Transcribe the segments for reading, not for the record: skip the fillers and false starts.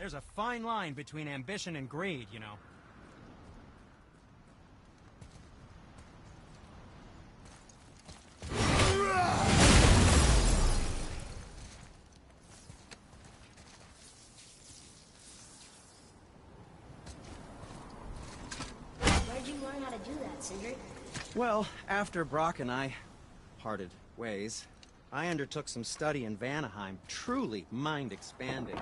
There's a fine line between ambition and greed, you know. Where'd you learn how to do that, Sindri? Well, after Brock and I parted ways, I undertook some study in Vanaheim, truly mind-expanding.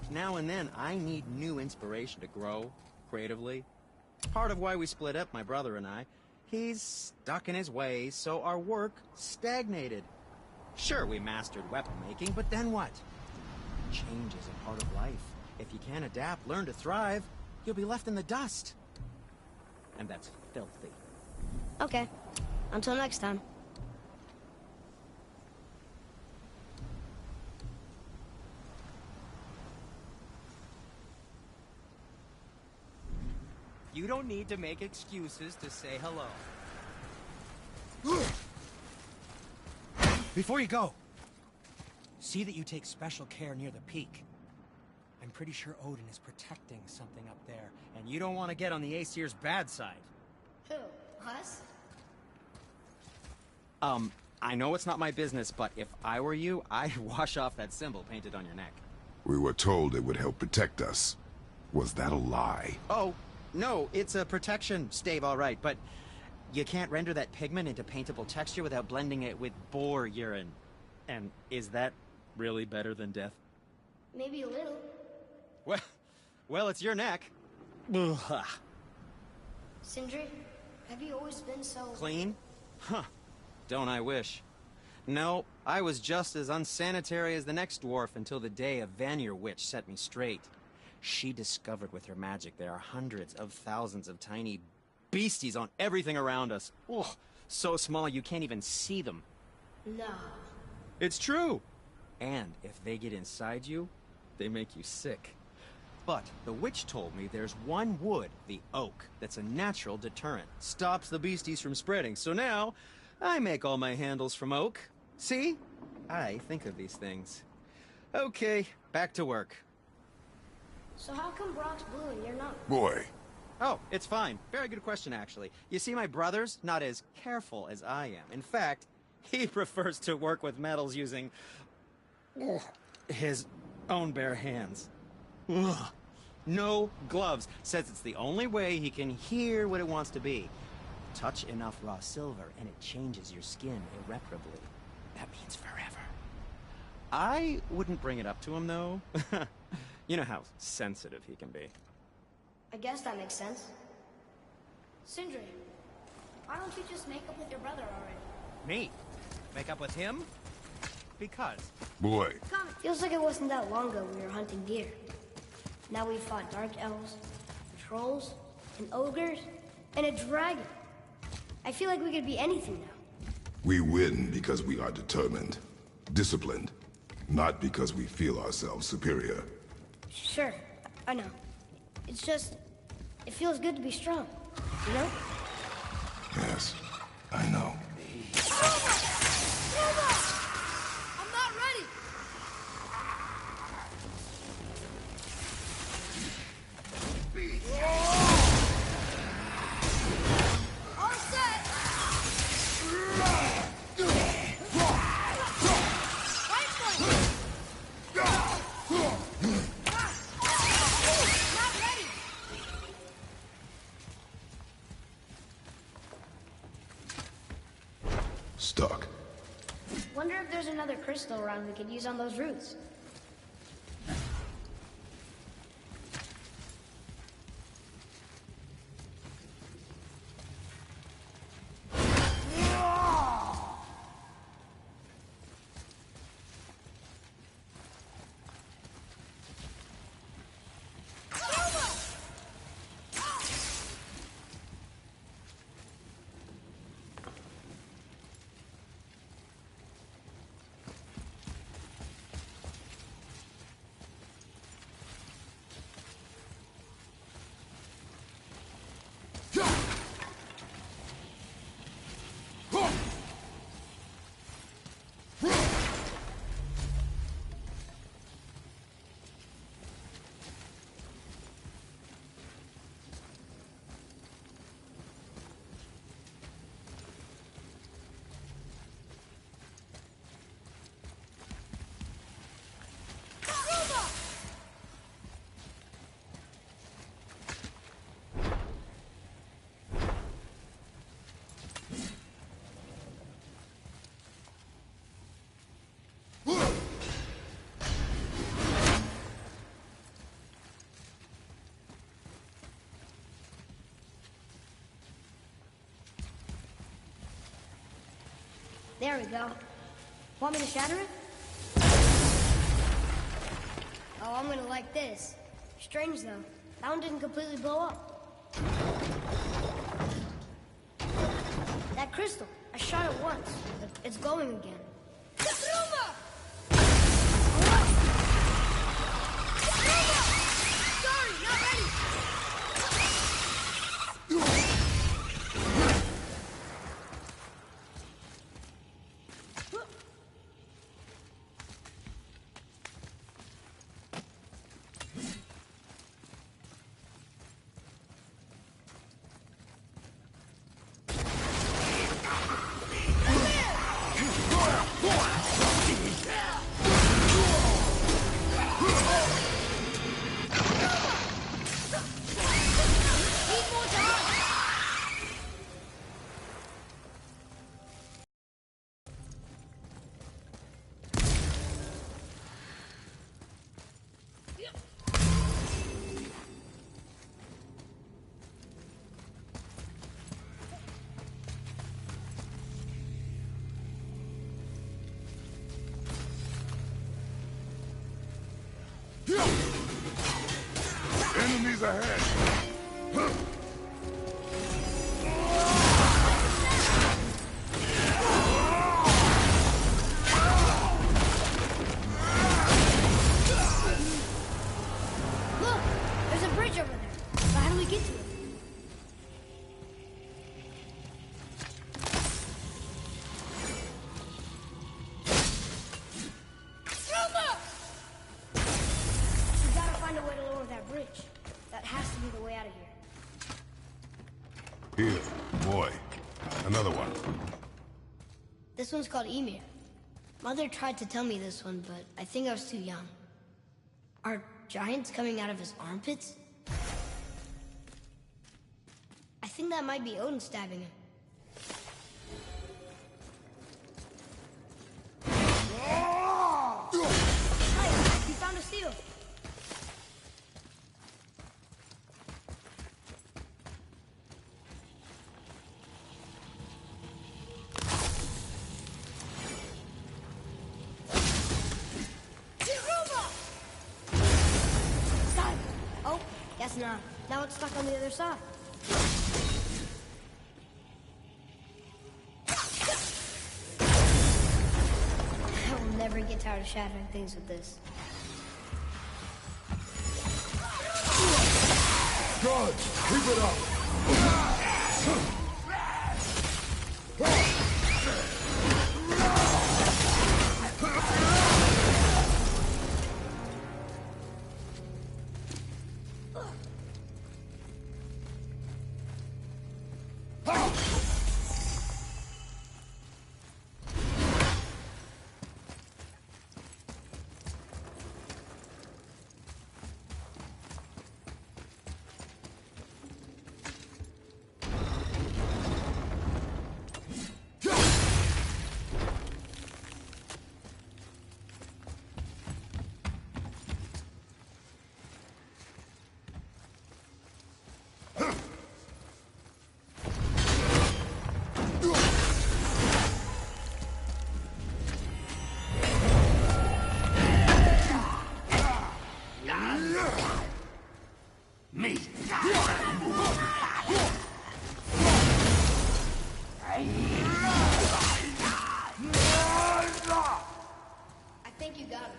Now and then, I need new inspiration to grow creatively. Part of why we split up, my brother and I. He's stuck in his ways, so our work stagnated. Sure, we mastered weapon making, but then what? Change is a part of life. If you can't adapt, learn to thrive, you'll be left in the dust. And that's filthy. Okay. Until next time. You don't need to make excuses to say hello. Before you go, see that you take special care near the peak. I'm pretty sure Odin is protecting something up there, and you don't want to get on the Aesir's bad side. Who? Us? I know it's not my business, but if I were you, I'd wash off that symbol painted on your neck. We were told it would help protect us. Was that a lie? Oh, no, it's a protection stave, all right, but you can't render that pigment into paintable texture without blending it with boar urine. And is that really better than death? Maybe a little. Well, it's your neck. Ugh. Sindri, have you always been so... Clean? Huh. Don't I wish. No, I was just as unsanitary as the next dwarf until the day a Vanir witch set me straight. She discovered with her magic there are hundreds of thousands of tiny beasties on everything around us. Ugh, so small you can't even see them. No. It's true. And if they get inside you, they make you sick. But the witch told me there's one wood, the oak, that's a natural deterrent. Stops the beasties from spreading. So now, I make all my handles from oak. See? I think of these things. Okay, back to work. So how come Brock's blue and you're not? Boy, Oh, it's fine. Very good question, actually. You see, my brother's not as careful as I am. In fact, he prefers to work with metals using his own bare hands. Ugh. No gloves. Says it's the only way he can hear what it wants to be. Touch enough raw silver and it changes your skin irreparably. That means forever. I wouldn't bring it up to him, though. You know how sensitive he can be. I guess that makes sense. Sindri, why don't you just make up with your brother already? Me? Make up with him? Because. boy, Feels like it wasn't that long ago we were hunting deer. Now we fought dark elves, trolls, and ogres, and a dragon. I feel like we could be anything now. we win because we are determined, disciplined, not because we feel ourselves superior. Sure, I know. It's just, it feels good to be strong, you know? Yes, I know. I'm not ready! All set! Right foot! Not ready! Stuck. Wonder if there's another crystal around we could use on those roots. There we go. Want me to shatter it? Oh, I'm gonna like this. Strange, though. That one didn't completely blow up. That crystal, I shot it once, but it's glowing again. Sorry, not ready! Enemies ahead! Look! There's a bridge over there. But how do we get to it? We gotta find a way to lower that bridge. That has to be the way out of here. Here, boy. Another one. This one's called Ymir. Mother tried to tell me this one, but I think I was too young. Are giants coming out of his armpits? I think that might be Odin stabbing him. Hey, you found a seal. Got it. Oh, guess not. Now it's stuck on the other side. I will never get tired of shattering things with this. Good! Keep it up! I think you got it.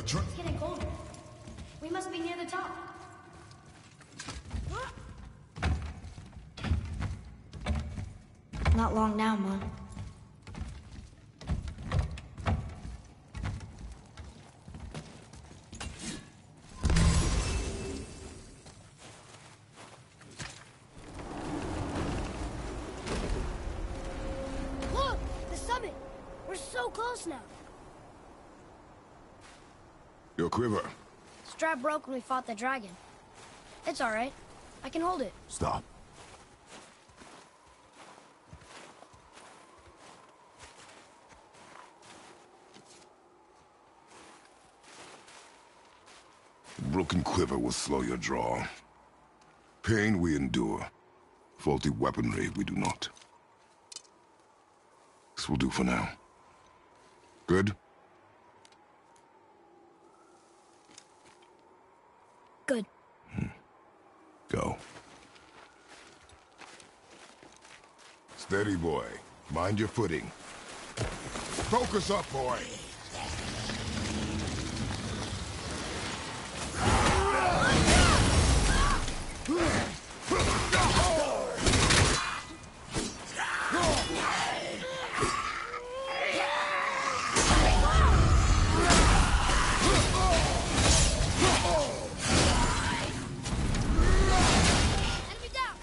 It's getting colder. We must be near the top. Not long now, Mom. Look! The summit! We're so close now. Your quiver. It's strap broke when we fought the dragon. It's all right. I can hold it. Stop. A broken quiver will slow your draw. Pain we endure. Faulty weaponry we do not. This will do for now. Good? Good. Go. Steady, boy. Mind your footing. Focus up, boy! Enemy down!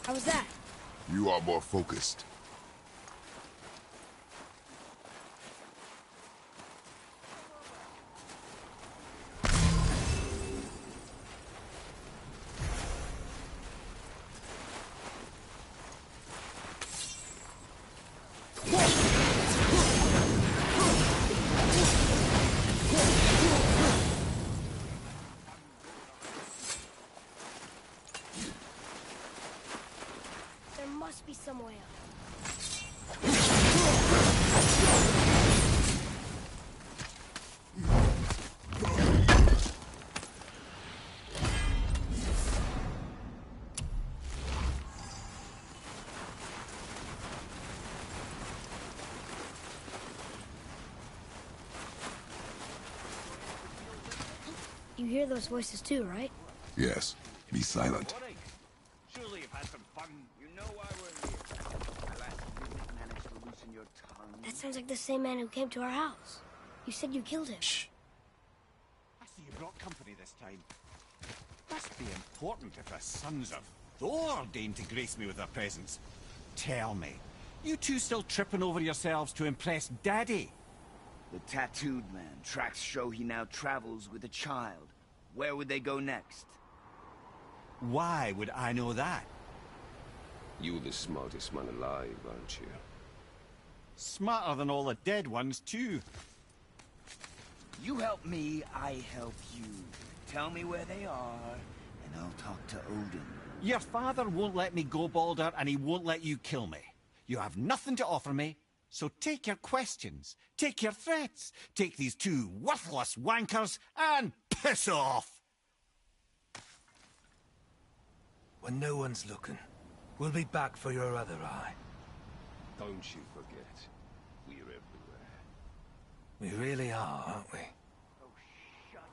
How was that? You are more focused. There must be some way up. You hear those voices too, right? Yes. Be silent. Surely you've had some fun. You know why we're here. Alas, you didn't manage to loosen your tongue. That sounds like the same man who came to our house. You said you killed him. Shh. I see you brought company this time. Must be important if the sons of Thor deign to grace me with their presence. Tell me, you two still tripping over yourselves to impress Daddy? The tattooed man. Tracks show he now travels with a child. Where would they go next? Why would I know that? You're the smartest man alive, aren't you? Smarter than all the dead ones, too. You help me, I help you. Tell me where they are, and I'll talk to Odin. Your father won't let me go, Baldur, and he won't let you kill me. You have nothing to offer me, so take your questions, take your threats, take these two worthless wankers, and piss off! When no one's looking, we'll be back for your other eye. Don't you forget, we're everywhere. We really are, aren't we? Oh, shut up.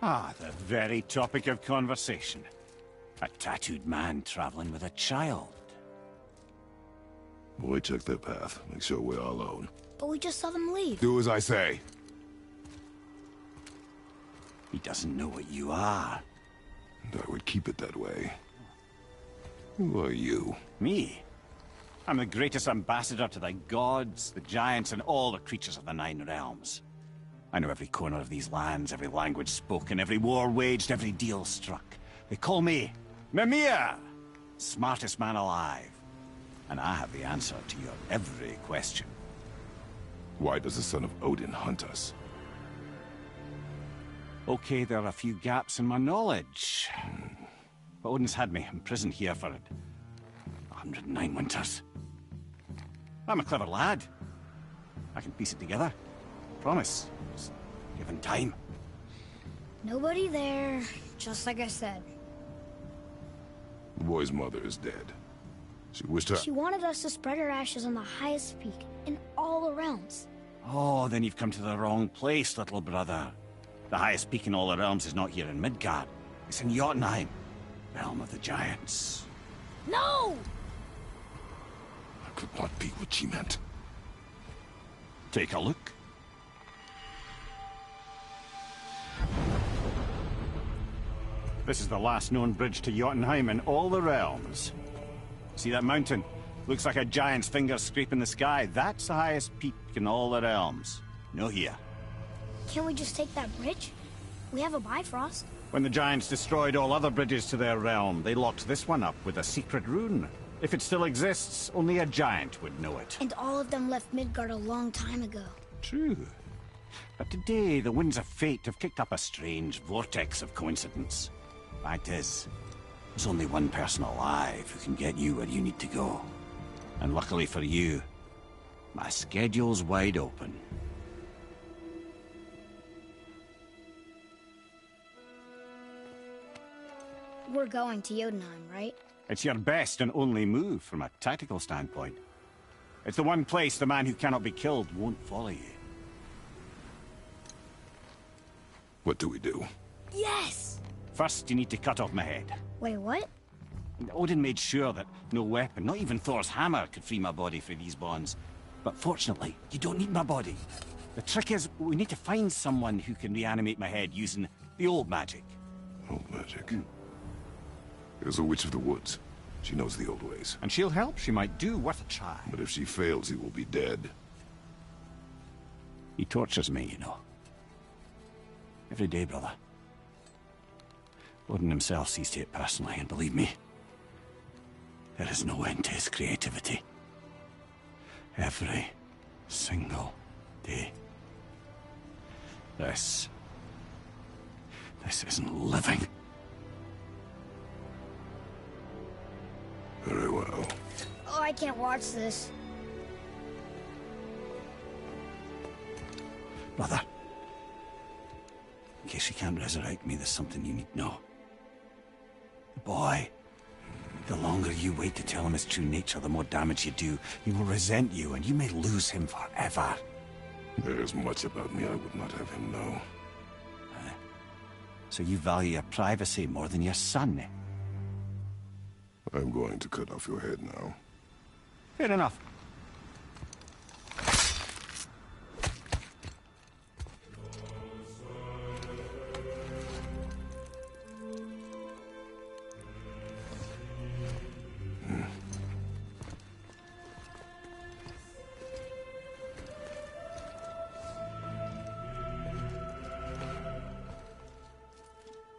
Ah, the very topic of conversation. A tattooed man traveling with a child. Boy, check their path. Make sure we're all alone. But we just saw them leave. Do as I say. He doesn't know what you are. And I would keep it that way. Who are you? Me? I'm the greatest ambassador to the gods, the giants, and all the creatures of the Nine Realms. I know every corner of these lands, every language spoken, every war waged, every deal struck. They call me Mimir, smartest man alive. And I have the answer to your every question. Why does the son of Odin hunt us? Okay, there are a few gaps in my knowledge. But Odin's had me imprisoned here for 109 winters. I'm a clever lad. I can piece it together. Promise. Just given time. Nobody there, just like I said. The boy's mother is dead. She wished her... She wanted us to spread her ashes on the highest peak in all the realms. Oh, then you've come to the wrong place, little brother. The highest peak in all the realms is not here in Midgard. It's in Jotunheim, realm of the giants. No! That could not be what she meant. Take a look. This is the last known bridge to Jotunheim in all the realms. See that mountain? Looks like a giant's finger scraping the sky. That's the highest peak in all the realms. No here. Can't we just take that bridge? We have a Bifrost. When the giants destroyed all other bridges to their realm, they locked this one up with a secret rune. If it still exists, only a giant would know it. And all of them left Midgard a long time ago. True. But today, the winds of fate have kicked up a strange vortex of coincidence. Fact is, there's only one person alive who can get you where you need to go. And luckily for you, my schedule's wide open. We're going to Jotunheim, right? It's your best and only move from a tactical standpoint. It's the one place the man who cannot be killed won't follow you. What do we do? Yes! First, you need to cut off my head. Wait, what? Odin made sure that no weapon, not even Thor's hammer, could free my body from these bonds. But fortunately, you don't need my body. The trick is, we need to find someone who can reanimate my head using the old magic. Old magic? There's a witch of the woods. She knows the old ways. And she'll help. She might do worth a try. But if she fails, he will be dead. He tortures me, you know. Every day, brother. Odin himself sees to it personally, and believe me, there is no end to his creativity. Every single day. This isn't living. Very well. Oh, I can't watch this. Brother, in case you can't resurrect me, there's something you need to know. The boy, the longer you wait to tell him his true nature, the more damage you do. He will resent you, and you may lose him forever. There is much about me I would not have him know. So you value your privacy more than your son, eh? I'm going to cut off your head now. Fair enough.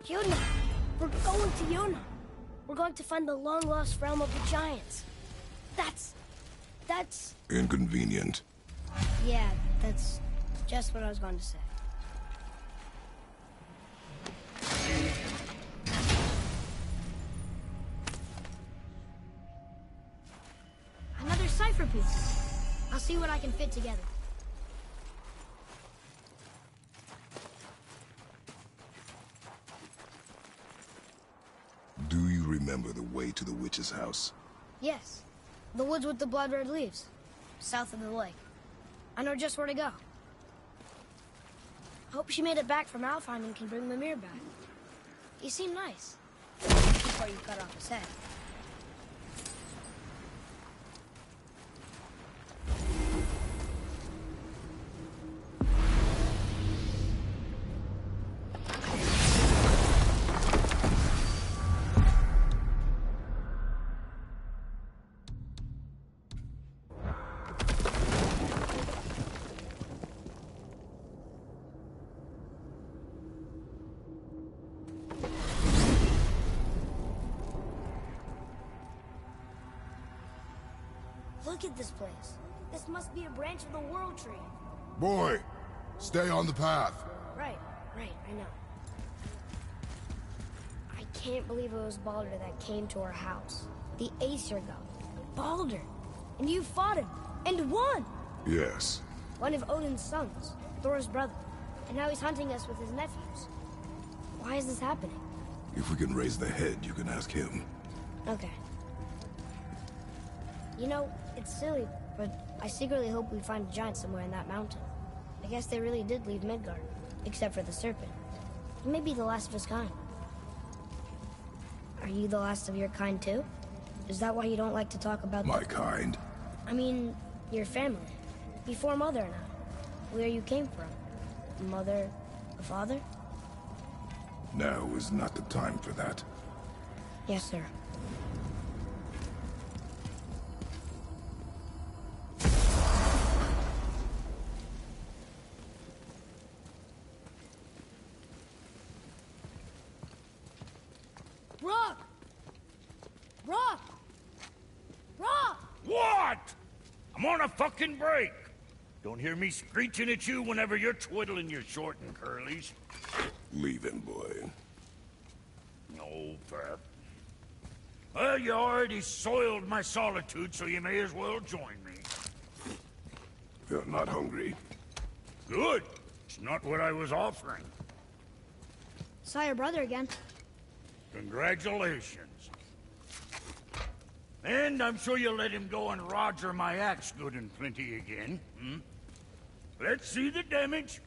Yona! We're going to Yona! We're going to find the long-lost realm of the giants. That's... Inconvenient. Yeah, that's just what I was going to say. Another cipher piece. I'll see what I can fit together. Do you remember the way to the witch's house? Yes. The woods with the blood-red leaves. South of the lake. I know just where to go. Hope she made it back from Alfheim and can bring Mimir back. He seemed nice. Before you cut off his head. Look at this place. This must be a branch of the World Tree. Boy, stay on the path. Right, I know. I can't believe it was Baldur that came to our house. The Aesir god. Baldur! And you fought him, and won! Yes. One of Odin's sons, Thor's brother. And now he's hunting us with his nephews. Why is this happening? If we can raise the head, you can ask him. Okay. You know, it's silly, but I secretly hope we find a giant somewhere in that mountain. I guess they really did leave Midgard, except for the serpent. He may be the last of his kind. Are you the last of your kind too? Is that why you don't like to talk about My kind? I mean, your family. Before Mother and I. Where you came from. Mother, a father? Now is not the time for that. Yes, sir. Rock! Rock! Rock! What? I'm on a fucking break. Don't hear me screeching at you whenever you're twiddling your short and curlies. Leave him, boy. No, Pep. Well, you already soiled my solitude, so you may as well join me. You're not hungry. Good. It's not what I was offering. Saw your brother again. Congratulations. And I'm sure you'll let him go and Roger my axe good and plenty again, hmm? Let's see the damage.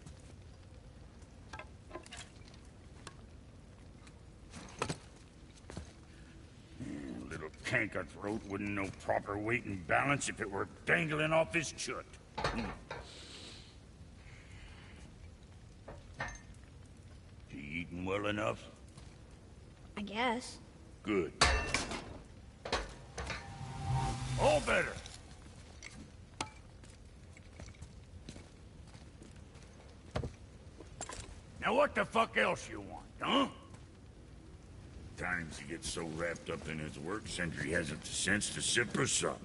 Little canker throat wouldn't know proper weight and balance if it were dangling off his chut. You eating well enough? I guess. Good. All better. Now what the fuck else you want, huh? Times he gets so wrapped up in his work, Sentry hasn't the sense to sip or sup.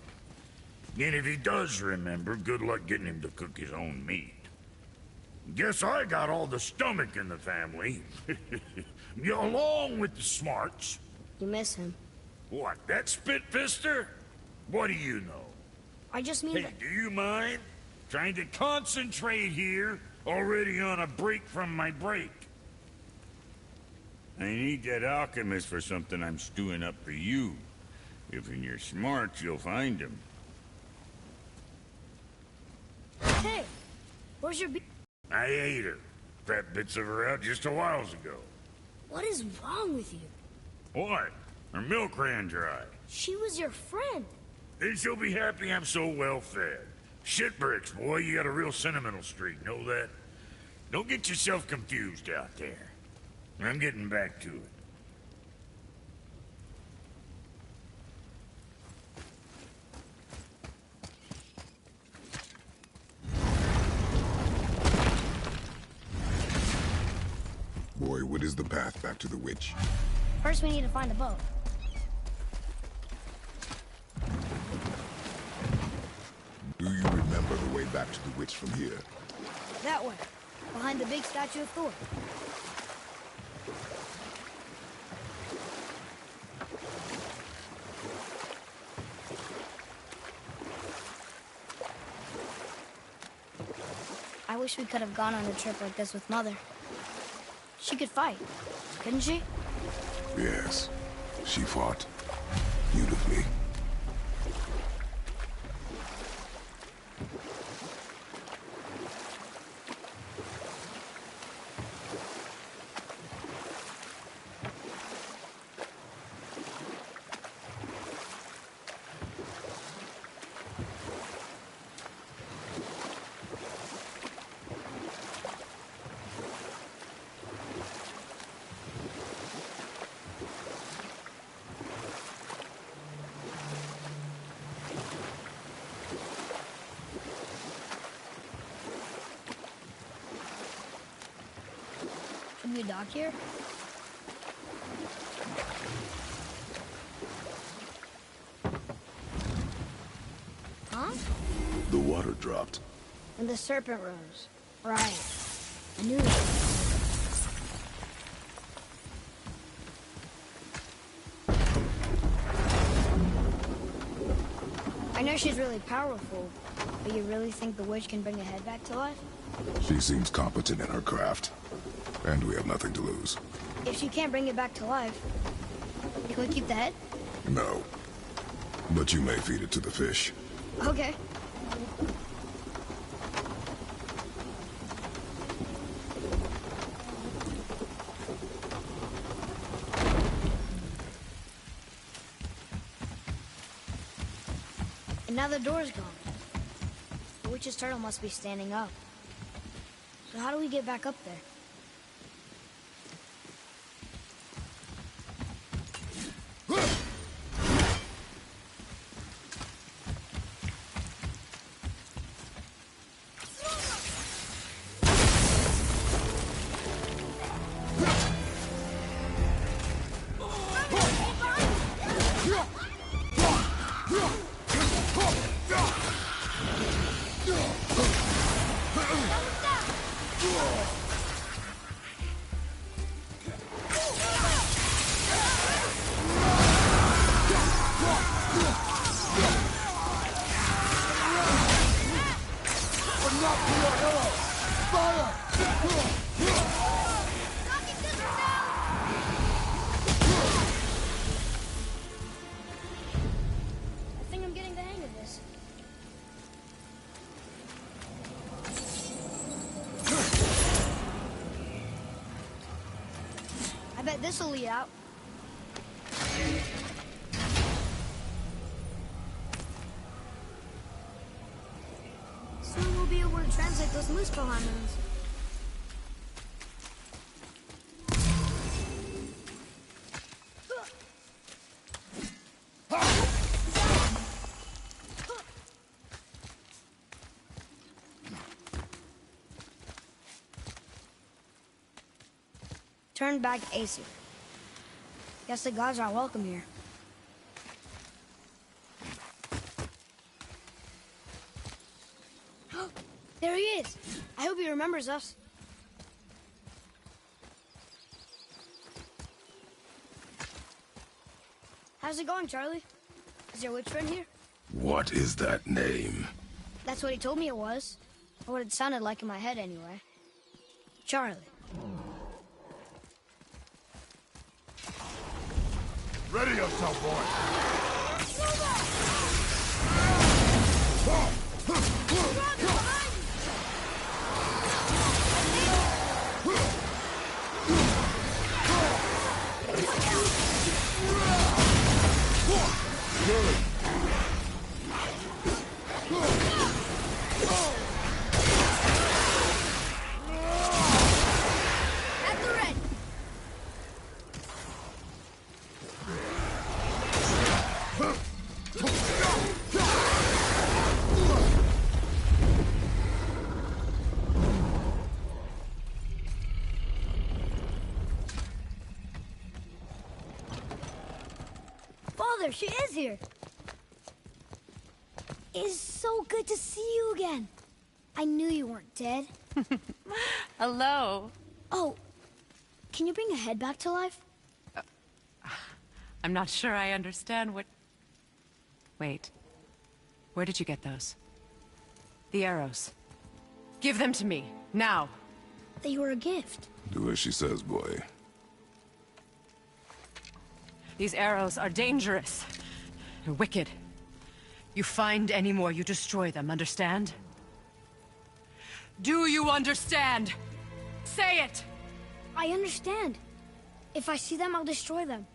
And if he does remember, good luck getting him to cook his own meat. Guess I got all the stomach in the family. Along with the smarts. You miss him. What, that spit-fister? What do you know? I just mean Hey, that... do you mind? Trying to concentrate here, already on a break from my break. I need that alchemist for something I'm stewing up for you. If in your smarts, you'll find him. Hey! Where's your I ate her. Fat bits of her out just a while ago. What is wrong with you? What? Her milk ran dry. She was your friend. Then she'll be happy I'm so well fed. Shit bricks, boy, you got a real sentimental streak, know that? Don't get yourself confused out there. I'm getting back to it. Boy, what is the path back to the witch? First we need to find a boat. Do you remember the way back to the witch from here? That way. Behind the big statue of Thor. I wish we could have gone on a trip like this with Mother. She could fight, couldn't she? Yes. She fought. Beautifully. Should we dock here? Huh? The water dropped. When the serpent rose. Right. I knew it. I know she's really powerful, but you really think the witch can bring a head back to life? She seems competent in her craft, and we have nothing to lose. If she can't bring it back to life, can we keep the head? No. But you may feed it to the fish. Okay. And now the door's gone. The witch's turtle must be standing up. So how do we get back up there? I think I'm getting the hang of this. I bet this'll lead out. Soon we'll be able to translate those Muspel hormones. Turn back Aesir. Guess the gods aren't welcome here. There he is! I hope he remembers us. How's it going, Charlie? Is your witch friend here? What is that name? That's what he told me it was. Or what it sounded like in my head, anyway. Charlie. Ready yourself, At the ready. Father, she is here. It's so good to see you again. I knew you weren't dead. Hello. Oh, can you bring a head back to life? I'm not sure I understand what... Wait. Where did you get those? The arrows. Give them to me, now. They were a gift. Do as she says, boy. These arrows are dangerous. They're wicked. You find any more, you destroy them, understand? Do you understand? Say it! I understand. If I see them, I'll destroy them.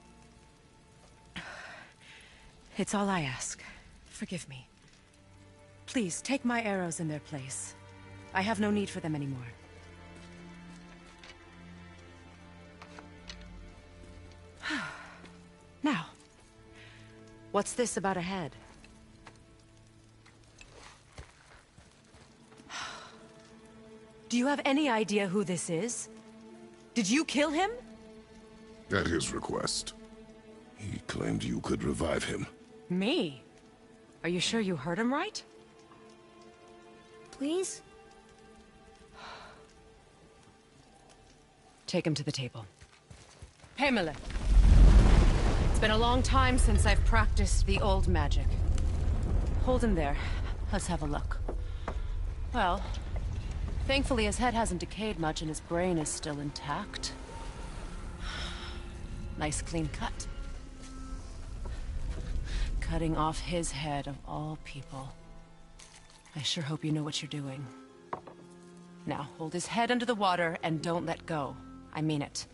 It's all I ask. Forgive me. Please, take my arrows in their place. I have no need for them anymore. Now, what's this about a head? Do you have any idea who this is? Did you kill him? At his request. He claimed you could revive him. Me? Are you sure you heard him right? Please? Take him to the table. Himalith. It's been a long time since I've practiced the old magic. Hold him there. Let's have a look. Well, thankfully his head hasn't decayed much and his brain is still intact. Nice clean cut. Cutting off his head of all people. I sure hope you know what you're doing. Now, hold his head under the water and don't let go. I mean it.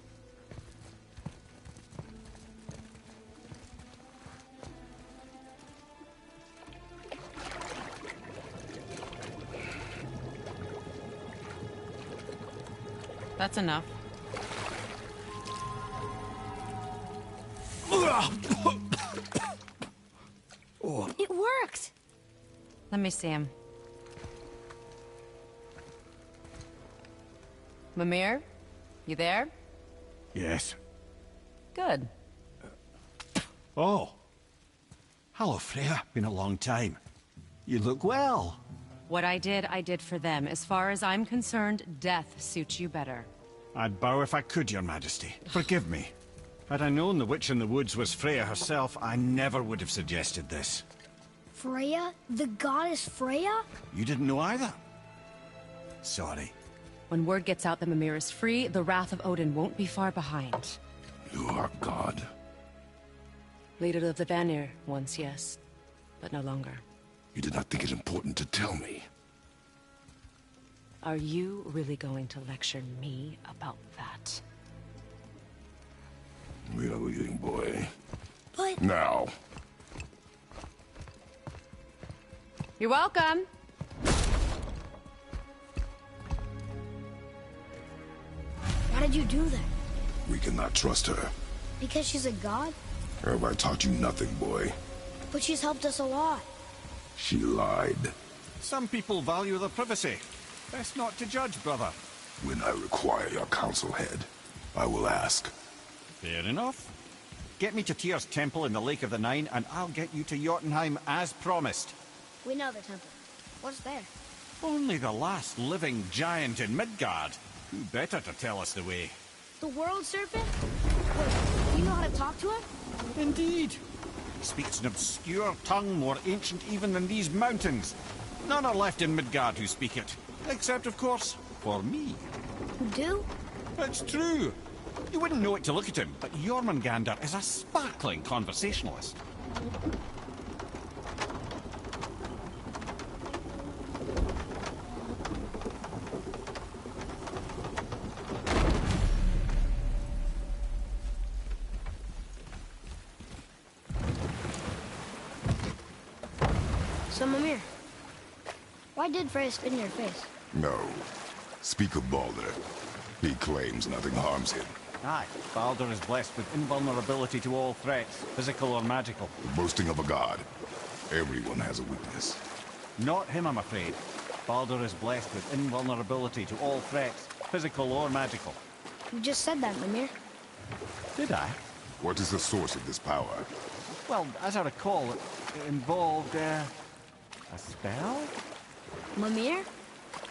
That's enough. It worked! Let me see him. Mimir? You there? Yes. Good. Oh. Hello, Freya. Been a long time. You look well. What I did for them. As far as I'm concerned, death suits you better. I'd bow if I could, Your Majesty. Forgive me. Had I known the witch in the woods was Freya herself, I never would have suggested this. Freya? The goddess Freya? You didn't know either? Sorry. When word gets out that Mimir is free, the wrath of Odin won't be far behind. You are God. Leader of the Vanir, once yes, but no longer. You did not think it important to tell me. Are you really going to lecture me about that? We are leaving, boy. But... Now. You're welcome. Why did you do that? We cannot trust her. Because she's a god? Have I taught you nothing, boy? But she's helped us a lot. She lied. Some people value their privacy. Best not to judge, brother. When I require your council head, I will ask. Fair enough. Get me to Tyr's temple in the Lake of the Nine, and I'll get you to Jotunheim as promised. We know the temple. What's there? Only the last living giant in Midgard. Who better to tell us the way? The World Serpent? Wait, do you know how to talk to him? Indeed. He speaks an obscure tongue more ancient even than these mountains. None are left in Midgard who speak it. Except, of course, for me. You do? It's true. You wouldn't know it to look at him, but Jormungandr is a sparkling conversationalist. So, Mimir, why did Freya spit in your face? No. Speak of Baldur. He claims nothing harms him. Aye, Baldur is blessed with invulnerability to all threats, physical or magical. The boasting of a god. Everyone has a weakness. Not him, I'm afraid. Baldur is blessed with invulnerability to all threats, physical or magical. You just said that, Mimir. Did I? What is the source of this power? Well, as I recall, it involved, a spell? Mimir?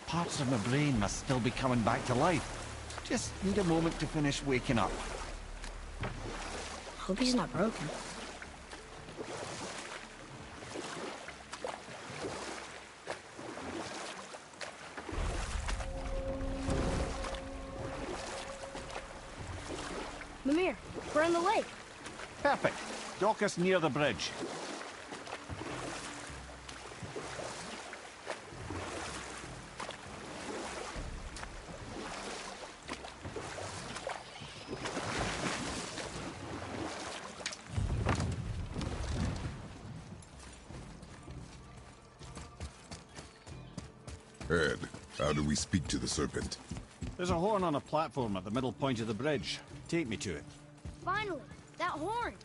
Parts of my brain must still be coming back to life. Just need a moment to finish waking up. Hope he's not broken. Mimir, we're in the lake. Perfect. Dock us near the bridge. Ed, how do we speak to the serpent? There's a horn on a platform at the middle point of the bridge. Take me to it. Finally, that horn.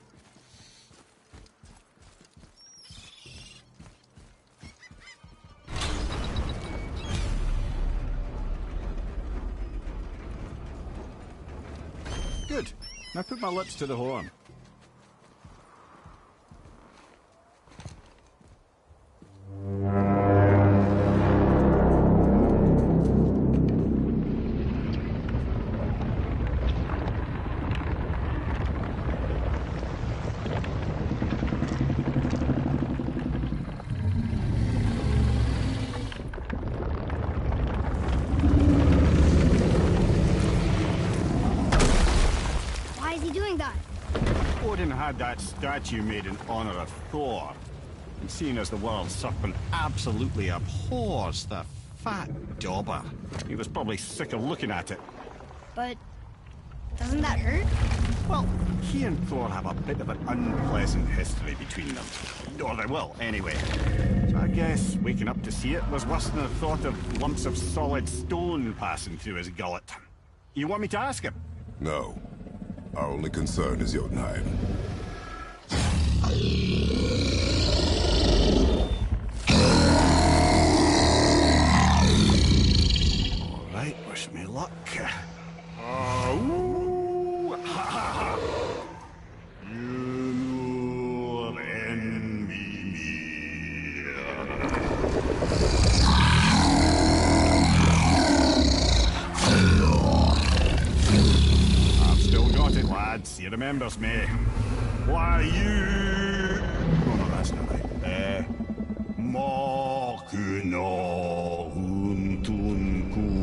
Good. Now put my lips to the horn. had that statue made in honor of Thor. And seeing as the world serpent absolutely abhors the fat dauber, he was probably sick of looking at it. But doesn't that hurt? Well, he and Thor have a bit of an unpleasant history between them. Or they will, anyway. So I guess waking up to see it was worse than the thought of lumps of solid stone passing through his gullet. You want me to ask him? No. Our only concern is Jotunheim. Alright, wish me luck. Ooh, ha, ha, ha. You envy me. I've still got it, lads. He remembers me. Why, you... Oh, no, that's not right. Mokuno Huntun Kun.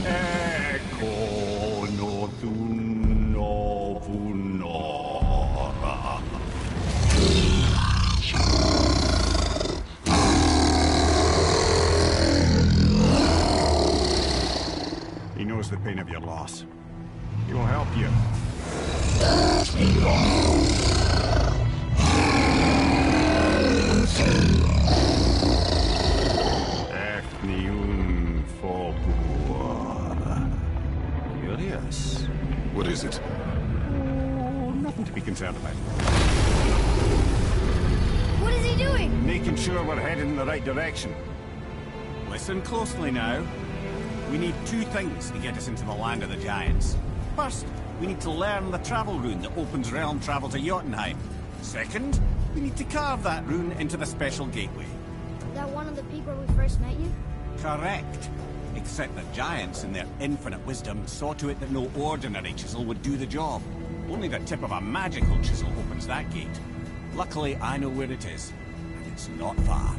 Eko no Tuno Vunora. He knows the pain of your loss. He will help you. Ethnium Fobuar. Curious. What is it? Oh, nothing to be concerned about. What is he doing? Making sure we're heading in the right direction. Listen closely now. We need two things to get us into the land of the giants. First, we need to learn the travel rune that opens realm travel to Jotunheim. Second, we need to carve that rune into the special gateway. That one on the peak where we first met you? Correct. Except the giants, in their infinite wisdom, saw to it that no ordinary chisel would do the job. Only the tip of a magical chisel opens that gate. Luckily, I know where it is, and it's not far.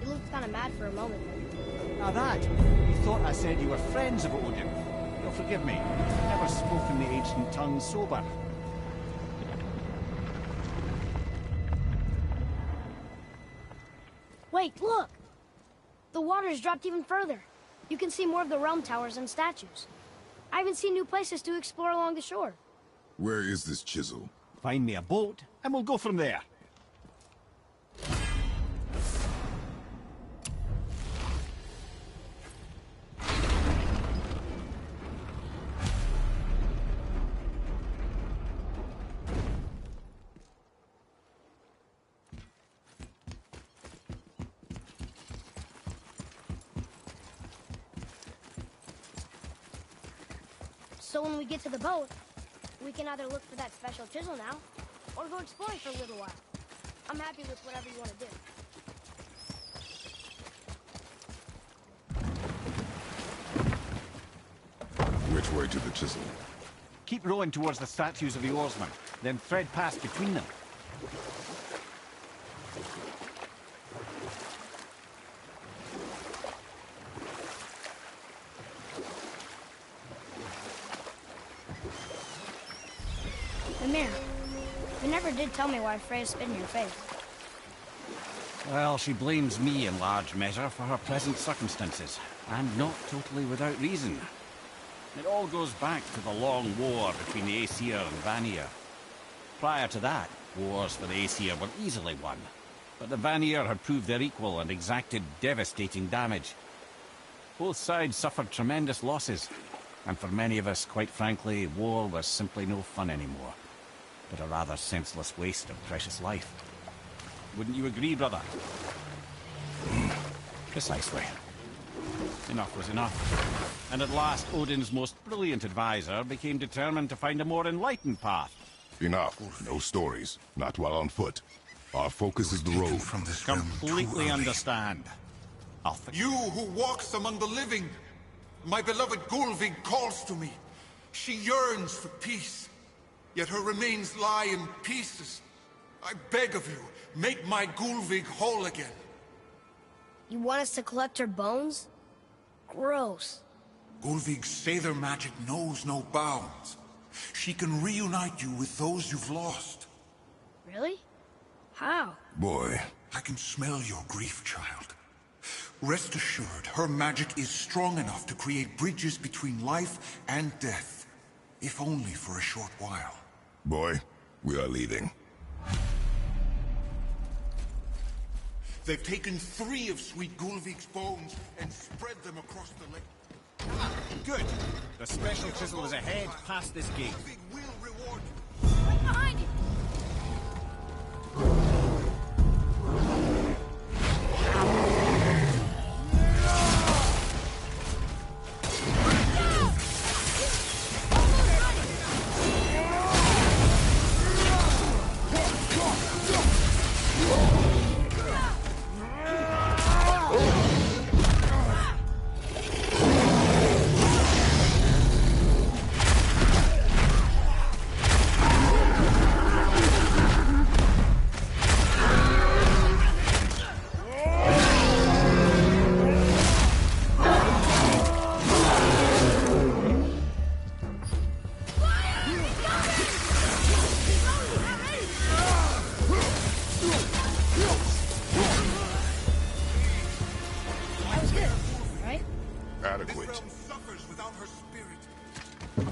You looked kind of mad for a moment. Now that, you thought I said you were friends of Odin. You'll forgive me. I've never spoken the ancient tongue sober. Wait, look! The water's dropped even further. You can see more of the realm towers and statues. I even see new places to explore along the shore. Where is this chisel? Find me a boat, and we'll go from there. So when we get to the boat, we can either look for that special chisel now, or go exploring for a little while. I'm happy with whatever you want to do. Which way to the chisel? Keep rowing towards the statues of the oarsmen, then thread past between them. Mimir, you never did tell me why Freya spit in your face. Well, she blames me in large measure for her present circumstances, and not totally without reason. It all goes back to the long war between the Aesir and Vanir. Prior to that, wars for the Aesir were easily won, but the Vanir had proved their equal and exacted devastating damage. Both sides suffered tremendous losses, and for many of us, quite frankly, war was simply no fun anymore, but a rather senseless waste of precious life. Wouldn't you agree, brother? Precisely. Enough was enough. And at last, Odin's most brilliant advisor became determined to find a more enlightened path. Enough. No stories. Not while on foot. Our focus is the road. From this Completely understand. You who walks among the living, my beloved Gulvig calls to me. She yearns for peace, yet her remains lie in pieces. I beg of you, make my Gulvig whole again. You want us to collect her bones? Gross. Gulvig's Seidr magic knows no bounds. She can reunite you with those you've lost. Really? How? Boy. I can smell your grief, child. Rest assured, her magic is strong enough to create bridges between life and death. If only for a short while. Boy, we are leaving. They've taken 3 of Sweet Gulvig's bones and spread them across the lake. Ah, good. The special chisel is ahead, past this gate. Gulvig will reward you. Right behind you!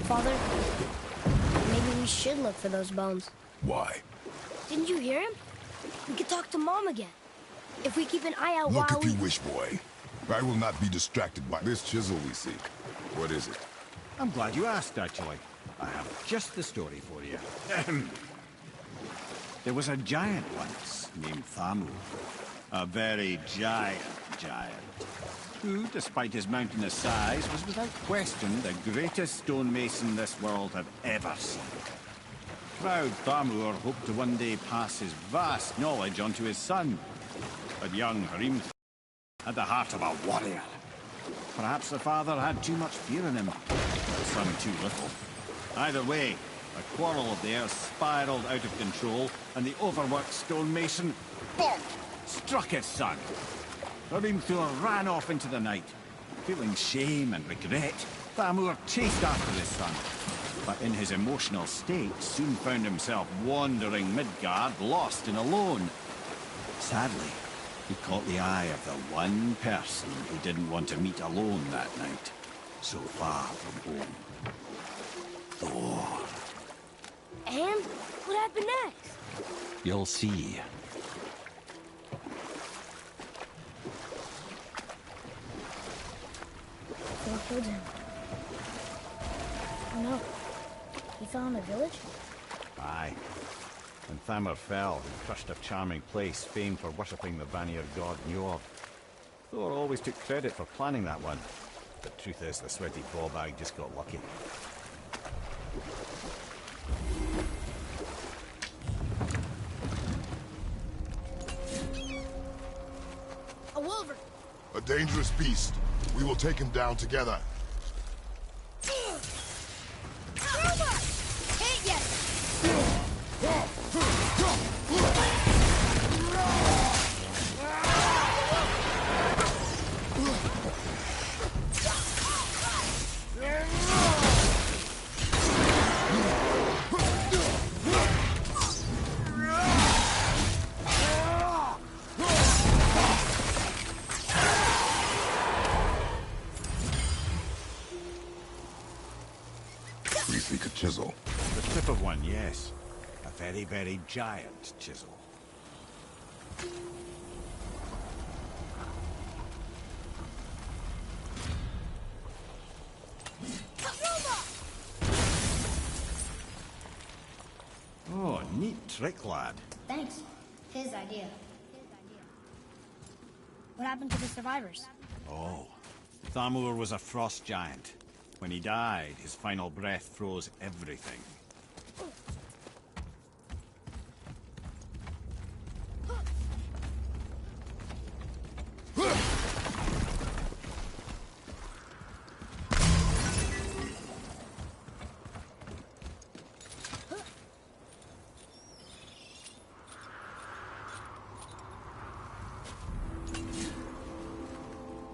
Father, maybe we should look for those bones. Why? Didn't you hear him? We could talk to Mom again. If we keep an eye out Look while if you wish, boy. I will not be distracted by this chisel we seek. What is it? I'm glad you asked, actually. I have just the story for you. There was a giant once, named Thamur. A very giant, who, despite his mountainous size, was without question the greatest stonemason this world had ever seen. Proud Thamur hoped to one day pass his vast knowledge onto his son. But young Harim had the heart of a warrior. Perhaps the father had too much fear in him, the son too little. Either way, a quarrel of theirs spiraled out of control, and the overworked stonemason, bonk, struck his son. Harim-Thur ran off into the night. Feeling shame and regret, Thamur chased after his son, but in his emotional state soon found himself wandering Midgard, lost and alone. Sadly, he caught the eye of the one person he didn't want to meet alone that night, so far from home. Thor. And what happened next? You'll see. Thor killed him. Oh no. He fell in a village? Aye. When Thamur fell, he crushed a charming place famed for worshipping the Vanir god Njord. Thor always took credit for planning that one. The truth is, the sweaty ballbag just got lucky. A wolverine! A dangerous beast. We will take him down together. Hit yet! We seek a chisel. The tip of one, yes. A very, very giant chisel. Oh, neat trick, lad. Thanks. His idea. What happened to the survivors? Oh, Thamur was a frost giant. When he died, his final breath froze everything.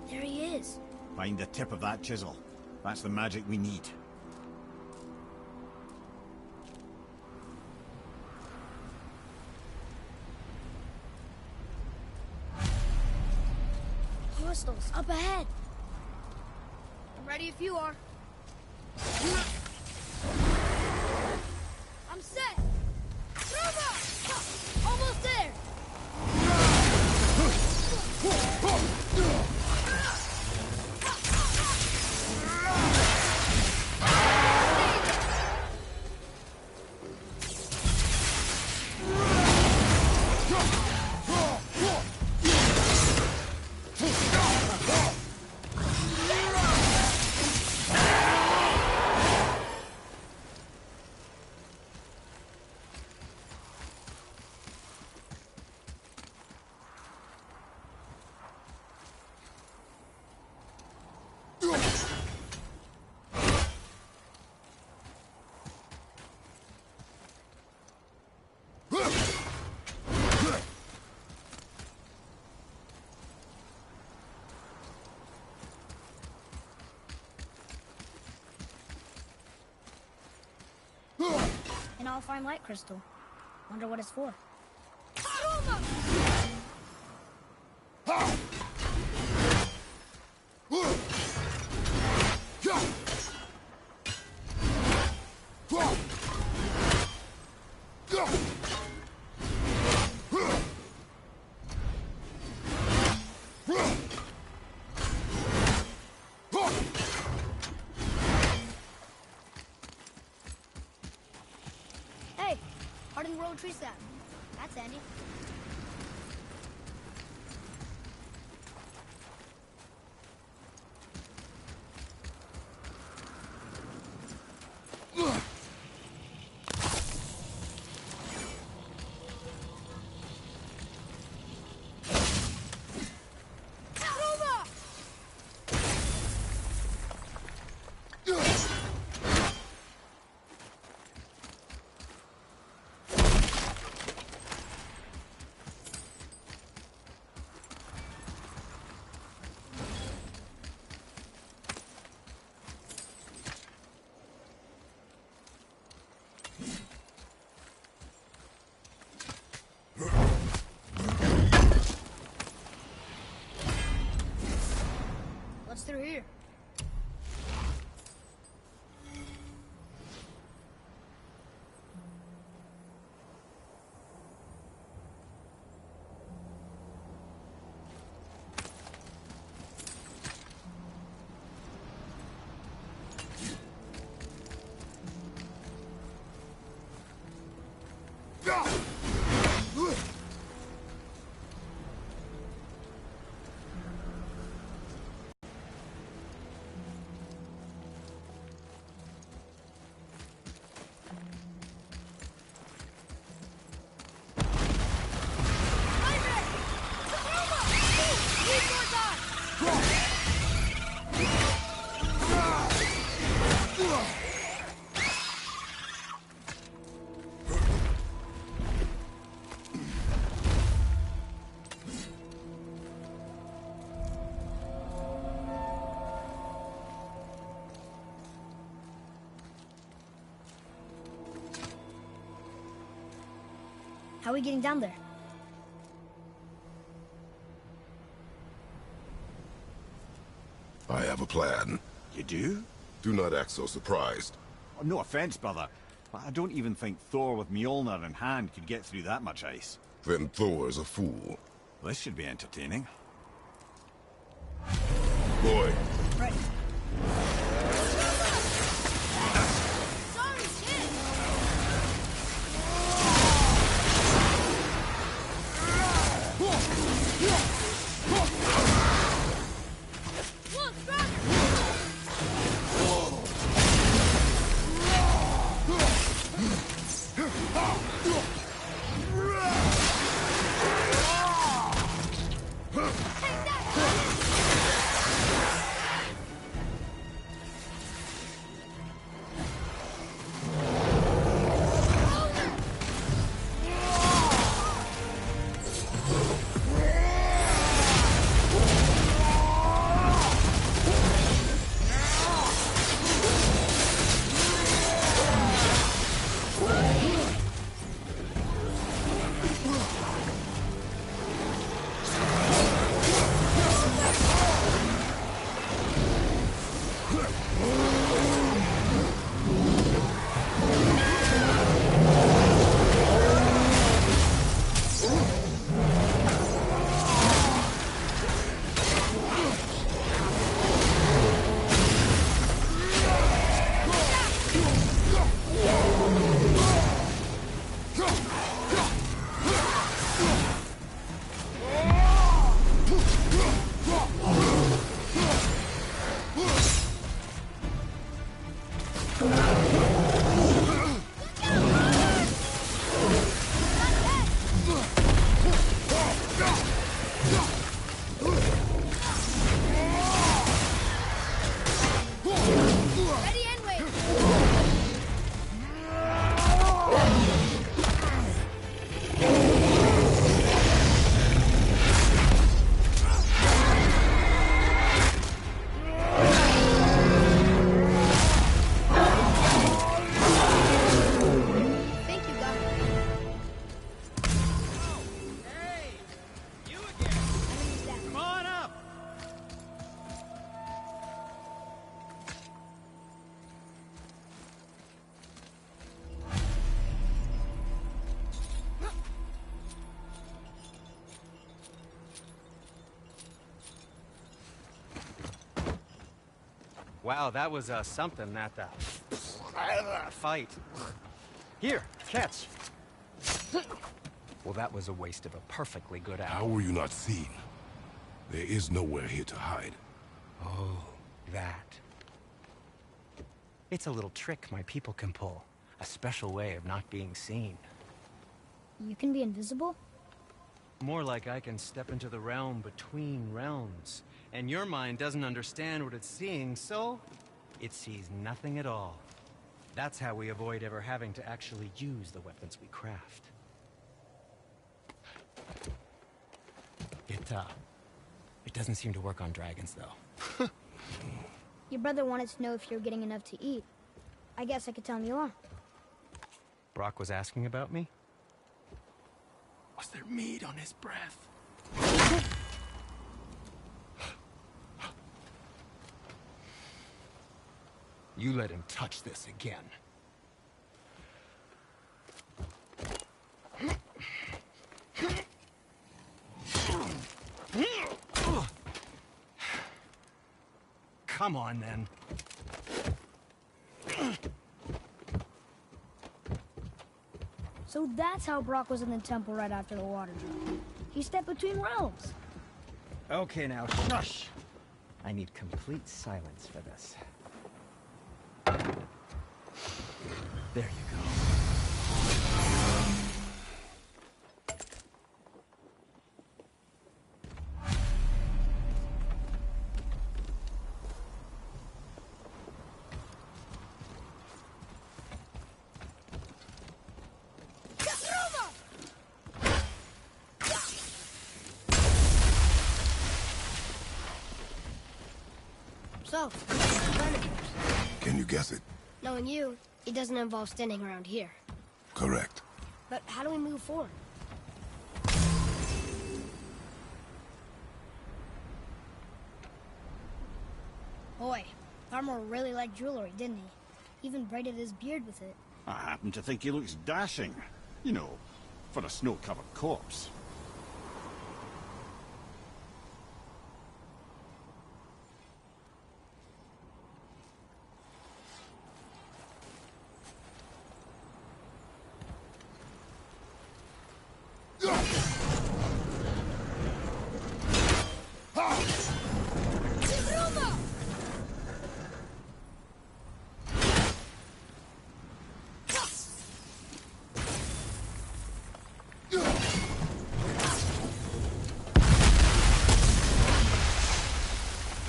There he is. Find the tip of that chisel. That's the magic we need. Crystals up ahead. I'm ready if you are. I'm set. Almost there. And I'll find light crystal. Wonder what it's for. Hey, hardened road tree sap. That's handy. What's through here? How are we getting down there? I have a plan. You do? Do not act so surprised. Oh, no offense, brother, but I don't even think Thor with Mjolnir in hand could get through that much ice. Then Thor's a fool. This should be entertaining. Boy. Right. Sorry, kid. Look, Ready and wait. Thank you, God. Hey! You again! Come on up! Wow, that was something, that fight. Here, catch. Well, that was a waste of a perfectly good hour. How were you not seen? There is nowhere here to hide. Oh, that. It's a little trick my people can pull. A special way of not being seen. You can be invisible? More like I can step into the realm between realms. And your mind doesn't understand what it's seeing, so it sees nothing at all. That's how we avoid ever having to actually use the weapons we craft. It doesn't seem to work on dragons, though. Your brother wanted to know if you're getting enough to eat. I guess I could tell him you are. Brock was asking about me? Was there meat on his breath? You let him touch this again. Come on, then. So that's how Brock was in the temple right after the water drop. He stepped between realms. Okay, now, shush! I need complete silence for this. There you go. So, plan of yours. Can you guess it? Knowing you, it doesn't involve standing around here. Correct. But how do we move forward? Boy, Farmer really liked jewelry, didn't he? Even braided his beard with it. I happen to think he looks dashing. You know, for a snow-covered corpse.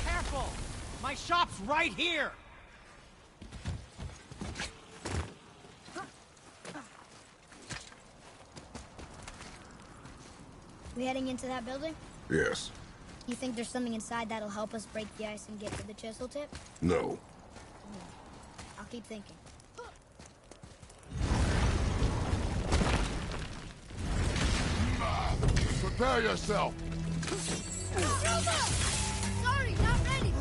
Careful! My shop's right here! We heading into that building? Yes. You think there's something inside that'll help us break the ice and get to the chisel tip? No. I'll keep thinking. Prepare yourself. Sorry, not ready.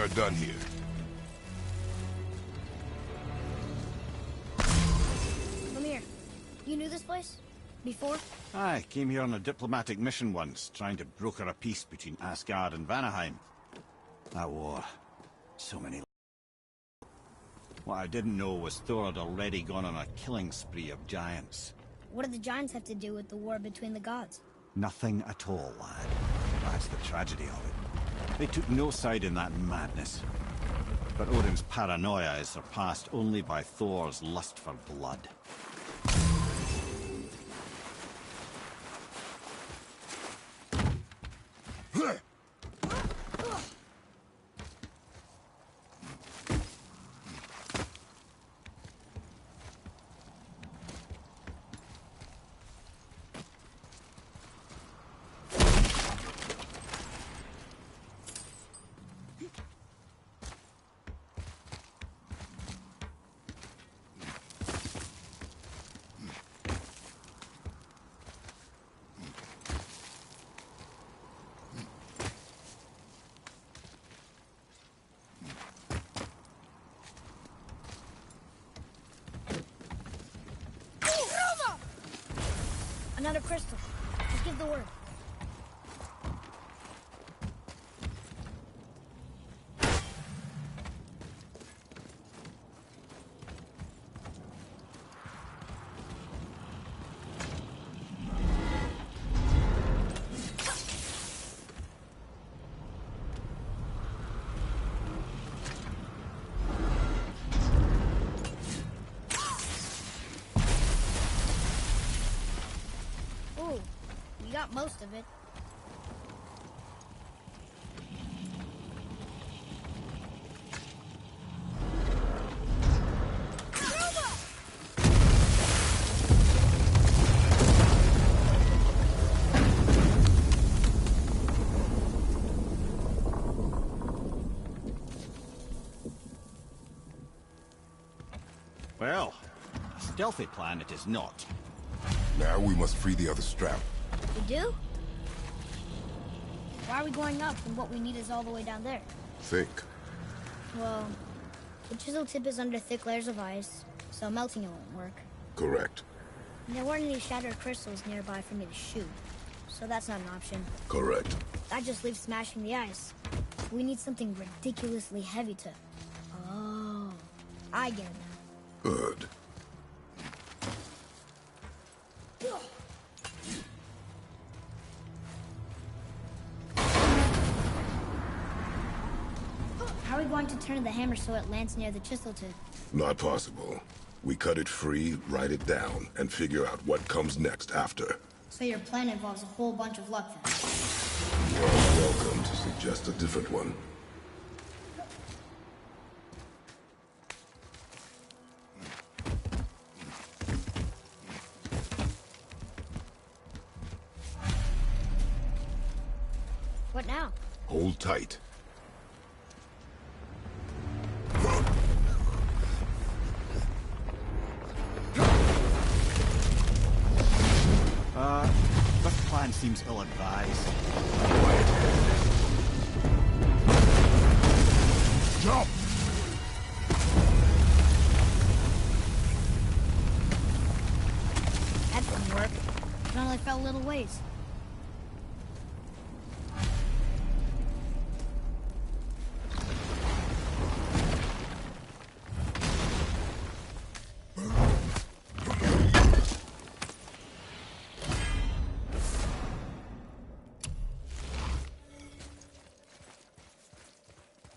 are done here. Come here. You knew this place? Before? I came here on a diplomatic mission once, trying to broker a peace between Asgard and Vanaheim. That war. So many... What I didn't know was Thor had already gone on a killing spree of giants. What do the giants have to do with the war between the gods? Nothing at all, lad. That's the tragedy of it. They took no side in that madness. But Odin's paranoia is surpassed only by Thor's lust for blood. Another crystal. Just give the word. Got most of it. Well, a stealthy plan it is not. Now we must free the other strap. We do? Why are we going up when what we need is all the way down there? Think. Well, the chisel tip is under thick layers of ice, so melting it won't work. Correct. And there weren't any shattered crystals nearby for me to shoot, so that's not an option. Correct. That just leaves smashing the ice. We need something ridiculously heavy to... Oh, I get it now. Good. How are we going to turn the hammer so it lands near the chisel tip? Not possible. We cut it free, write it down, and figure out what comes next after. So your plan involves a whole bunch of luck then? You are welcome to suggest a different one. What now? Hold tight. This plan seems ill-advised. Jump! That didn't work. It only fell a little ways.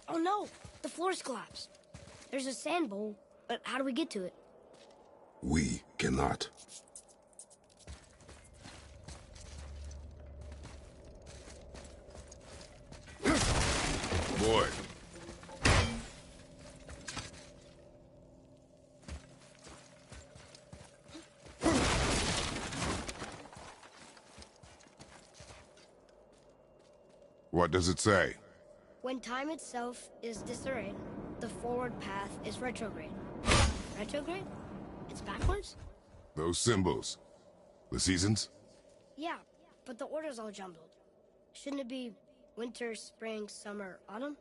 Oh no! The floor's collapsed. There's a sand bowl, but how do we get to it? We cannot. Boy. What does it say? When time itself is disarrayed, the forward path is retrograde. Retrograde? It's backwards? Those symbols. The seasons? Yeah, but the order's all jumbled. Shouldn't it be winter, spring, summer, autumn?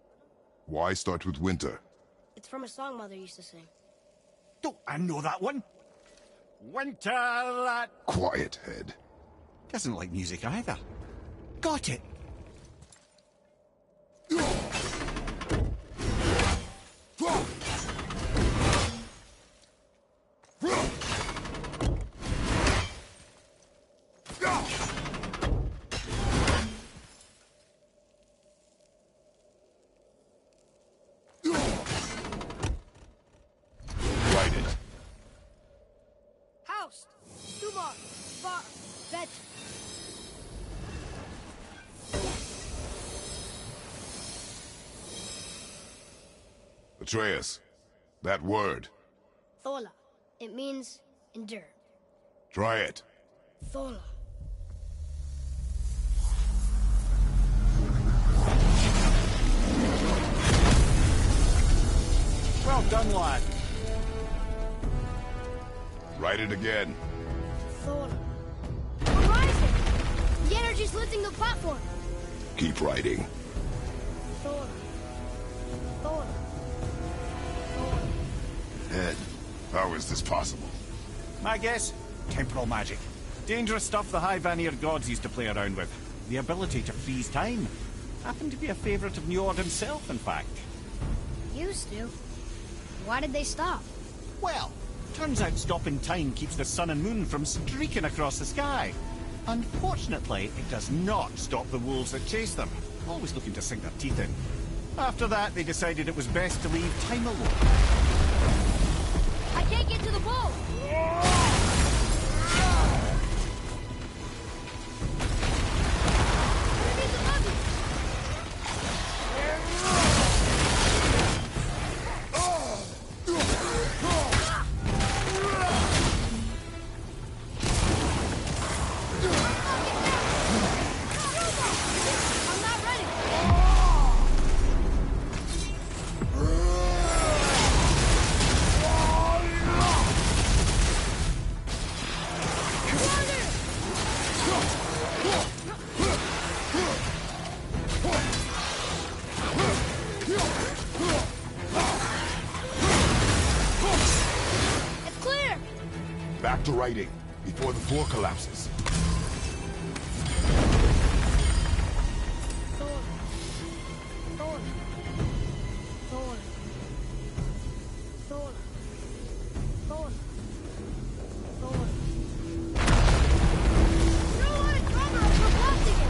Why start with winter? It's from a song Mother used to sing. Don't I know that one? Winter that... Quiet, head. Doesn't like music either. Got it. House, Dumar, Var, Vet. Atreus, that word. Thola. It means endure. Try it. Thola. Well done, lad. Write it again. Thola. We're rising! The energy's lifting the platform! Keep writing. Thola. Thola. Head, how is this possible? My guess? Temporal magic. Dangerous stuff the High Vanir gods used to play around with. The ability to freeze time. Happened to be a favorite of Njord himself, in fact. Used to. Why did they stop? Well, turns out stopping time keeps the sun and moon from streaking across the sky. Unfortunately, it does not stop the wolves that chase them, always looking to sink their teeth in. After that, they decided it was best to leave time alone. I can't get to the boat! Underneath the levee! I'm not ready! It's clear! Back to writing, before the floor collapses. Thor. Thor. Thor. Thor. Thor. Thor. No one cover us! We're blasting it!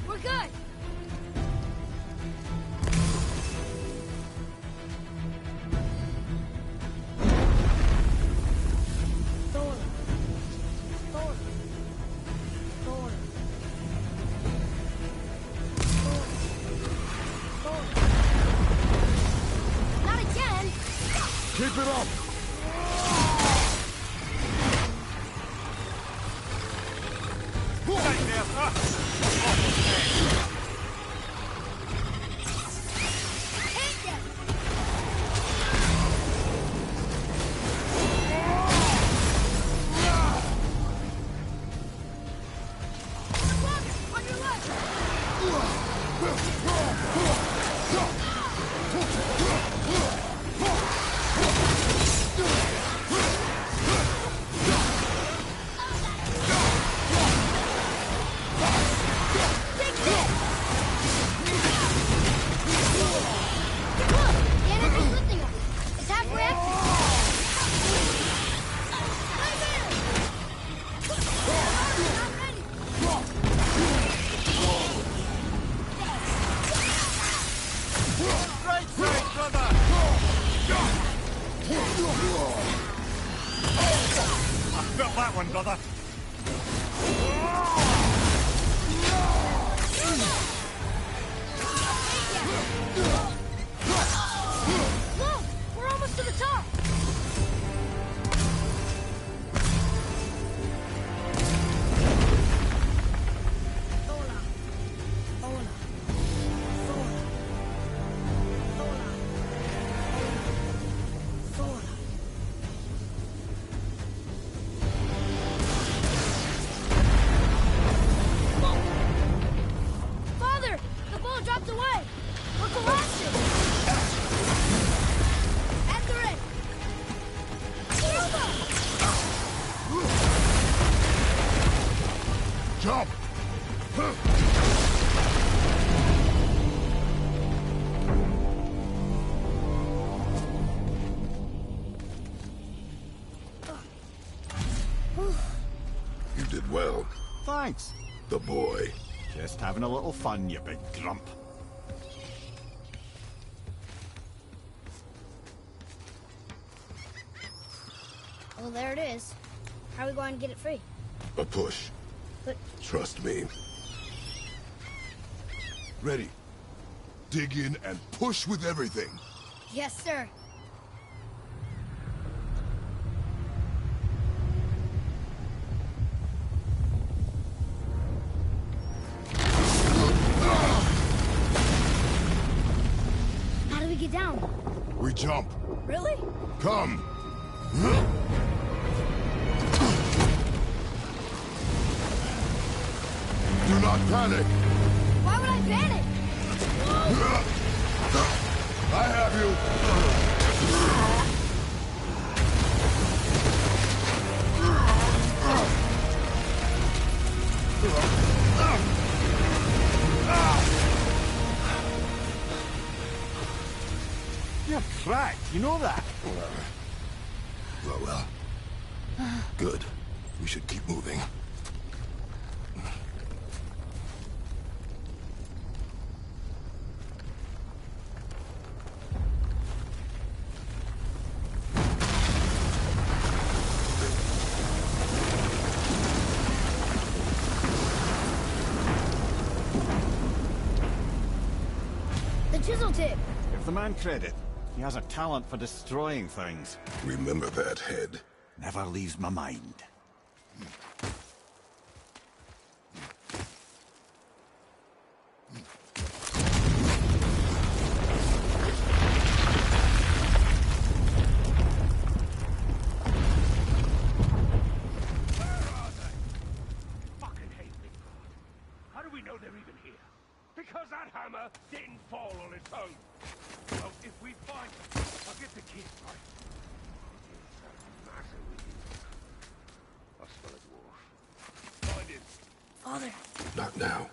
We're good! Thor. Thor. Thor. Thor. Thor. Not again! Keep it up! Hit them! On your left! Take this! Look! The energy's lifting us! It's halfway empty! Not ready! Right, brother! I felt that one, brother. Jump! You did well. Thanks. The boy. Just having a little fun, you big grump. Well, there it is. How are we going to get it free? A push. But... Trust me. Ready. Dig in and push with everything. Yes, sir. How do we get down? We jump. Really? Come. Do not panic. Why would I panic? I have you. You're cracked, you know that? Well. Good. We should keep moving. The chisel tip. Give the man credit. He has a talent for destroying things. Remember that head. Never leaves my mind. Fucking hate me. How do we know they're even here? Because that hammer didn't fall on its own. So if we find them, I'll get the kid right. I smell a dwarf. Find him. Father. Not now.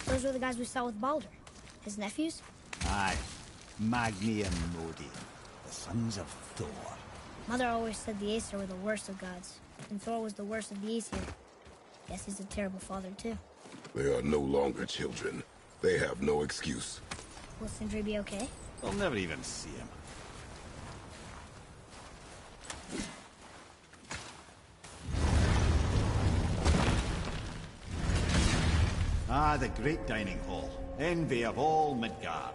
Those were the guys we saw with Baldur. His nephews? Aye. Magni and Modi. The sons of Thor. Mother always said the Aesir were the worst of gods, and Thor was the worst of the Aesir. Guess he's a terrible father, too. They are no longer children. They have no excuse. Will Sindri be okay? They'll never even see him. Ah, the great dining hall. Envy of all Midgard.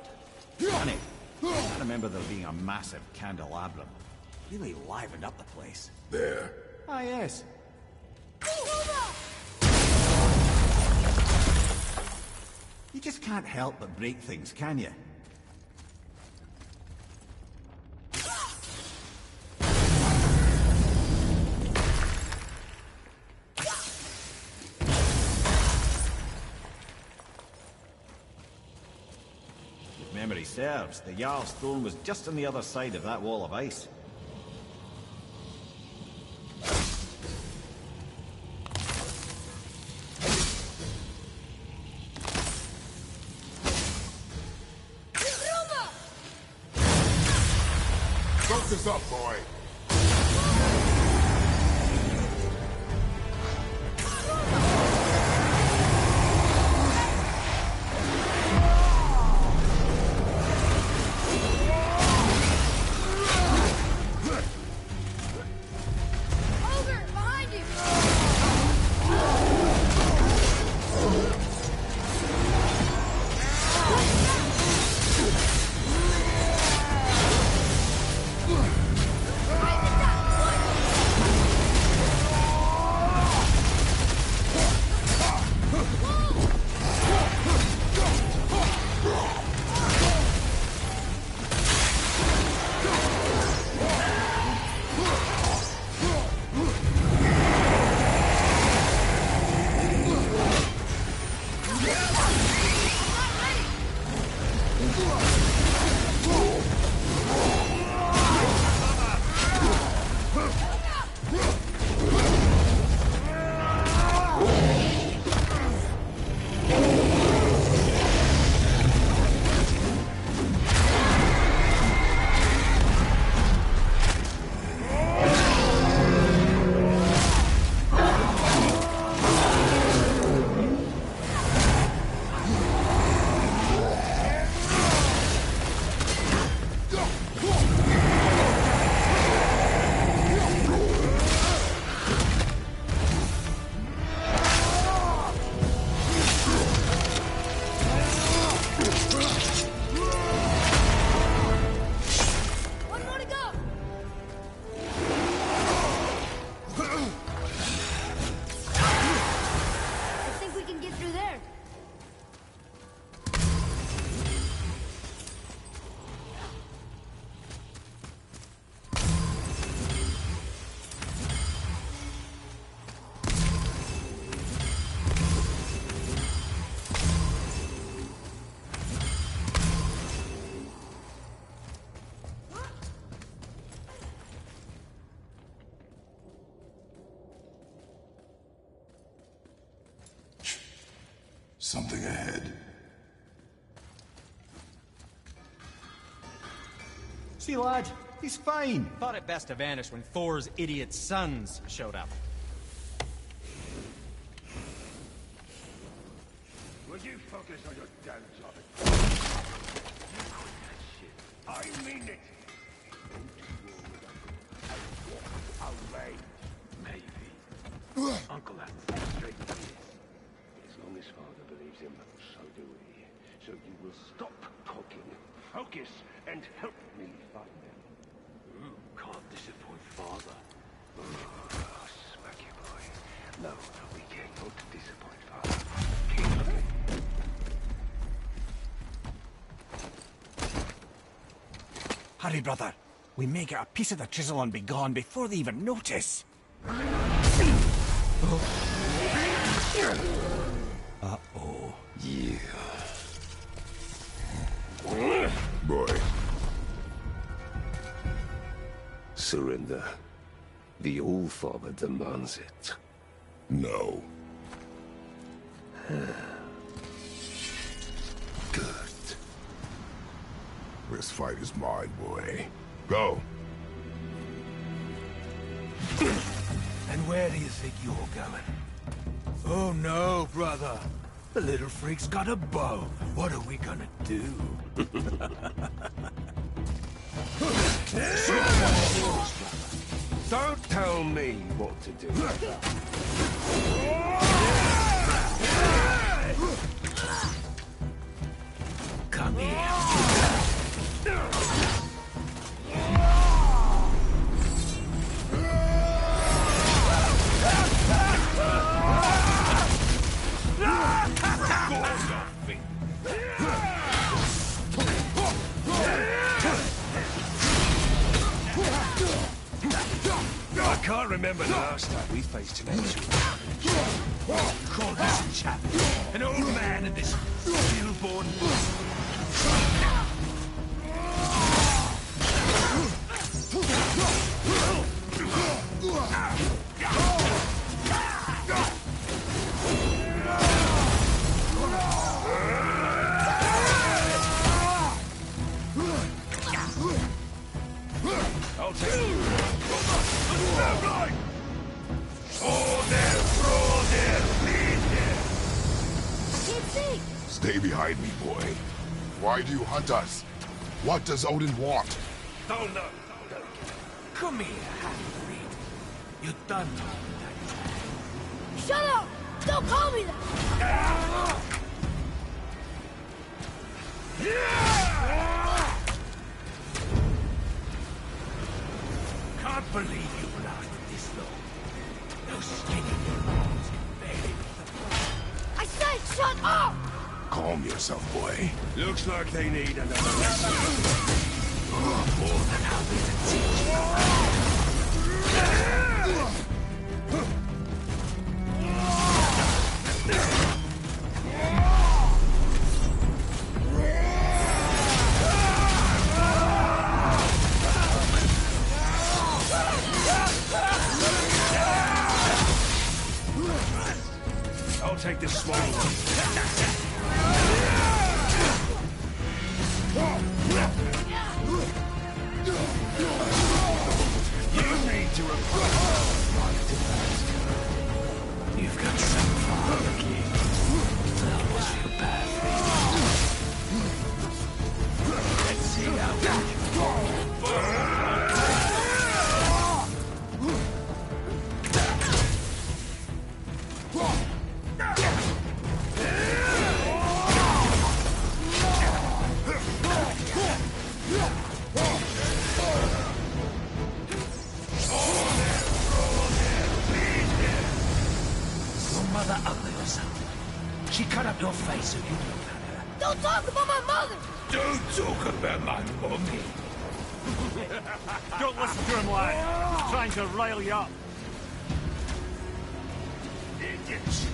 Funny. I remember there being a massive candelabrum. Really livened up the place. There. Ah, yes. You just can't help but break things, can you? If memory serves, the Jarl's throne was just on the other side of that wall of ice. Focus up, boy. Ogre, behind you! Something ahead. See, lad, he's fine. Thought it best to vanish when Thor's idiot sons showed up. Would you focus on your damn job? You quit that shit. I mean it. Away. Maybe. Uncle has straight to this. As long as father believes him, so do we. So you will stop talking, focus, and help me find them. Can't disappoint father. Oh, smack you, boy. No, we cannot disappoint father. Hurry, brother. We may get a piece of the chisel and be gone before they even notice. Uh-oh. Yeah. Boy. Surrender. The All-Father demands it. No. Good. This fight is mine, boy. Go. And where do you think you're going? Oh no, brother. The little freak's got a bow. What are we gonna do? Don't tell me what to do. Come here. I can't remember the last time we faced an actual challenge. Call this a challenge. An old man and this stillborn. I'll take it. Stay behind me, boy. Why do you hunt us? What does Odin want? Don't know. Come here, half-breed. You done told me that. Shut up! Don't call me that! Can't believe you lasted this long. Those skinny bones can barely lift the blood. I said shut up! Calm yourself, boy. Looks like they need another More than happy to teach you. I'll take this small one. You need to You've got some father, King. I almost feel bad for you. Let's see how we can go. Mother ugly or something. She cut up your face so you look at her. Don't talk about my mother! Don't talk about my mommy. Don't listen to him, lad. He's trying to rile you up. Idiots.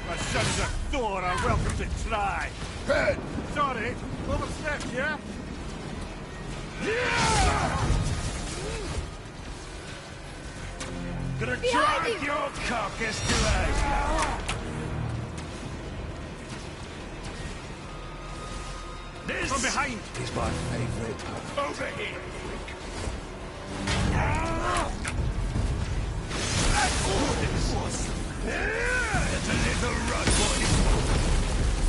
The sons of Thor are welcome to try. Head! Sorry, overstepped, yeah? Gonna Behind drag you! your carcass to Asgard! This From behind! is my favorite. Over here, freak. It's a little run, boy.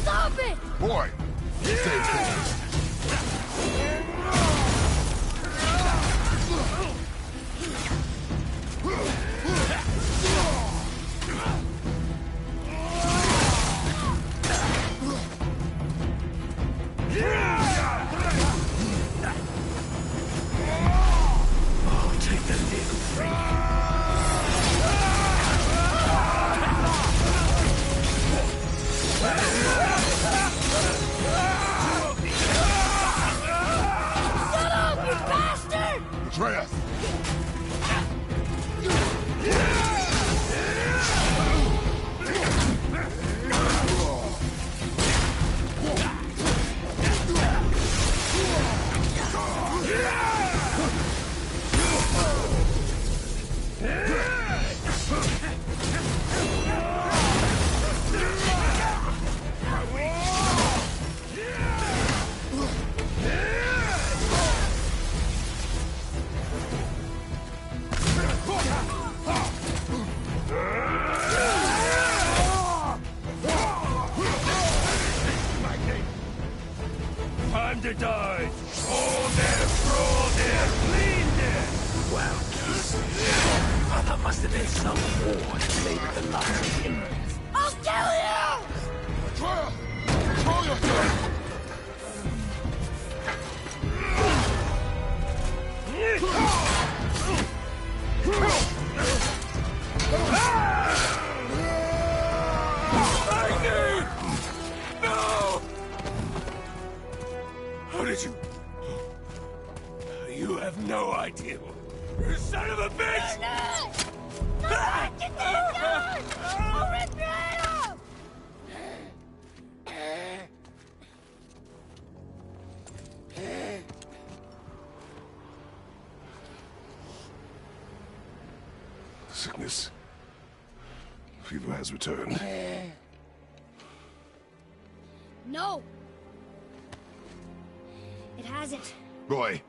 Stop it! Boy! Stay focused. Oh, take the little freak. Shut up, you bastard! Atreus! Time to die! All there, brawl there, clean there! Wow, kiss. Oh, that must have been some war to play with the likes of him. I'll kill you! Atreus! Control yourself! No! How did you... You have no idea. You son of a bitch! Get this gun! I'll rip your head off! Sickness. Fever has returned. No! It hasn't. Boy,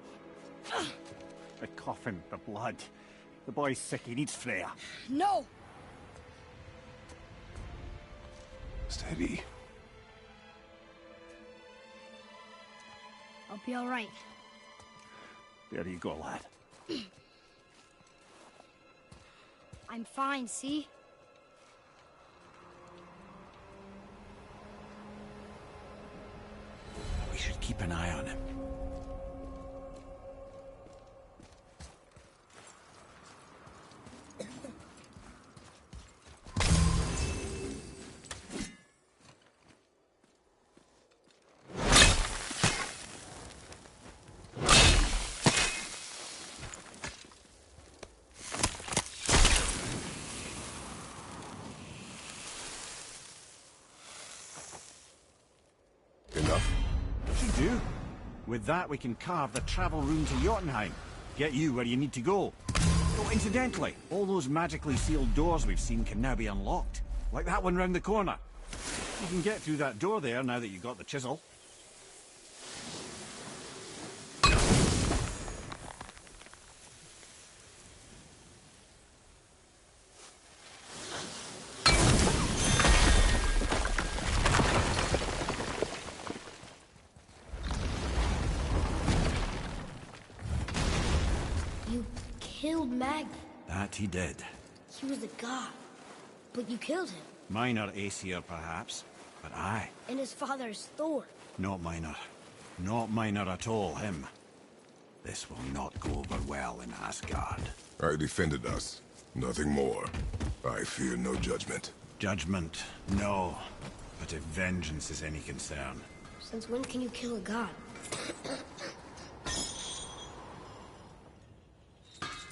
The coffin, the blood. The boy's sick, he needs Freya. No! steady. I'll be alright. There you go, lad. I'm fine, see? We should keep an eye on him. Enough? Should do. With that, we can carve the travel rune to Jotunheim. Get you where you need to go. Oh, incidentally, all those magically sealed doors we've seen can now be unlocked. Like that one round the corner. You can get through that door there now that you've got the chisel. You killed Magni. That he did. He was a god. But you killed him. Minor Aesir, perhaps. But I. And his father is Thor. Not minor. Not minor at all, him. This will not go over well in Asgard. I defended us. Nothing more. I fear no judgment. Judgment, no. But if vengeance is any concern. Since when can you kill a god?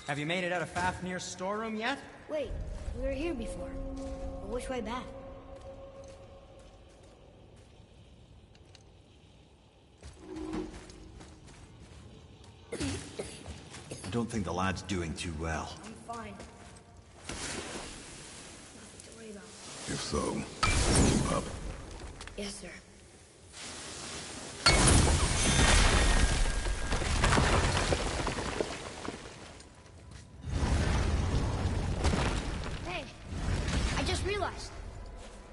Have you made it out of Fafnir's storeroom yet? Wait, we were here before. But which way back? I don't think the lad's doing too well. I'm fine. If so, keep up. Yes, sir. Hey, I just realized.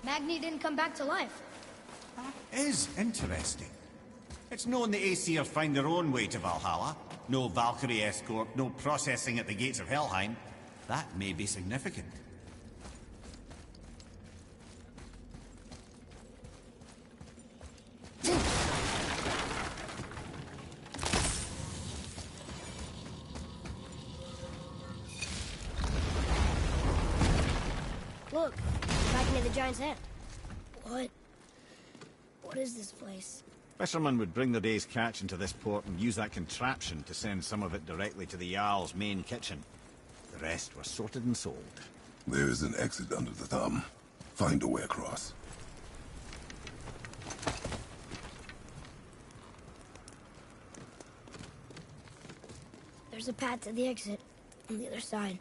Magni didn't come back to life. That is interesting. It's known the Aesir find their own way to Valhalla. No Valkyrie escort, no processing at the gates of Helheim. That may be significant. Look, back near the giant's hand. What is this place? Fishermen would bring their day's catch into this port and use that contraption to send some of it directly to the Jarl's main kitchen. The rest were sorted and sold. There is an exit under the thumb. Find a way across. There's a path to the exit on the other side.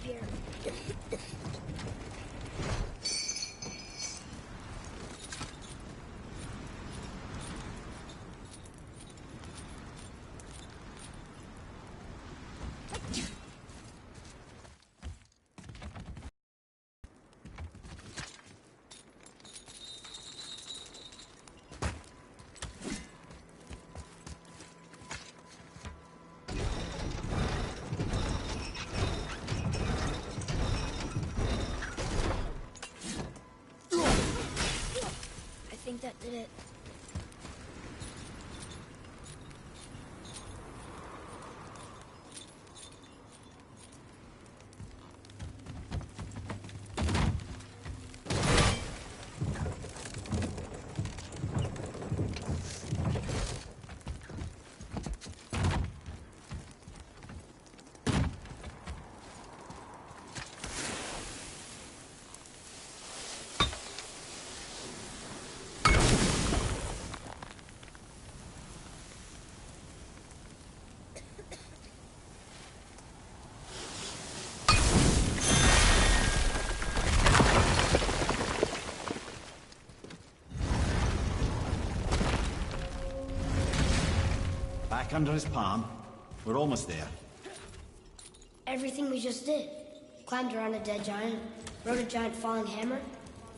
Here. I think that did it. Back under his palm. We're almost there. Everything we just did. Climbed around a dead giant, rode a giant falling hammer,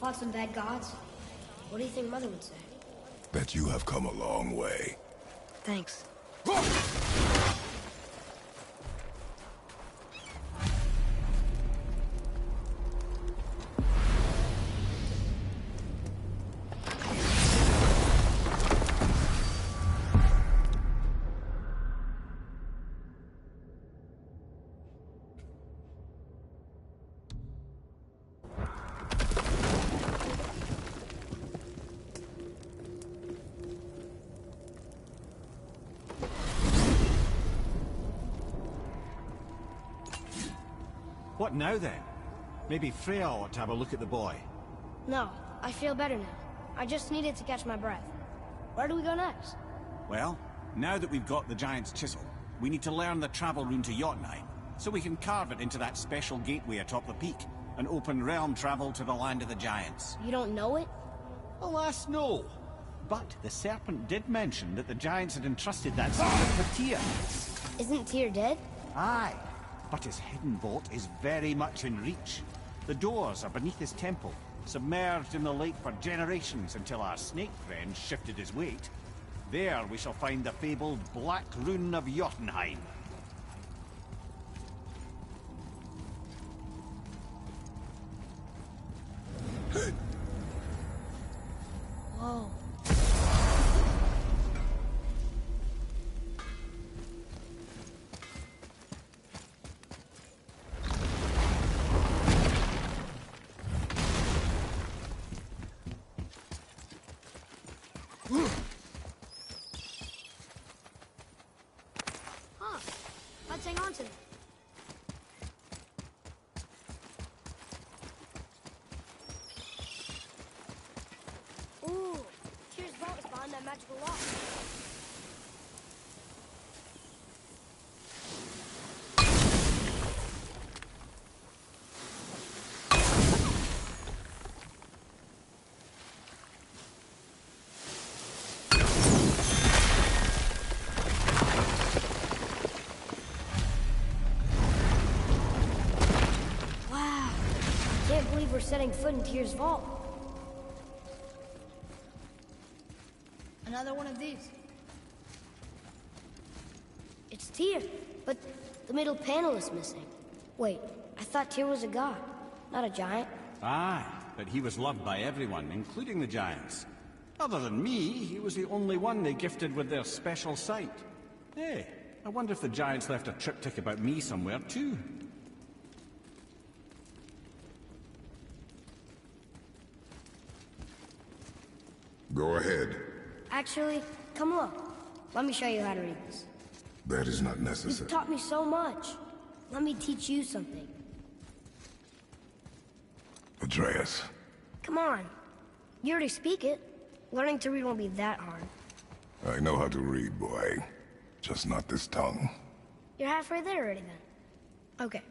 fought some bad gods. What do you think Mother would say? Bet you have come a long way. Thanks. What now then? Maybe Freya ought to have a look at the boy. No, I feel better now. I just needed to catch my breath. Where do we go next? Well, now that we've got the Giant's Chisel, we need to learn the travel rune to Jotunheim, so we can carve it into that special gateway atop the peak, and open realm travel to the land of the Giants. You don't know it? Alas, no. But the serpent did mention that the giants had entrusted that secret to Tyr. Isn't Tyr dead? Aye, but his hidden vault is very much in reach. The doors are beneath his temple, submerged in the lake for generations until our snake friend shifted his weight. There we shall find the fabled Black Rune of Jotunheim. Whoa. Huh. Let's hang on to it. Ooh, Tyr's vault is behind that magical lock. Wow, can't believe we're setting foot in Tyr's vault. Another one of these. It's Tyr, but the middle panel is missing. Wait, I thought Tyr was a god, not a giant. Aye, but he was loved by everyone, including the giants. Other than me, he was the only one they gifted with their special sight. Hey, I wonder if the giants left a triptych about me somewhere, too. Go ahead. Actually, come look. Let me show you how to read this. That is not necessary. You've taught me so much. Let me teach you something. Atreus. Come on. You already speak it. Learning to read won't be that hard. I know how to read, boy. Just not this tongue. You're halfway there already then. Okay,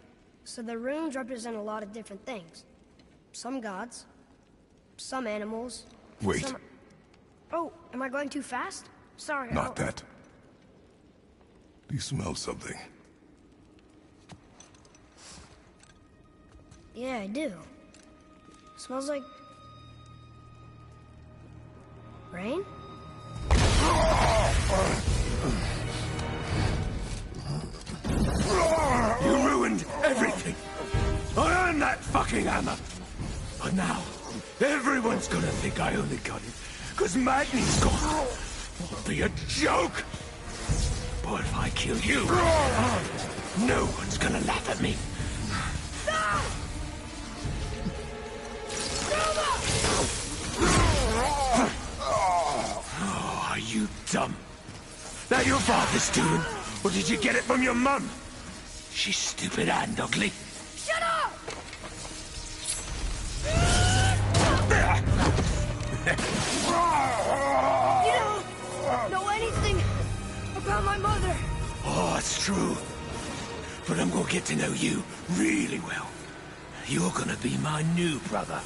so the runes represent a lot of different things. Some gods, some animals. Wait. Some... Oh, am I going too fast? Sorry. Not that. Do you smell something? Yeah, I do. Smells like... rain? You ruined everything! I earned that fucking hammer! But now, everyone's gonna think I only got it because Magni's gone. It'll be a joke! But if I kill you, no one's gonna laugh at me. Oh, are you dumb? That your father's doing? Or did you get it from your mum? She's stupid and ugly. Shut up! You don't know anything about my mother. Oh, it's true. But I'm gonna get to know you really well. You're gonna be my new brother.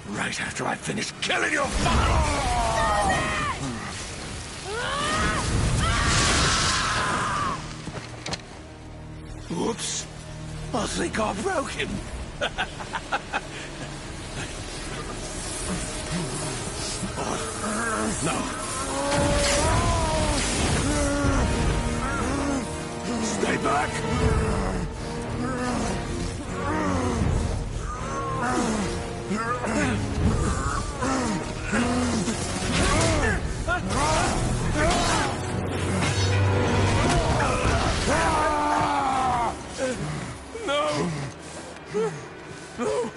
Right after I finish killing your father! Whoops. I think I broke him. No. Stay back. No! No!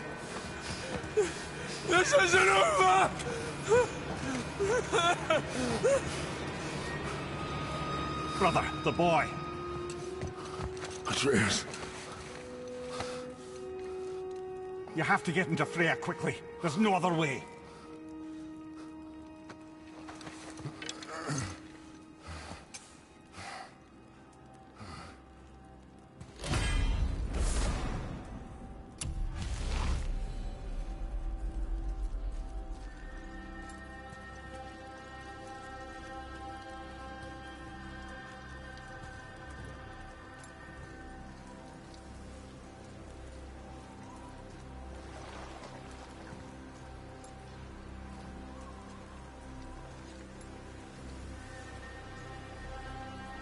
This isn't over! Brother, the boy. Atreus. You have to get into Freya quickly. There's no other way.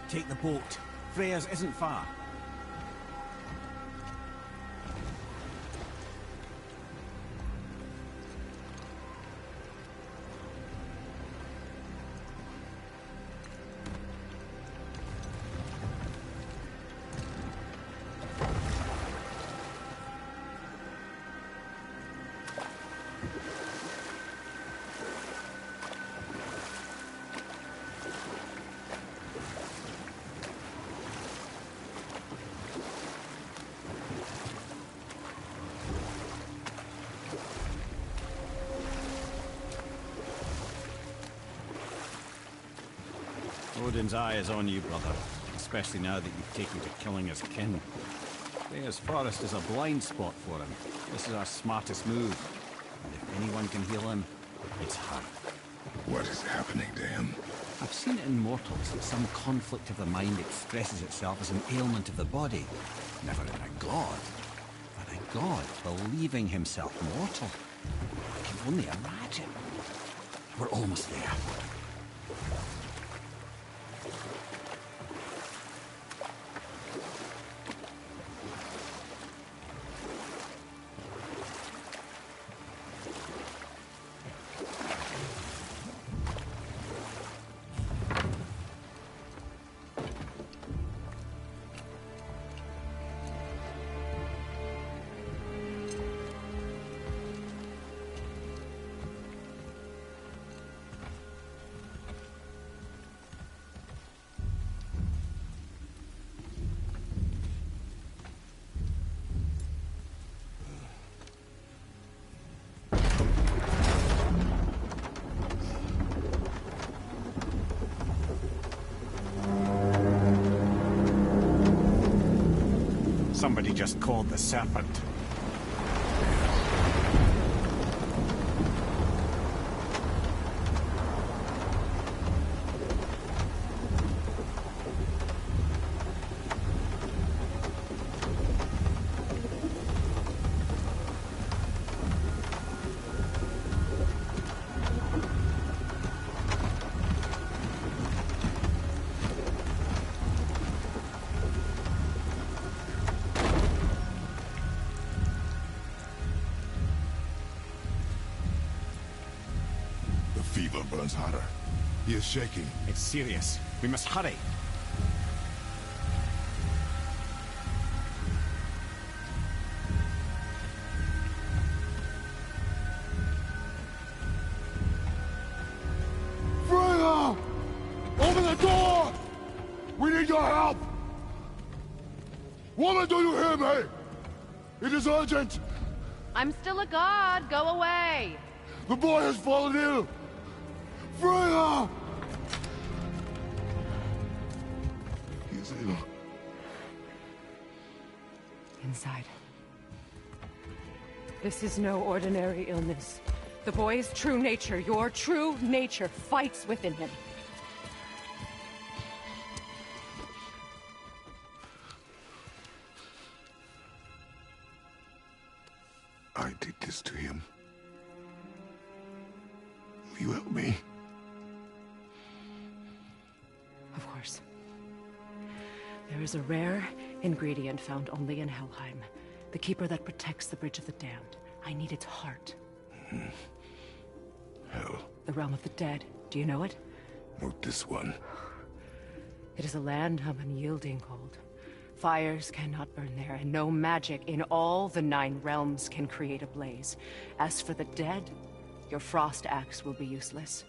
Take the boat. Freya's isn't far. Odin's eye is on you, brother. Especially now that you've taken to killing his kin. Freya's forest is a blind spot for him. This is our smartest move. And if anyone can heal him, it's her. What is happening to him? I've seen it in mortals that some conflict of the mind expresses itself as an ailment of the body. Never in a god. But a god believing himself mortal. I can only imagine. We're almost there. Somebody just called the Serpent. Fever burns hotter. He is shaking. It's serious. We must hurry. Freya! Open the door! We need your help! Woman, do you hear me? It is urgent! I'm still a god. Go away. The boy has fallen ill! Freya! He is ill. Inside. This is no ordinary illness. The boy's true nature, your true nature, fights within him. I did this to him. Will you help me? Of course. There is a rare ingredient found only in Helheim. The keeper that protects the Bridge of the Damned. I need its heart. Hell. The realm of the dead. Do you know it? Not this one. It is a land of unyielding cold. Fires cannot burn there, and no magic in all the 9 realms can create a blaze. As for the dead, your frost axe will be useless.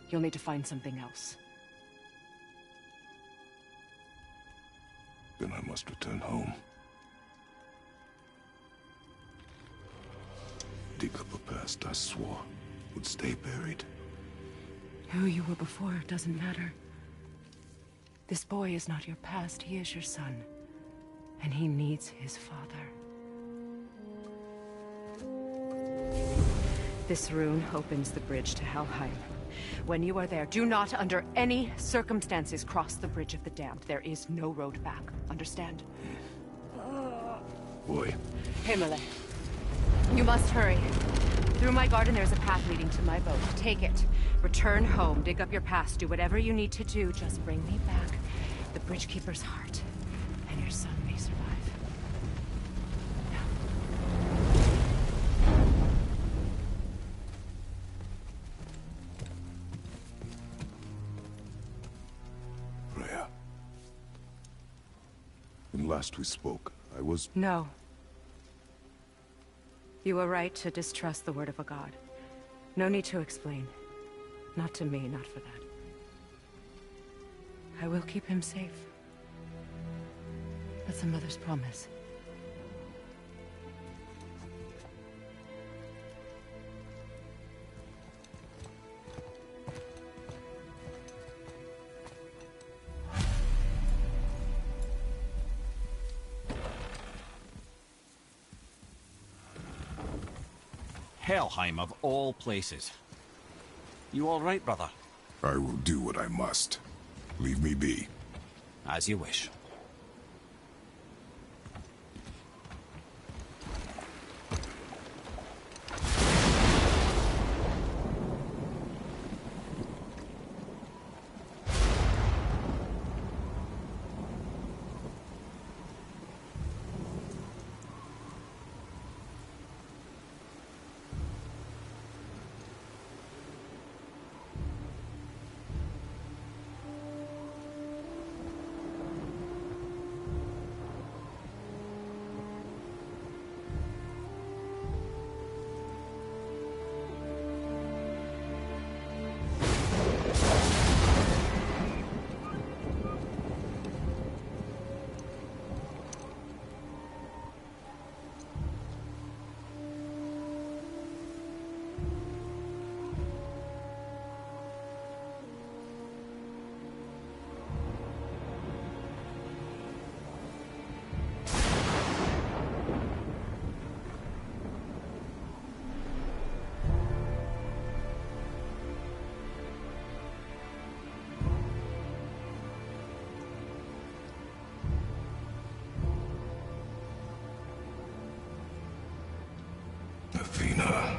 You'll need to find something else. Then I must return home. Dig up a past I swore would stay buried. Who you were before doesn't matter. This boy is not your past, he is your son. And he needs his father. This rune opens the bridge to Helheim. When you are there, do not under any circumstances cross the Bridge of the Damned. There is no road back. Understand? Boy. Himalay. You must hurry. Through my garden there's a path leading to my boat. Take it. Return home, dig up your past, do whatever you need to do. Just bring me back. the Bridgekeeper's heart, and your son may survive. Freya. When last we spoke, I was... No. You were right to distrust the word of a god. No need to explain. Not to me, not for that. I will keep him safe. That's a mother's promise. Helheim of all places. You all right, brother? I will do what I must. Leave me be. As you wish. Athena.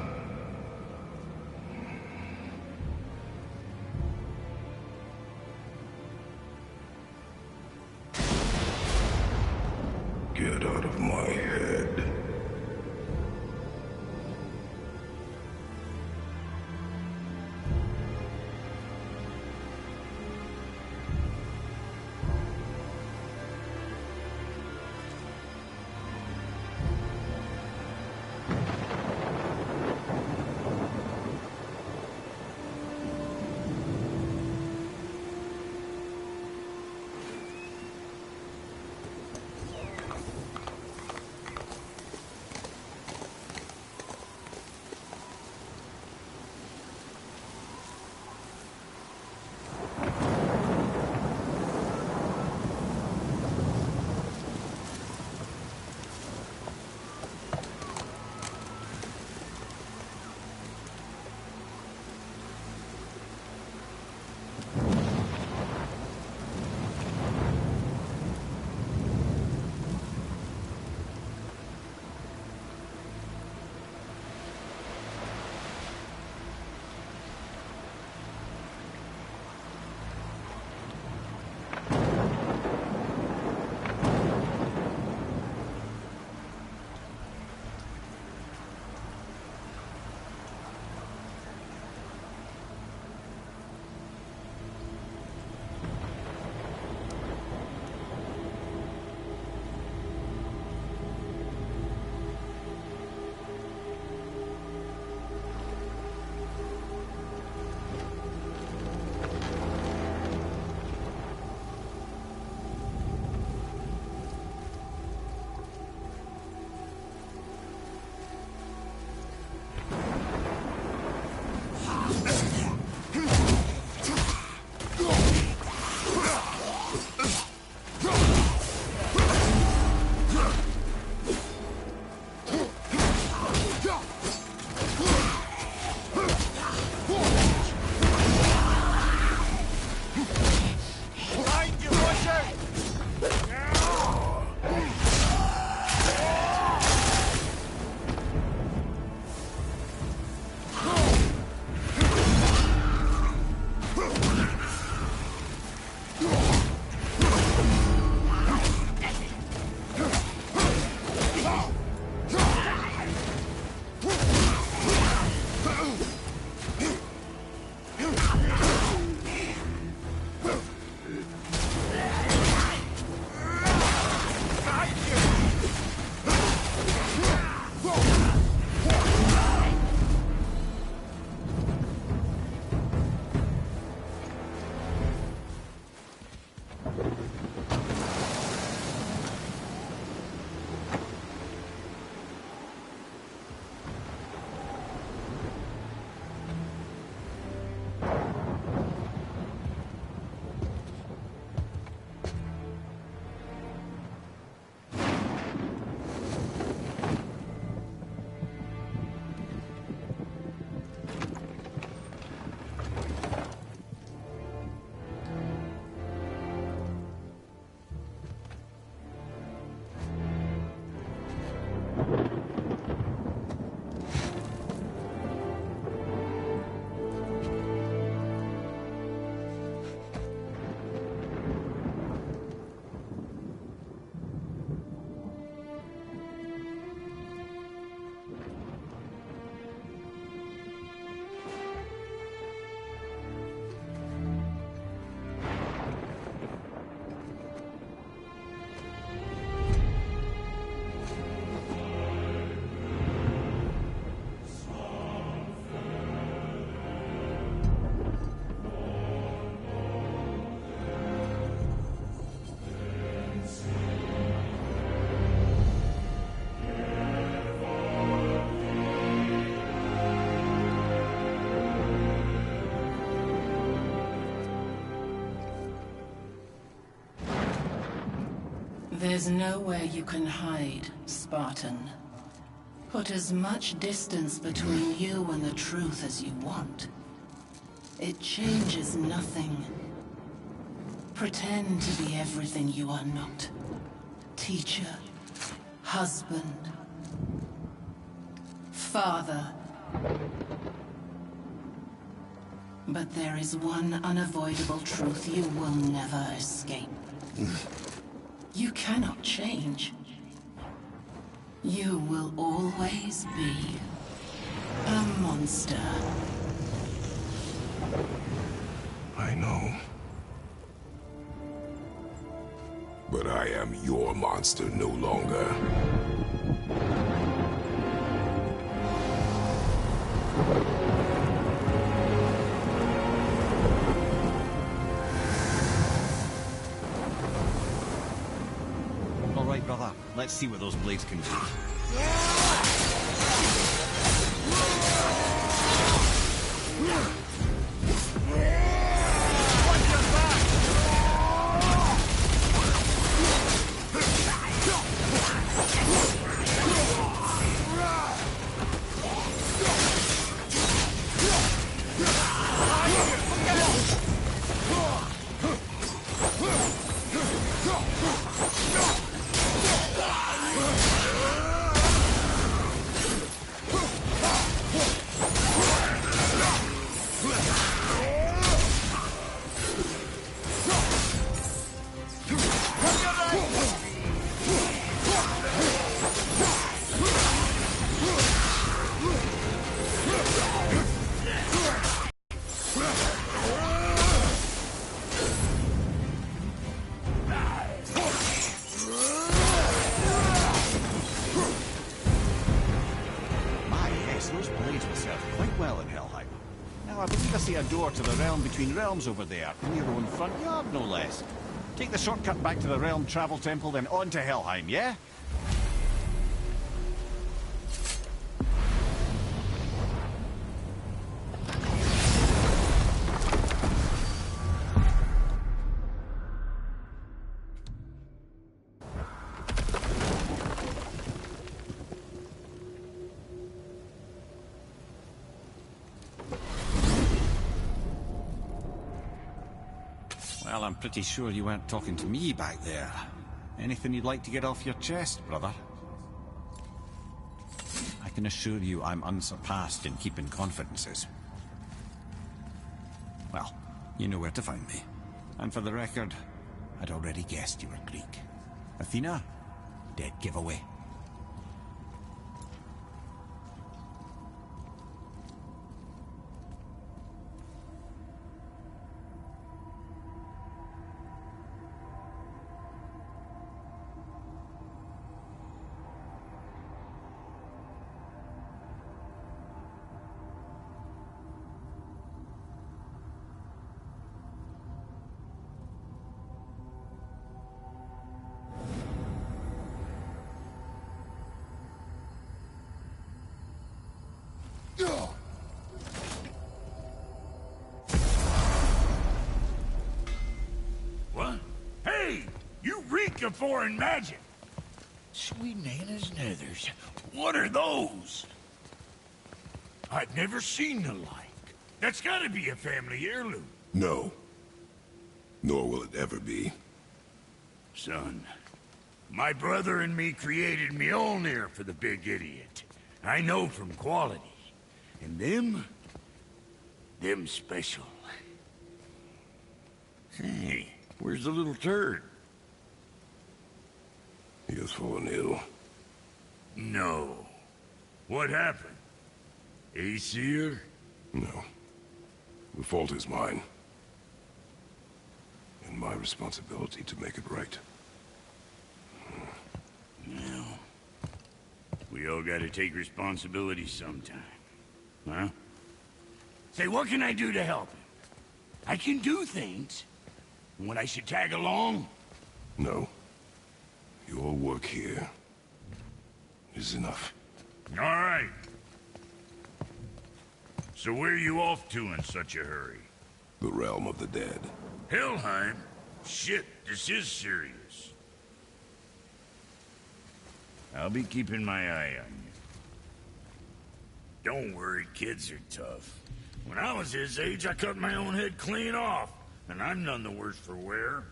Get out of my head. There's nowhere you can hide, Spartan. Put as much distance between you and the truth as you want. It changes nothing. Pretend to be everything you are not. Teacher, husband, father. But there is one unavoidable truth you will never escape. You cannot change. You will always be a monster. I know. But I am your monster no longer. All right, brother. Let's see what those blades can do. A door to the realm between realms over there, in your own front yard, no less. Take the shortcut back to the Realm Travel Temple, then on to Helheim, yeah? Well, I'm pretty sure you weren't talking to me back there. Anything you'd like to get off your chest, brother? I can assure you I'm unsurpassed in keeping confidences. Well, you know where to find me. And for the record, I'd already guessed you were Greek. Athena? Dead giveaway. What? Hey! You reek of foreign magic! Sweet Nana's nethers. What are those? I've never seen the like. That's gotta be a family heirloom. No. Nor will it ever be. Son, my brother and me created Mjolnir for the big idiot. I know from quality. And them special. Hey, where's the little turd? He has fallen ill. No. What happened? Aesir? No. The fault is mine. And my responsibility to make it right. No. We all gotta take responsibility sometime. Huh? Say, what can I do to help him? I can do things. When I should tag along? No. Your work here is enough. All right. So where are you off to in such a hurry? The realm of the dead. Helheim? Shit, this is serious. I'll be keeping my eye on you. Don't worry, kids are tough. When I was his age, I cut my own head clean off, and I'm none the worse for wear.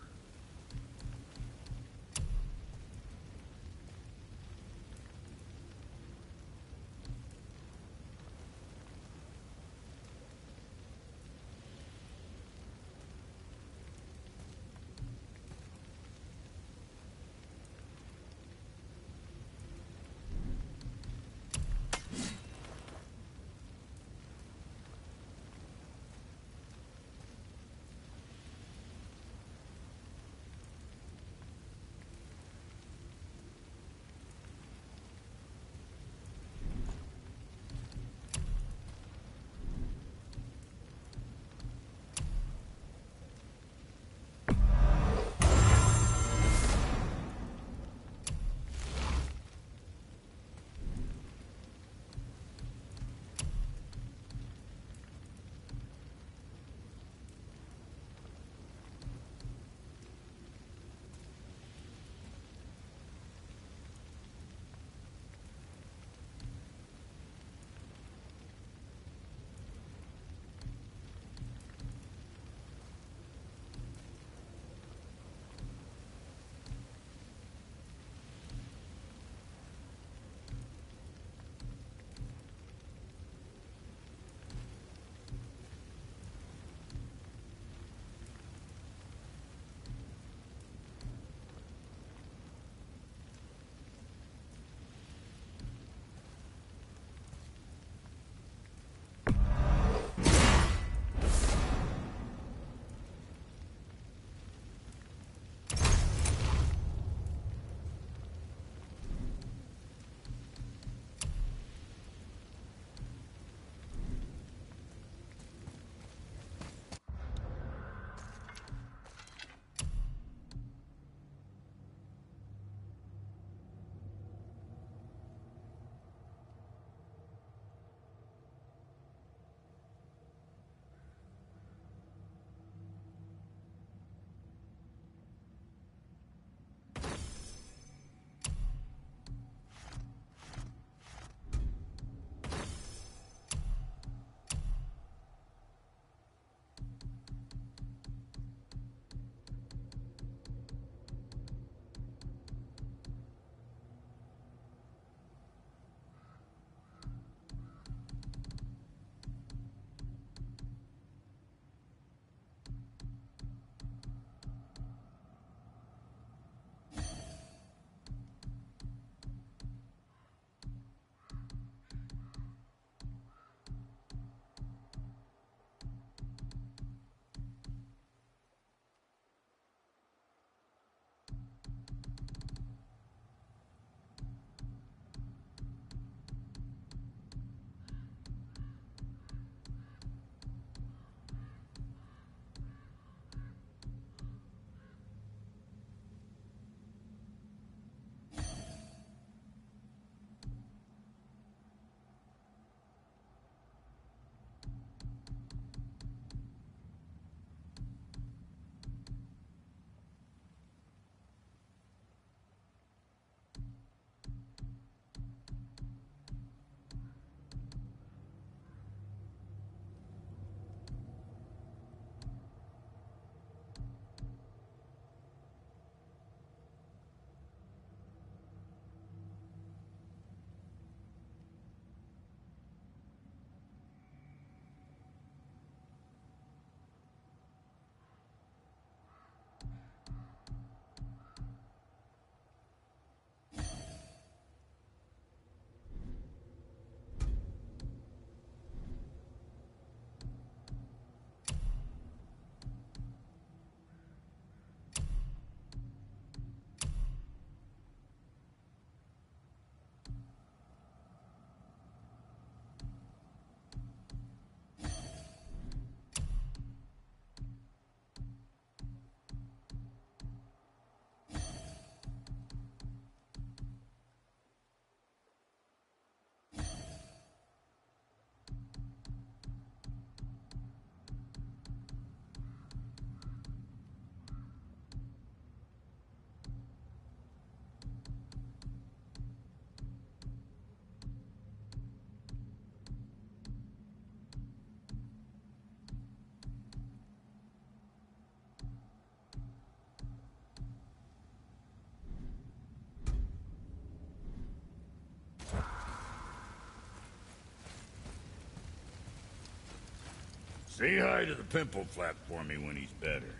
Say hi to the pimple flap for me when he's better.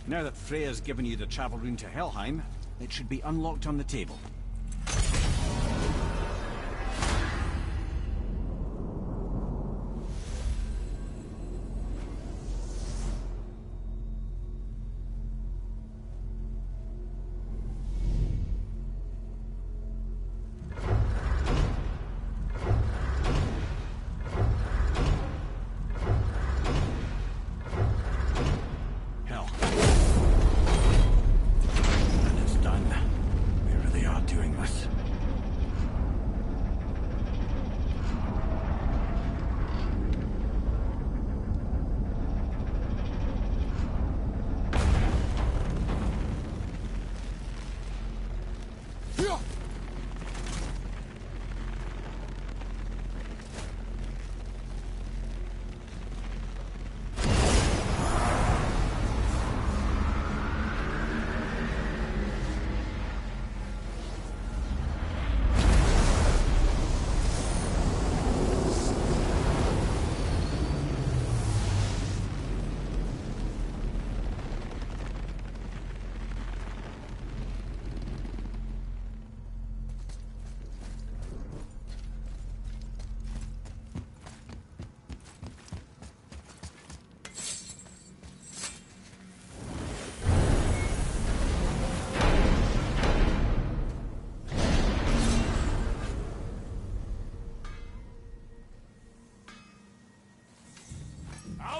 Now that Freya's given you the travel rune to Helheim, it should be unlocked on the table.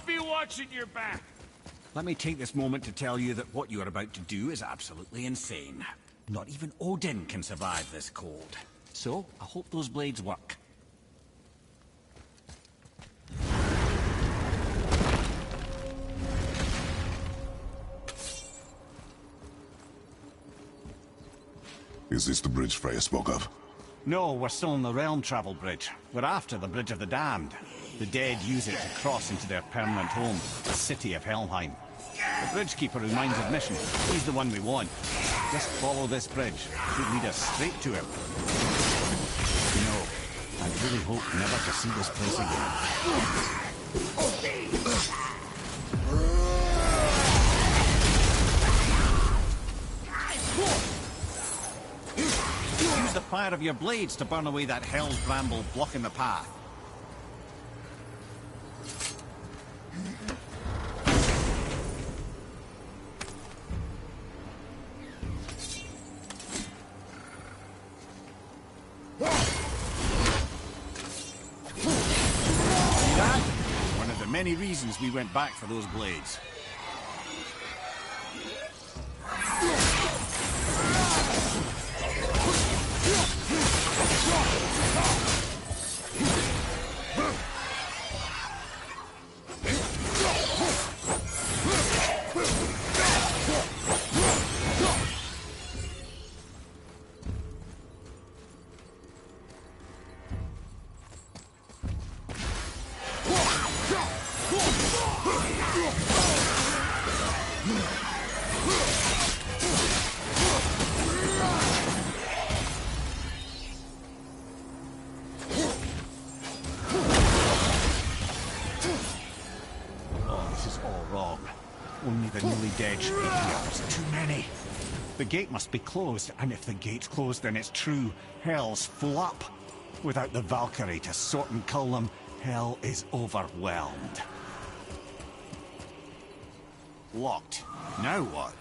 Be watching your back. Let me take this moment to tell you that what you are about to do is absolutely insane. Not even Odin can survive this cold. So, I hope those blades work. Is this the bridge Freya spoke of? No, we're still on the Realm Travel Bridge. We're after the Bridge of the Damned. The dead use it to cross into their permanent home, the city of Helheim. The Bridgekeeper reminds admission. He's the one we want. Just follow this bridge. It should lead us straight to him. You know, I really hope never to see this place again. Use the fire of your blades to burn away that hell's bramble blocking the path. Many reasons we went back for those blades. Only the newly dead should be here. There's too many. The gate must be closed, and if the gate's closed, then it's true. Hell's full up. Without the Valkyrie to sort and cull them, hell is overwhelmed. Locked. Now what?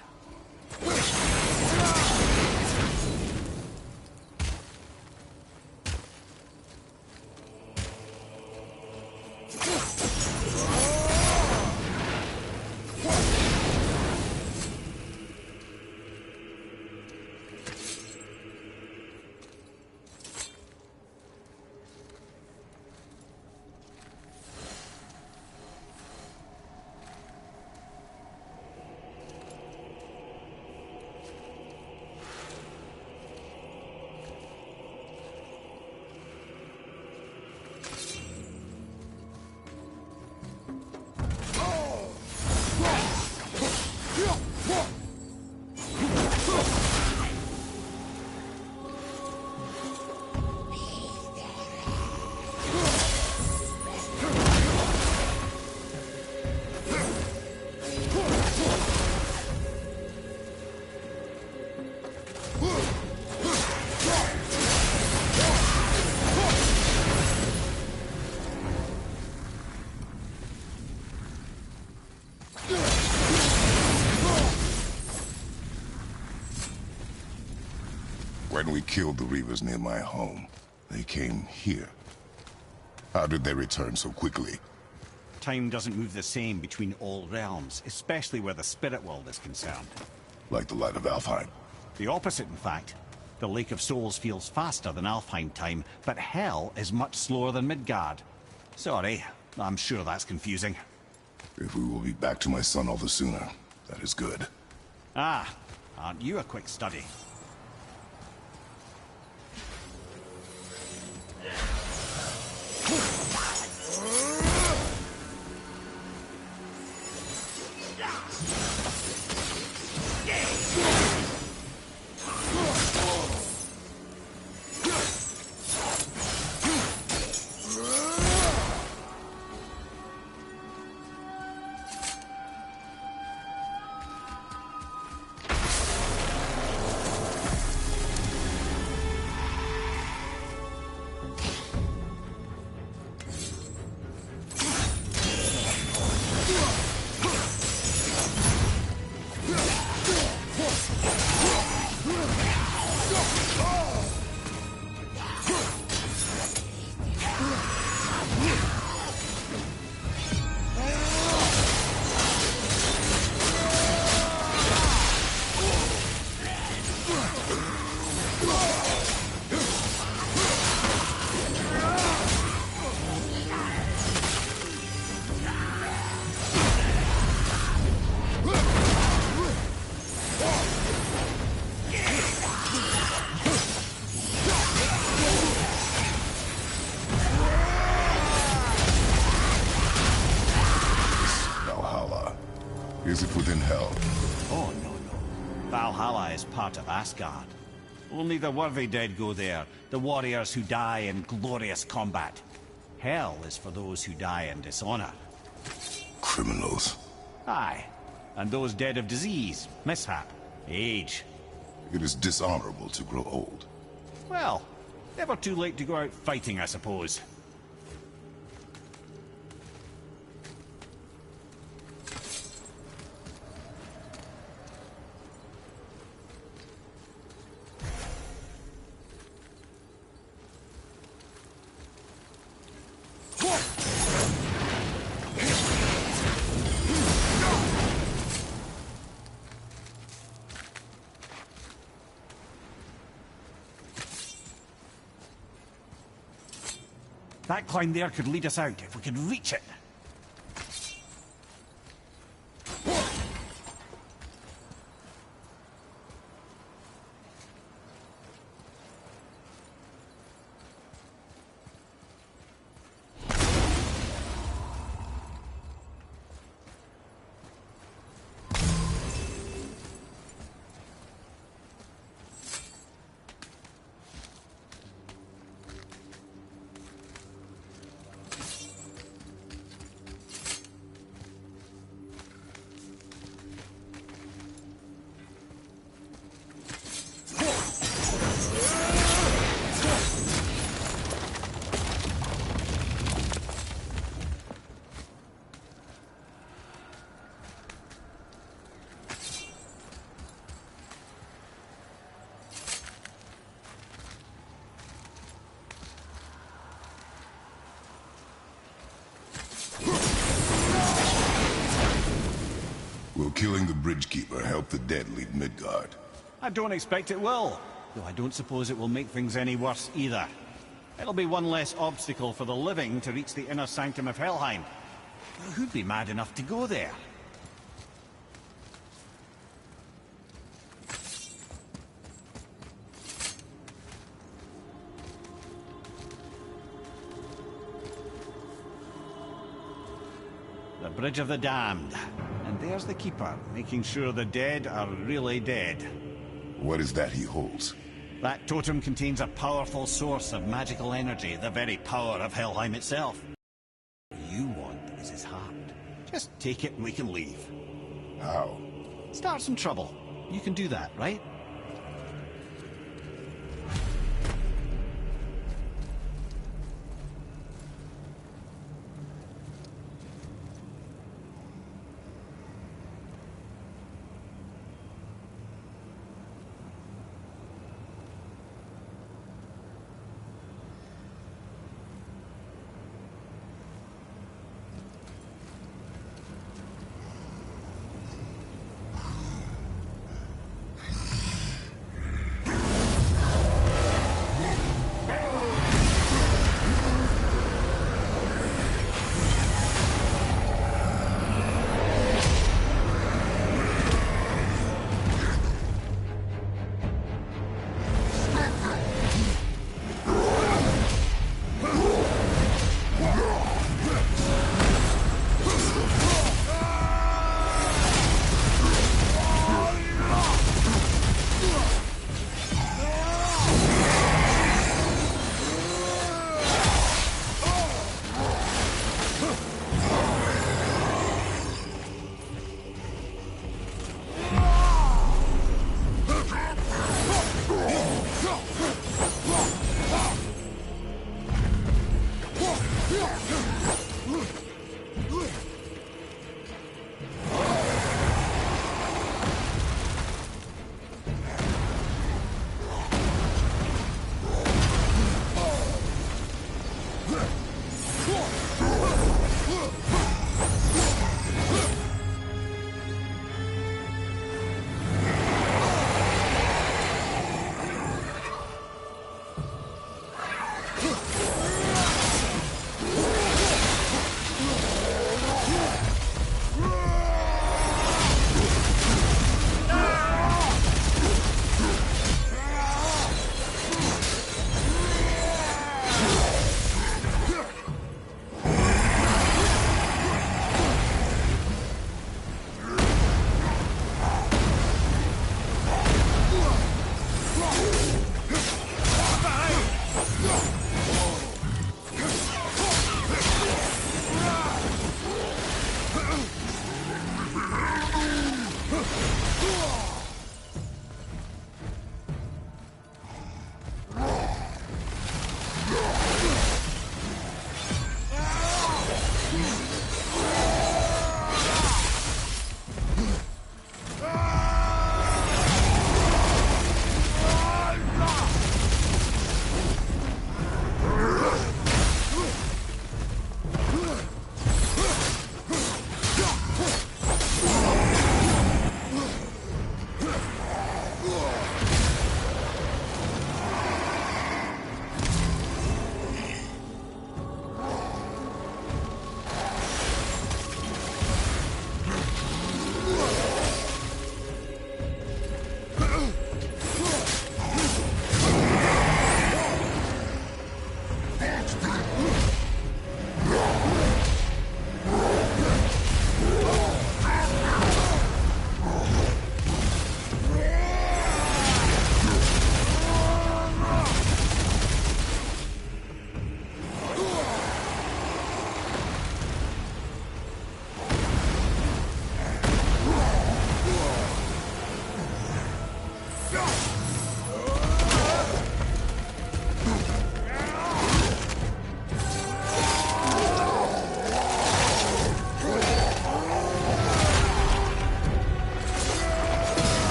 When we killed the Reavers near my home, they came here. How did they return so quickly? Time doesn't move the same between all realms, especially where the spirit world is concerned. Like the light of Alfheim? The opposite, in fact. The Lake of Souls feels faster than Alfheim time, but Hell is much slower than Midgard. Sorry, I'm sure that's confusing. If we will be back to my son all the sooner, that is good. Ah, aren't you a quick study? Is it within Hell? Oh, no. Valhalla is part of Asgard. Only the worthy dead go there, the warriors who die in glorious combat. Hell is for those who die in dishonor. Criminals. Aye, and those dead of disease, mishap, age. It is dishonorable to grow old. Well, never too late to go out fighting, I suppose. That climb there could lead us out if we could reach it. killing the Bridgekeeper help the dead leave Midgard? I don't expect it will, though I don't suppose it will make things any worse either. It'll be one less obstacle for the living to reach the inner sanctum of Helheim. Who'd be mad enough to go there? The Bridge of the Damned. And there's the Keeper, making sure the dead are really dead. What is that he holds? That totem contains a powerful source of magical energy, the very power of Helheim itself. What you want is his heart. Just take it and we can leave. How? Start some trouble. You can do that, right?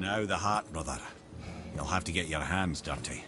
Now the heart, brother. You'll have to get your hands dirty.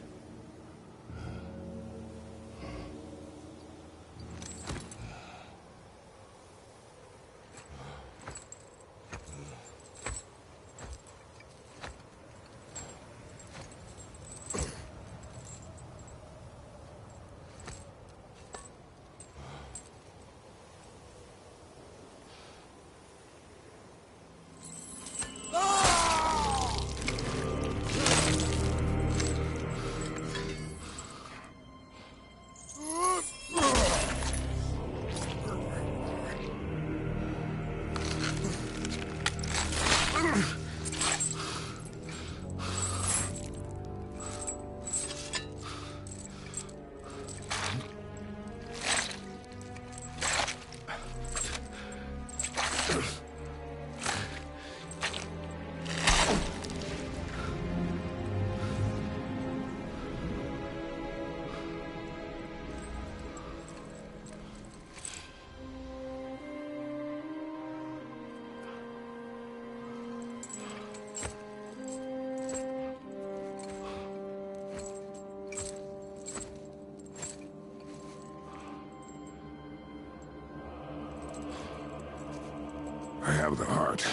I have the heart.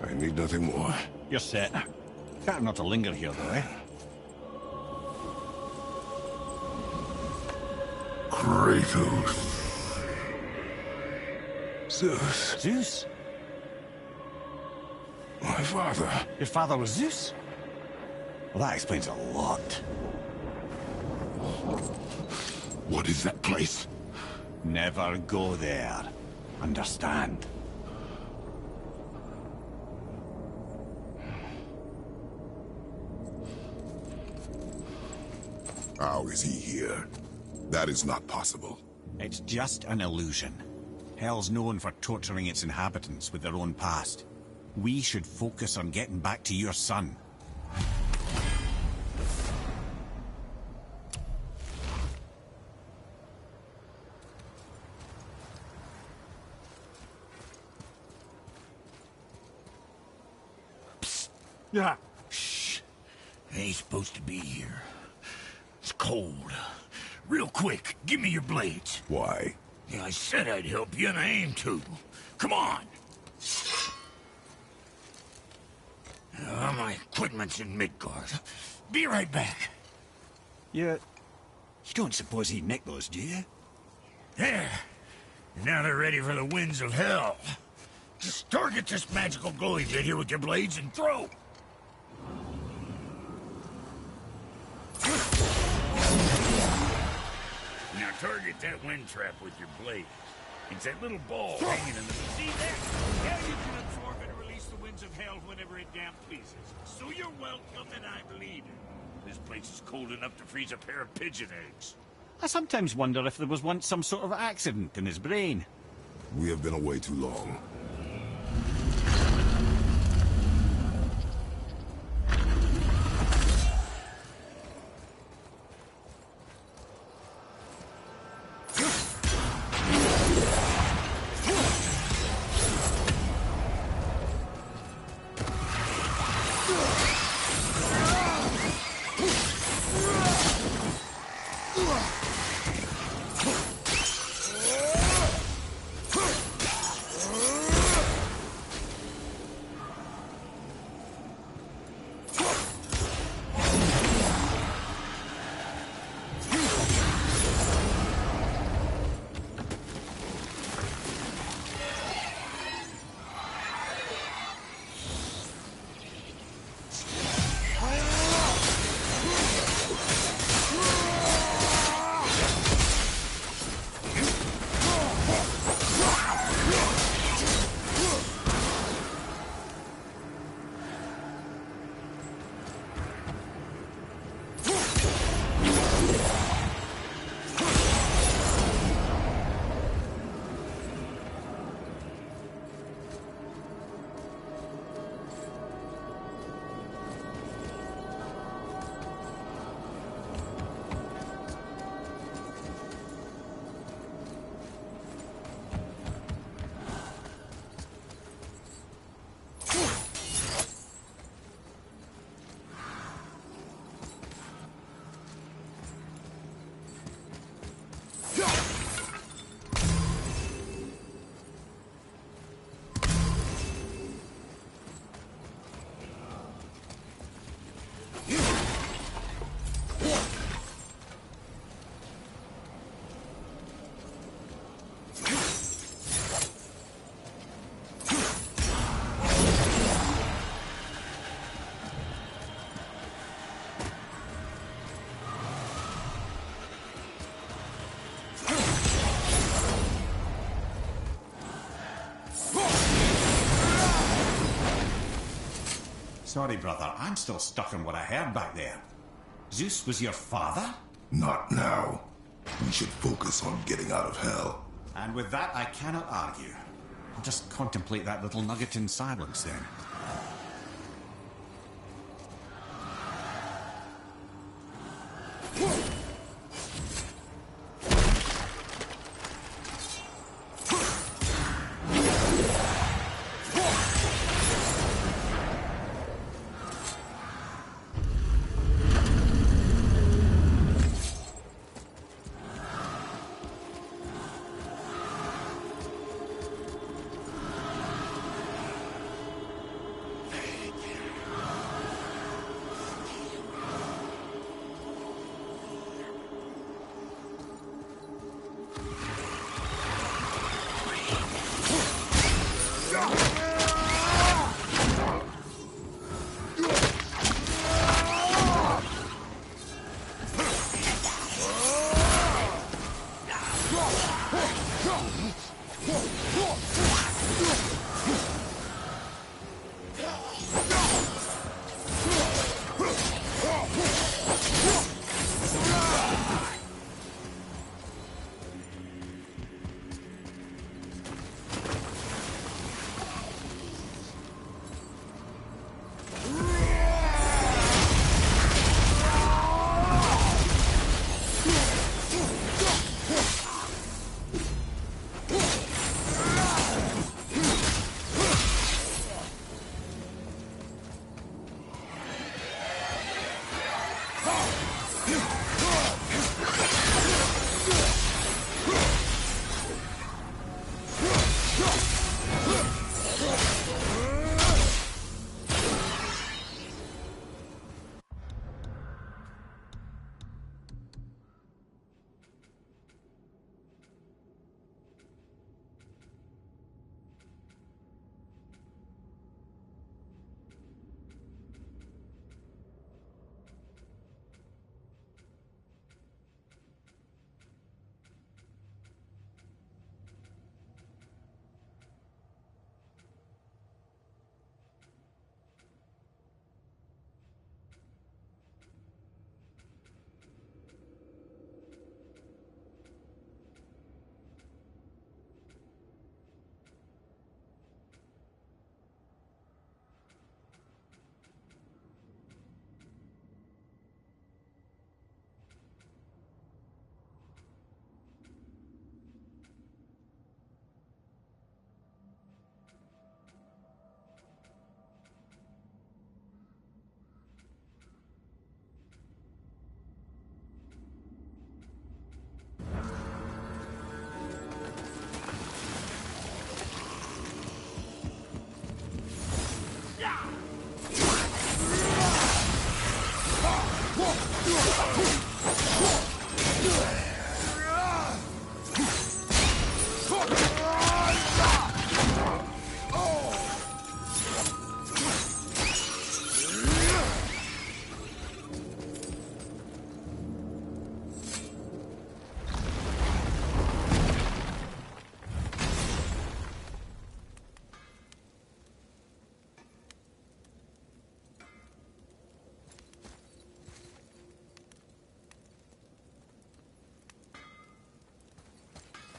I need nothing more. You're set. Better not to linger here, though, eh? Kratos. Zeus. Zeus? My father. Your father was Zeus? Well, that explains a lot. What is that place? Never go there. Understand? How is he here? That is not possible. It's just an illusion. Hell's known for torturing its inhabitants with their own past. We should focus on getting back to your son. Yeah. Shh. I ain't supposed to be here. It's cold. Real quick, give me your blades. Why? Yeah, I said I'd help you, and I aim to. Come on. My equipment's in Midgard. Be right back. You don't suppose he nicked those, do you? There. Now they're ready for the winds of hell. Just target this magical glowy bit here with your blades and throw. Now target that wind trap with your blade. It's that little ball hanging in the... See that? Now you can absorb and release the winds of hell whenever it damn pleases. So you're welcome and I'm leaving. This place is cold enough to freeze a pair of pigeon eggs. I sometimes wonder if there was once some sort of accident in his brain. We have been away too long. Sorry, brother. I'm still stuck on what I heard back there. Zeus was your father? Not now. We should focus on getting out of hell. And with that, I cannot argue. I'll just contemplate that little nugget in silence, then.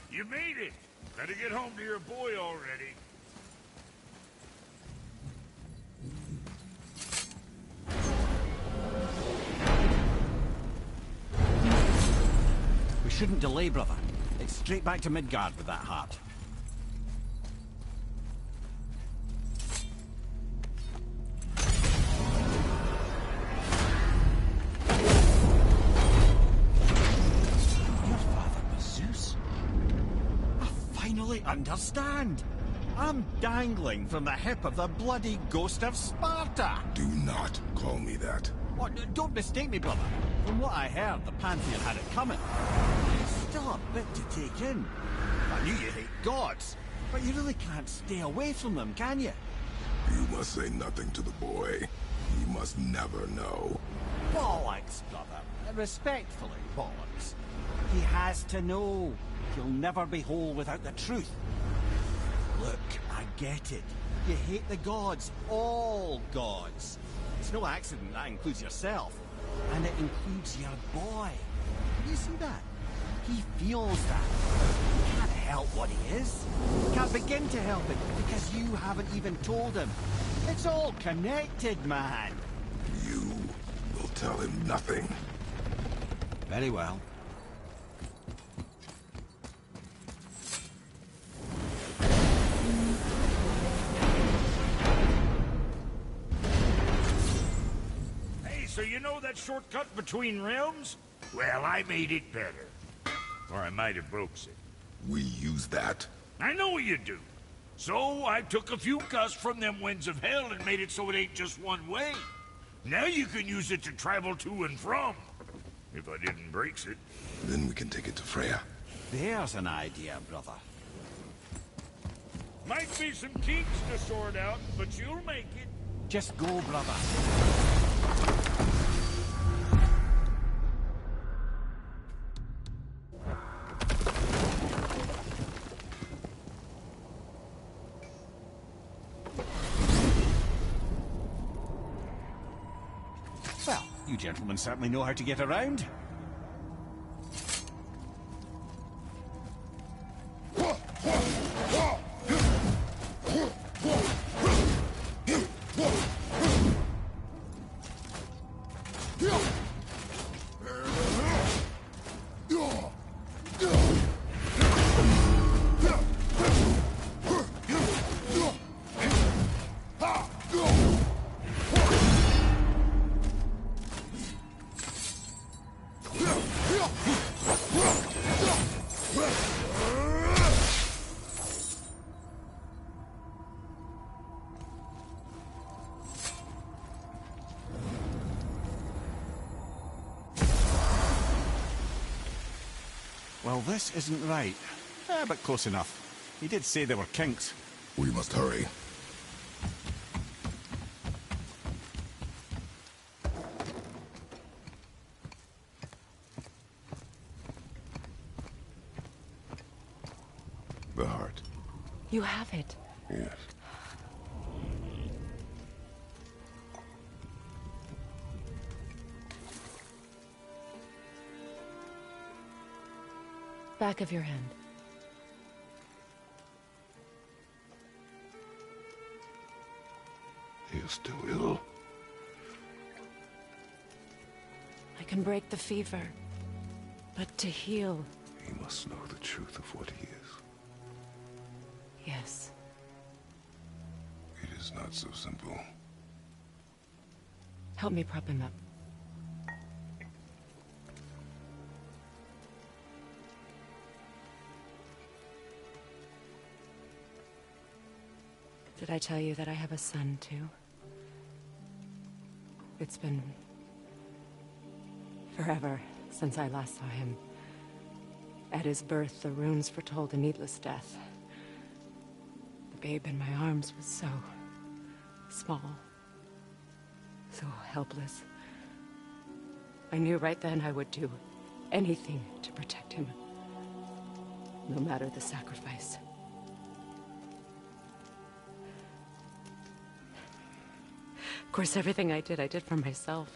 You made it! Better get home to your boy already. We shouldn't delay, brother. It's straight back to Midgard with that heart. Understand? I'm dangling from the hip of the bloody ghost of Sparta! Do not call me that. Oh, don't mistake me, brother. From what I heard, the Pantheon had it coming. It's still a bit to take in. I knew you hate gods, but you really can't stay away from them, can you? You must say nothing to the boy. He must never know. Bollocks, brother. Respectfully, bollocks. He has to know. He'll never be whole without the truth. Look, I get it. You hate the gods. All gods. It's no accident that includes yourself. And it includes your boy. You see that? He feels that. He can't help what he is. He can't begin to help it because you haven't even told him. It's all connected, man. You will tell him nothing. Very well. So you know that shortcut between realms? Well, I made it better. Or I might have broke it. We use that. I know you do. So I took a few cuss from them winds of hell and made it so it ain't just one way. Now you can use it to travel to and from. If I didn't break it. Then we can take it to Freya. There's an idea, brother. Might be some kinks to sort out, but you'll make it. Just go, brother. Well, you gentlemen certainly know how to get around. Well, this isn't right. But close enough. He did say there were kinks. We must hurry. The heart. You have it. Yes. Back of your hand. He is still ill. I can break the fever. But to heal... He must know the truth of what he is. Yes. It is not so simple. Help me prop him up. Did I tell you that I have a son, too? It's been... forever since I last saw him. At his birth, the runes foretold a needless death. The babe in my arms was so... small. So helpless. I knew right then I would do anything to protect him. No matter the sacrifice. Of course, everything I did for myself.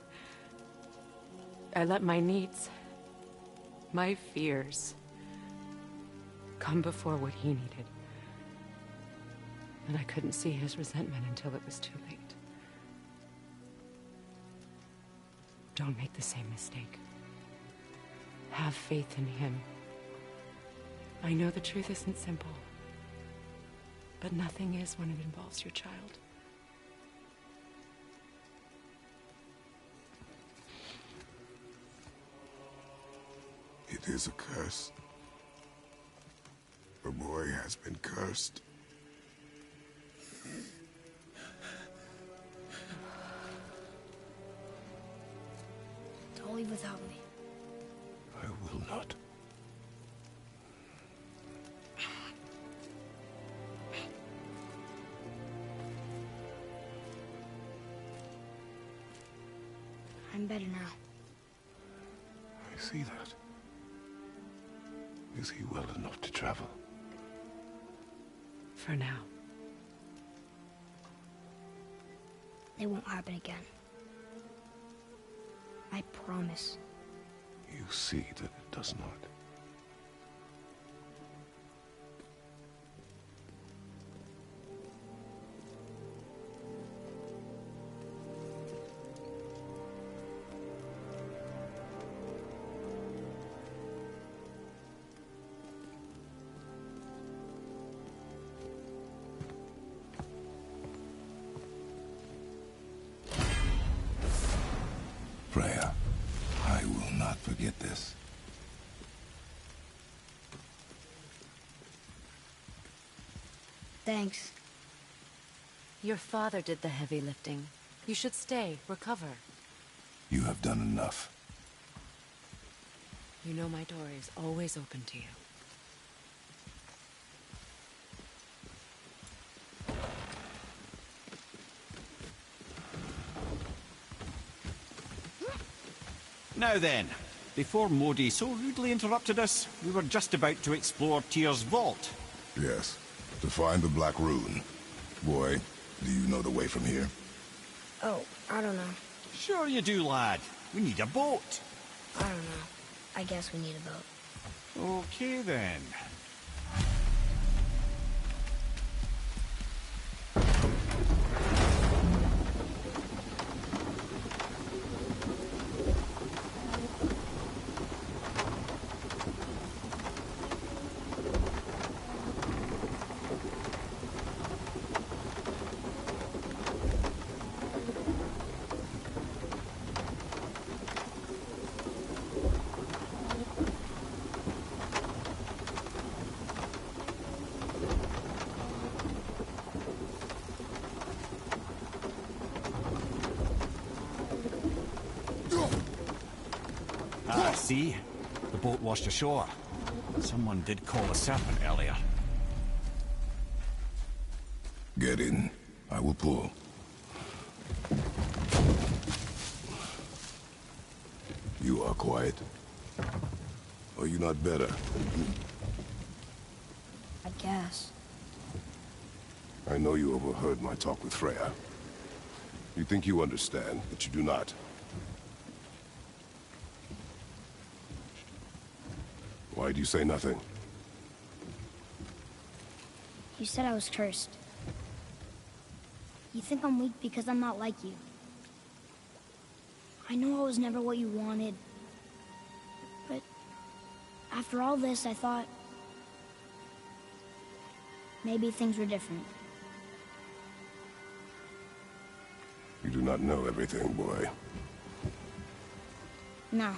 I let my needs, my fears, come before what he needed. And I couldn't see his resentment until it was too late. Don't make the same mistake. Have faith in him. I know the truth isn't simple, but nothing is when it involves your child. It is a curse. The boy has been cursed. Don't leave without me. I will not. I'm better now. I see that. Is he well enough to travel? For now. It won't happen again. I promise. You see that it does not. Freya, I will not forget this. Thanks. Your father did the heavy lifting. You should stay, recover. You have done enough. You know my door is always open to you. Now then, before Modi so rudely interrupted us, we were just about to explore Tyr's vault. Yes, to find the Black Rune. Boy, do you know the way from here? Oh, I don't know. Sure you do, lad. We need a boat. I don't know. I guess we need a boat. Okay then. Ah, see? The boat washed ashore. Someone did call the serpent earlier. Get in. I will pull. You are quiet. Are you not better? I guess. I know you overheard my talk with Freya. You think you understand, but you do not. Why do you say nothing? You said I was cursed. You think I'm weak because I'm not like you. I know I was never what you wanted. But after all this, I thought maybe things were different. You do not know everything, boy. No.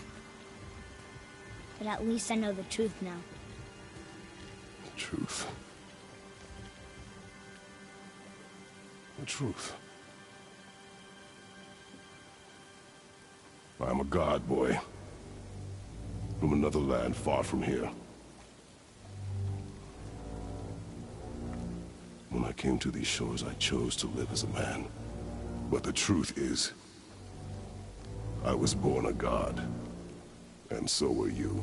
But at least I know the truth now. The truth. The truth. I am a god, boy. From another land far from here. When I came to these shores, I chose to live as a man. But the truth is, I was born a god. And so were you.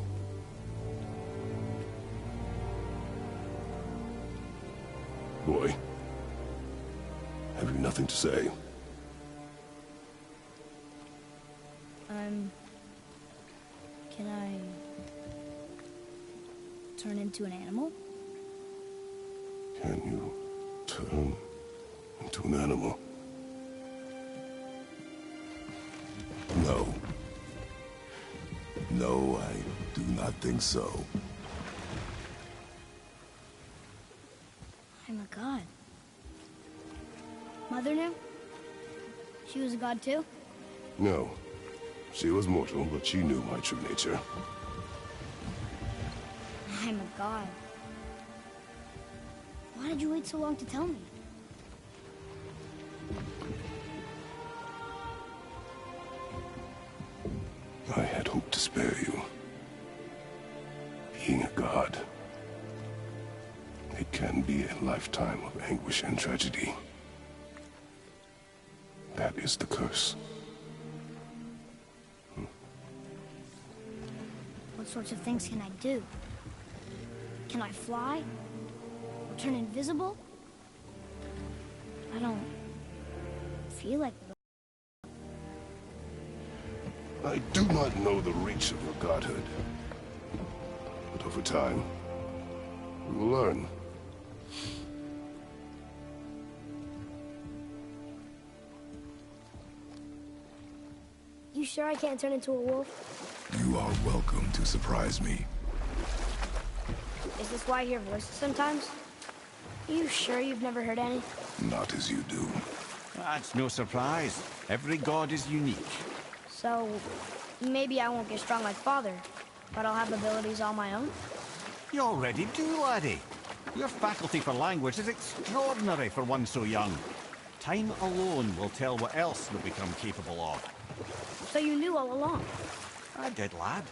Boy, have you nothing to say? Can I turn into an animal? Can you turn into an animal? No. No, I do not think so. I'm a god. Mother knew? She was a god too? No. She was mortal, but she knew my true nature. I'm a god. Why did you wait so long to tell me? I had hoped to spare you. Being a god, it can be a lifetime of anguish and tragedy. That is the curse. What sorts of things can I do? Can I fly? Or turn invisible? I don't feel like I do not know the reach of your godhood. But over time, we will learn. You sure I can't turn into a wolf? You are welcome to surprise me. Is this why I hear voices sometimes? You sure you've never heard any? Not as you do. That's no surprise. Every god is unique. So, maybe I won't get strong like Father, but I'll have abilities all my own? You already do, laddie. Your faculty for language is extraordinary for one so young. Time alone will tell what else you'll become capable of. So you knew all along? I did, lad.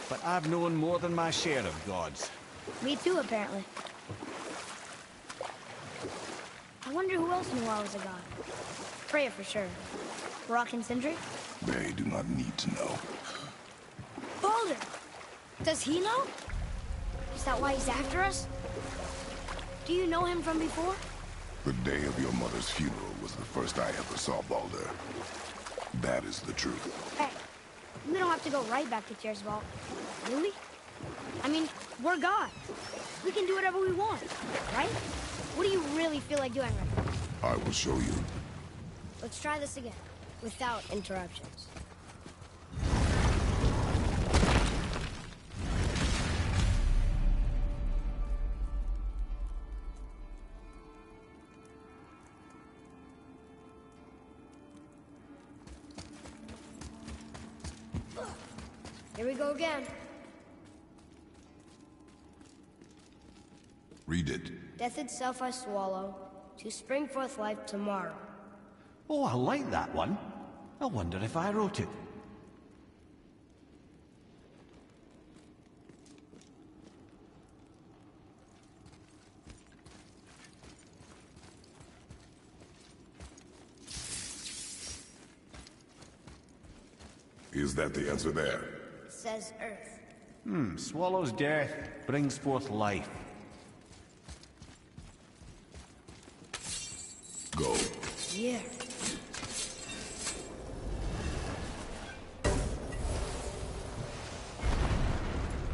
But I've known more than my share of gods. Me too, apparently. I wonder who else knew I was a god. Freya for sure. Brok and Sindri? They do not need to know. Baldur! Does he know? Is that why he's after us? Do you know him from before? The day of your mother's funeral was the first I ever saw Baldur. That is the truth. Hey, we don't have to go right back to Tyr's vault, do we? I mean, we're gods. We can do whatever we want, right? What do you really feel like doing right now? I will show you. Let's try this again, without interruptions. Here we go again. Read it. Death itself I swallow, to spring forth life tomorrow. Oh, I like that one. I wonder if I wrote it. Is that the answer there? It says Earth. Swallows death, brings forth life. Go. Yeah.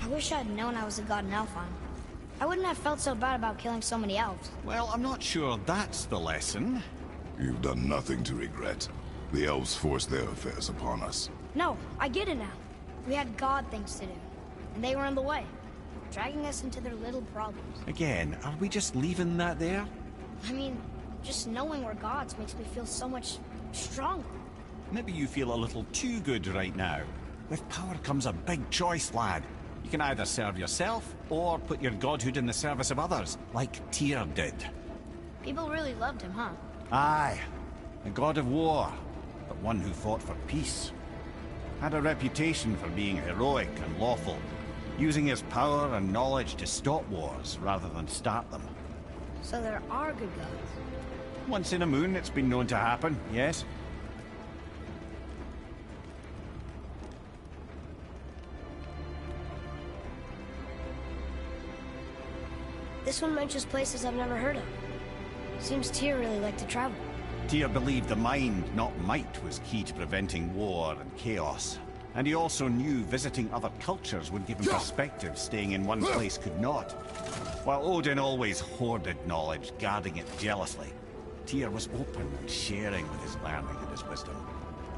I wish I'd known I was a god in Alfheim. I wouldn't have felt so bad about killing so many elves. Well, I'm not sure that's the lesson. You've done nothing to regret. The elves forced their affairs upon us. No, I get it now. We had god things to do, and they were in the way, dragging us into their little problems. Again, are we just leaving that there? I mean, just knowing we're gods makes me feel so much stronger. Maybe you feel a little too good right now. With power comes a big choice, lad. You can either serve yourself, or put your godhood in the service of others, like Tyr did. People really loved him, huh? Aye. A god of war, but one who fought for peace. Had a reputation for being heroic and lawful, using his power and knowledge to stop wars rather than start them. So there are good gods. Once in a moon, it's been known to happen, yes? This one mentions places I've never heard of. Seems Tyr really liked to travel. Tyr believed the mind, not might, was key to preventing war and chaos. And he also knew visiting other cultures would give him perspective staying in one place could not. While Odin always hoarded knowledge, guarding it jealously, Tyr was open and sharing with his learning and his wisdom.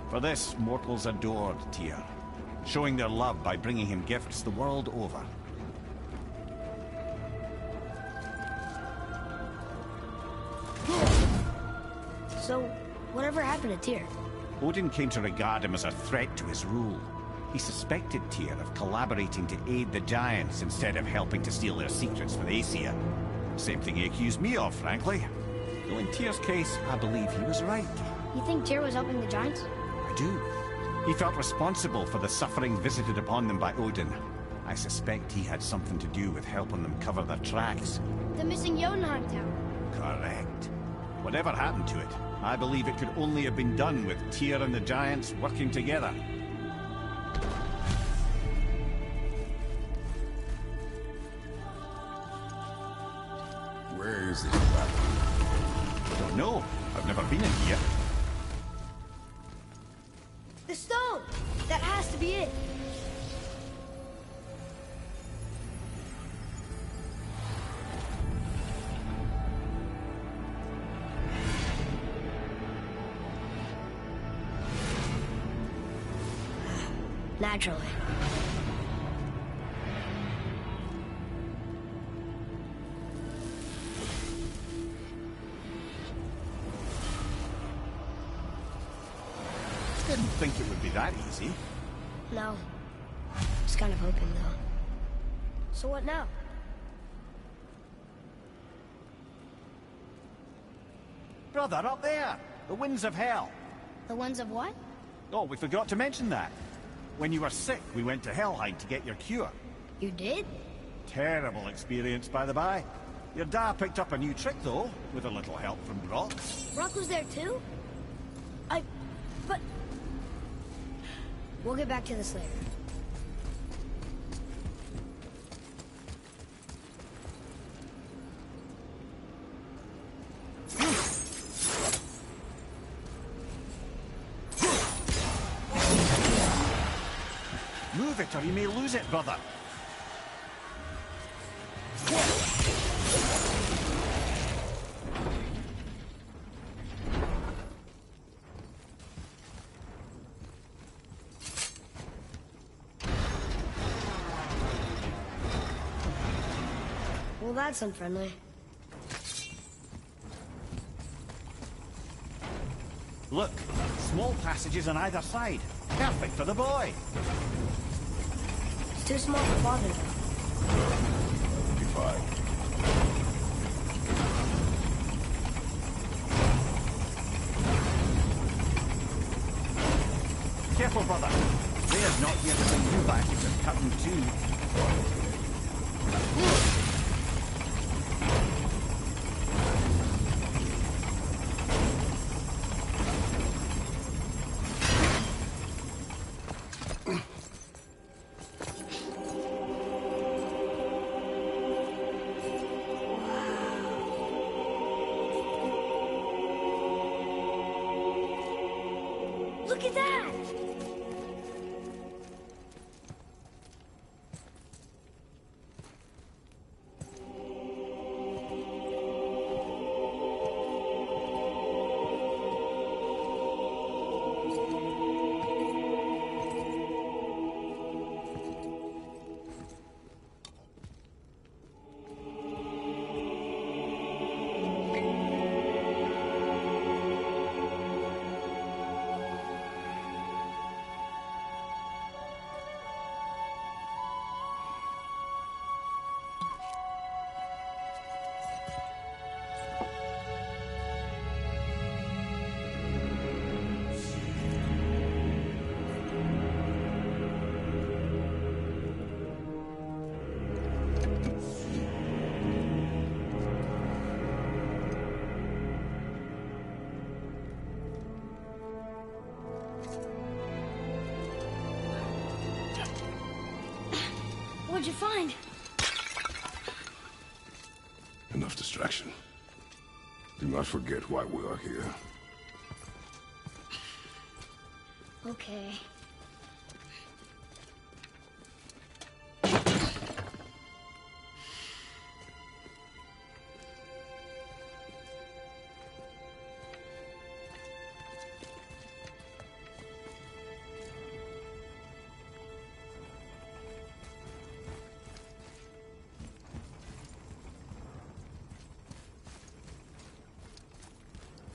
For this, mortals adored Tyr, showing their love by bringing him gifts the world over. So, whatever happened to Tyr? Odin came to regard him as a threat to his rule. He suspected Tyr of collaborating to aid the Giants instead of helping to steal their secrets for the Aesir. Same thing he accused me of, frankly. Though in Tyr's case, I believe he was right. You think Tyr was helping the Giants? I do. He felt responsible for the suffering visited upon them by Odin. I suspect he had something to do with helping them cover their tracks. The missing Jotunheim Tower. Correct. Whatever happened to it, I believe it could only have been done with Tyr and the Giants working together. Where is this battle? Don't know. I've never been in here. The stone! That has to to be it. Naturally. Didn't think it would be that easy. No. Was kind of hoping, though. So what now? Brother, up there! The winds of hell! The ones of what? Oh, we forgot to mention that. When you were sick, we went to Helheim to get your cure. You did? Terrible experience, by the by. Your dad picked up a new trick, though, with a little help from Brock. Brock was there, too? But... We'll get back to this later. Move it or you may lose it, brother. Well, that's unfriendly. Look, small passages on either side. Perfect for the boy. It's too small for Father. Be fine. Careful, brother. There's not here to bring you back if you're cut in two. Look at that! What'd you find? Enough distraction. Do not forget why we are here. Okay.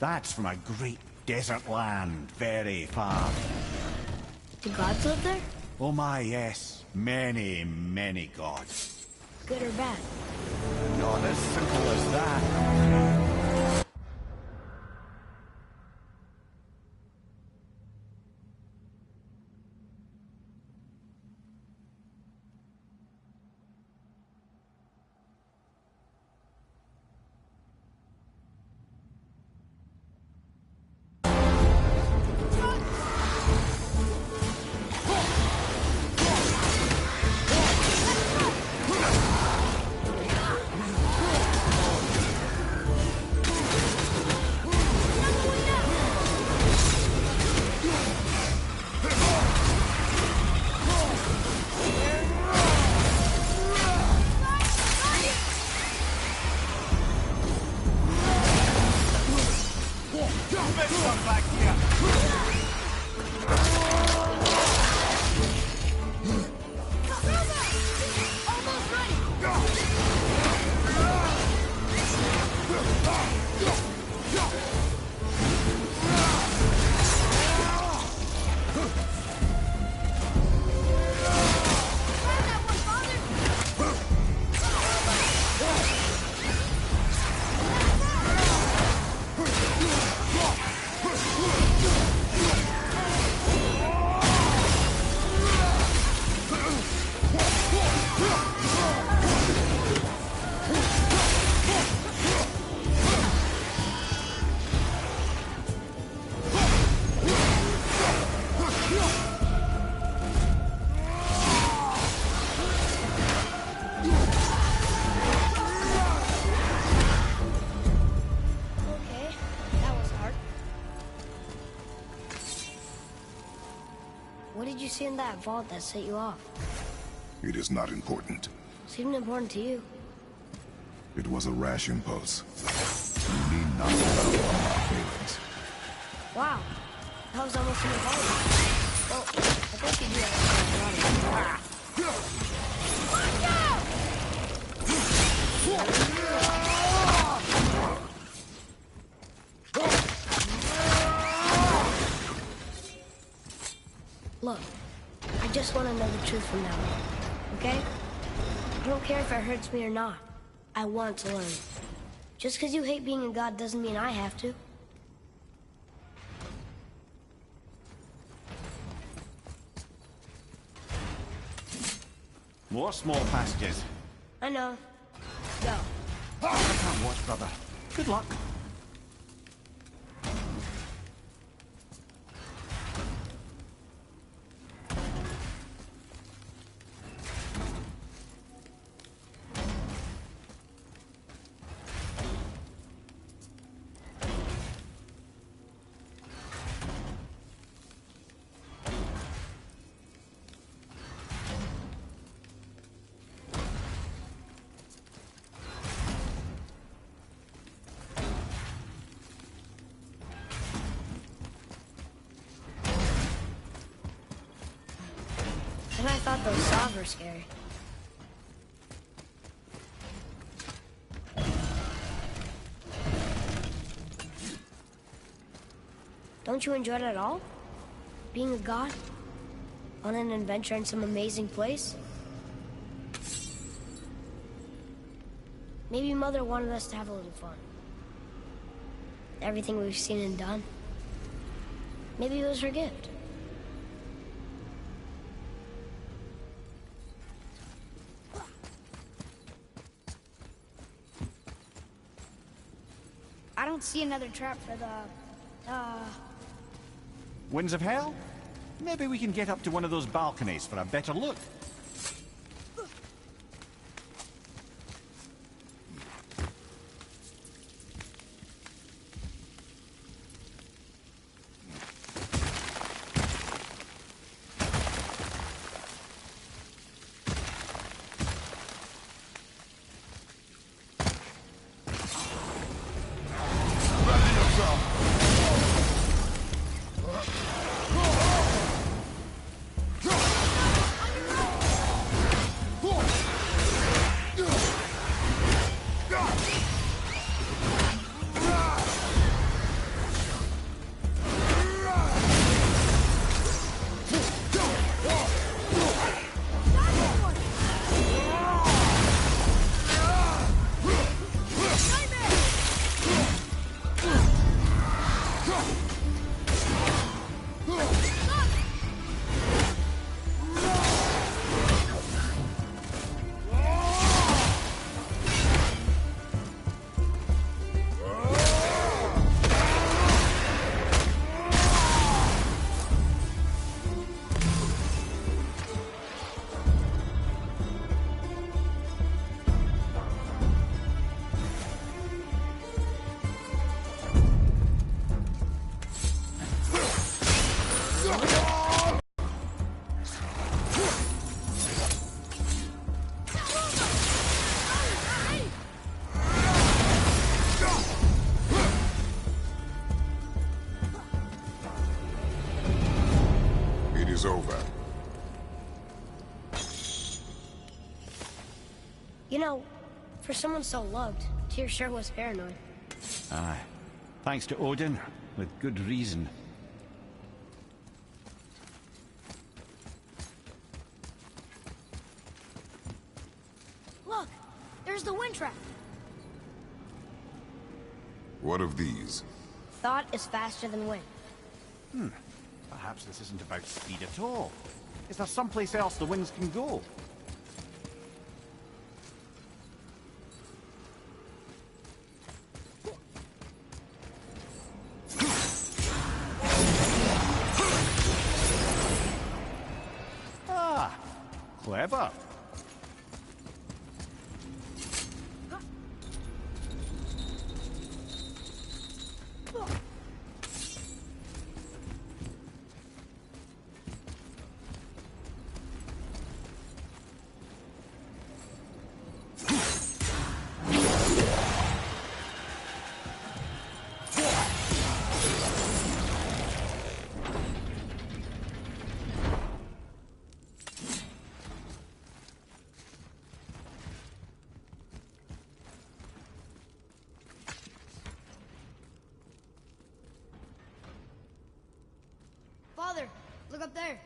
That's from a great desert land, very far. Do gods live there? Oh my, yes. Many, many gods. Good or bad? Not as simple as that. see in that vault that set you off? It is not important. Seemed important to you. It was a rash impulse. You need not dwell on my feelings. Wow. That was almost an apology. Well, I think you do have Look, I just want to know the truth from now on, okay? I don't care if it hurts me or not. I want to learn. Just because you hate being a god doesn't mean I have to. More small passages. I know. Go. I can't watch, brother. Good luck. And I thought those saws were scary. Don't you enjoy it at all? Being a god? On an adventure in some amazing place? Maybe Mother wanted us to have a little fun. Everything we've seen and done. Maybe it was her gift. I don't see another trap for the, Winds of Hell? Maybe we can get up to one of those balconies for a better look. Over. You know, for someone so loved, Tyr sure was paranoid. Aye. Thanks to Odin, with good reason. Look! There's the wind trap! What of these? Thought is faster than wind. Perhaps this isn't about speed at all. Is there someplace else the winds can go? Ah, clever. Look up there.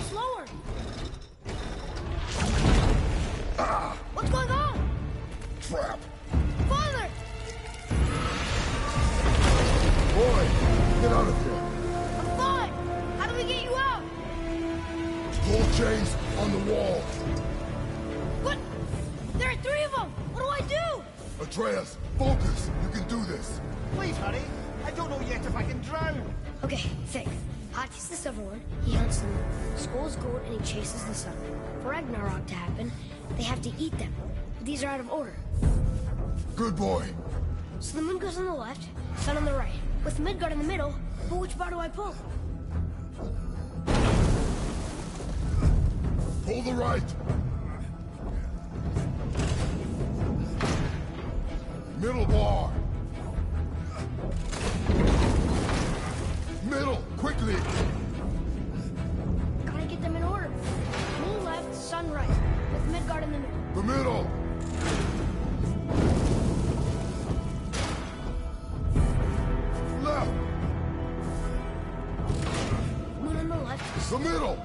Slower! What's going on? Trap! Father! Boy, get out of here! I'm fine! How do we get you out? Pull chains on the wall! What? There are 3 of them! What do I do? Atreus, focus! You can do this! Please hurry! I don't know yet if I can drown! Okay, think. Hati's the silver one, he hunts the moon. Skull's gold and he chases the sun. For Ragnarok to happen, they have to eat them. But these are out of order. Good boy. So the moon goes on the left, sun on the right. With Midgard in the middle, but which bar do I pull? Pull the right! Middle bar! Middle, quickly! Gotta get them in order. Moon left, sun right. With Midgard in the middle. The middle! Left! Moon on the left. The middle!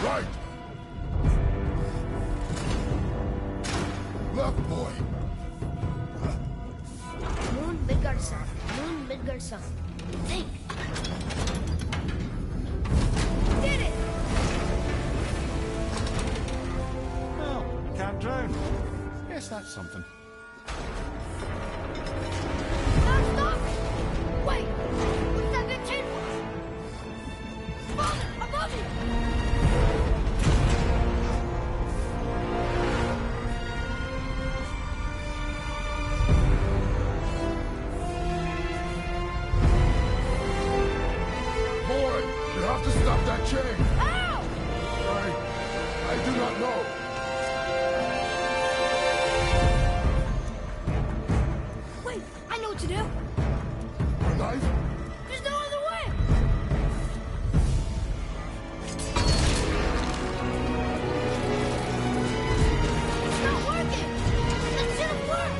Right! Left, boy! Moon, Midgard, sun. Moon, Midgard, sun. Think! Did it! Well, can't drown. Guess that's something. Stop, stop! Wait! What's that big chain for? Father, above you! You have to stop that chain! How? I do not know. Wait, I know what to do. A knife? There's no other way! It's not working! That shouldn't work!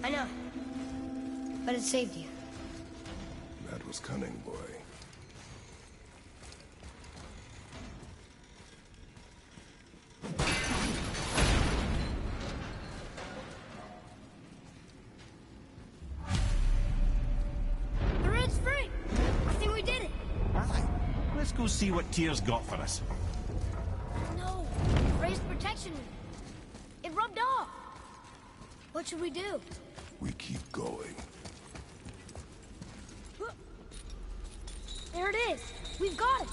I know. But it saved you. That was cunning, boy. The red's free! I think we did it! Aye. Let's go see what Tyr's got for us. No! Raised protection. It rubbed off! What should we do? We keep going. There it is! We've got it!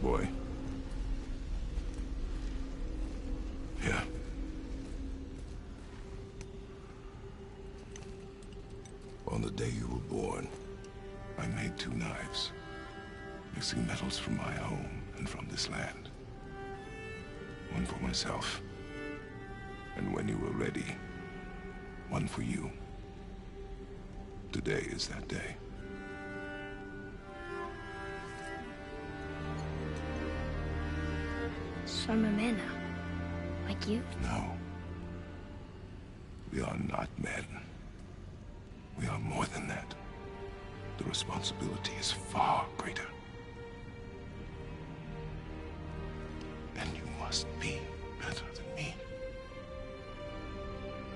Boy. On the day you were born, I made 2 knives, mixing metals from my home and from this land. One for myself, and when you were ready, one for you. Today is that day. So I'm a man now, like you? No. We are not men. We are more than that. The responsibility is far greater. And you must be better than me.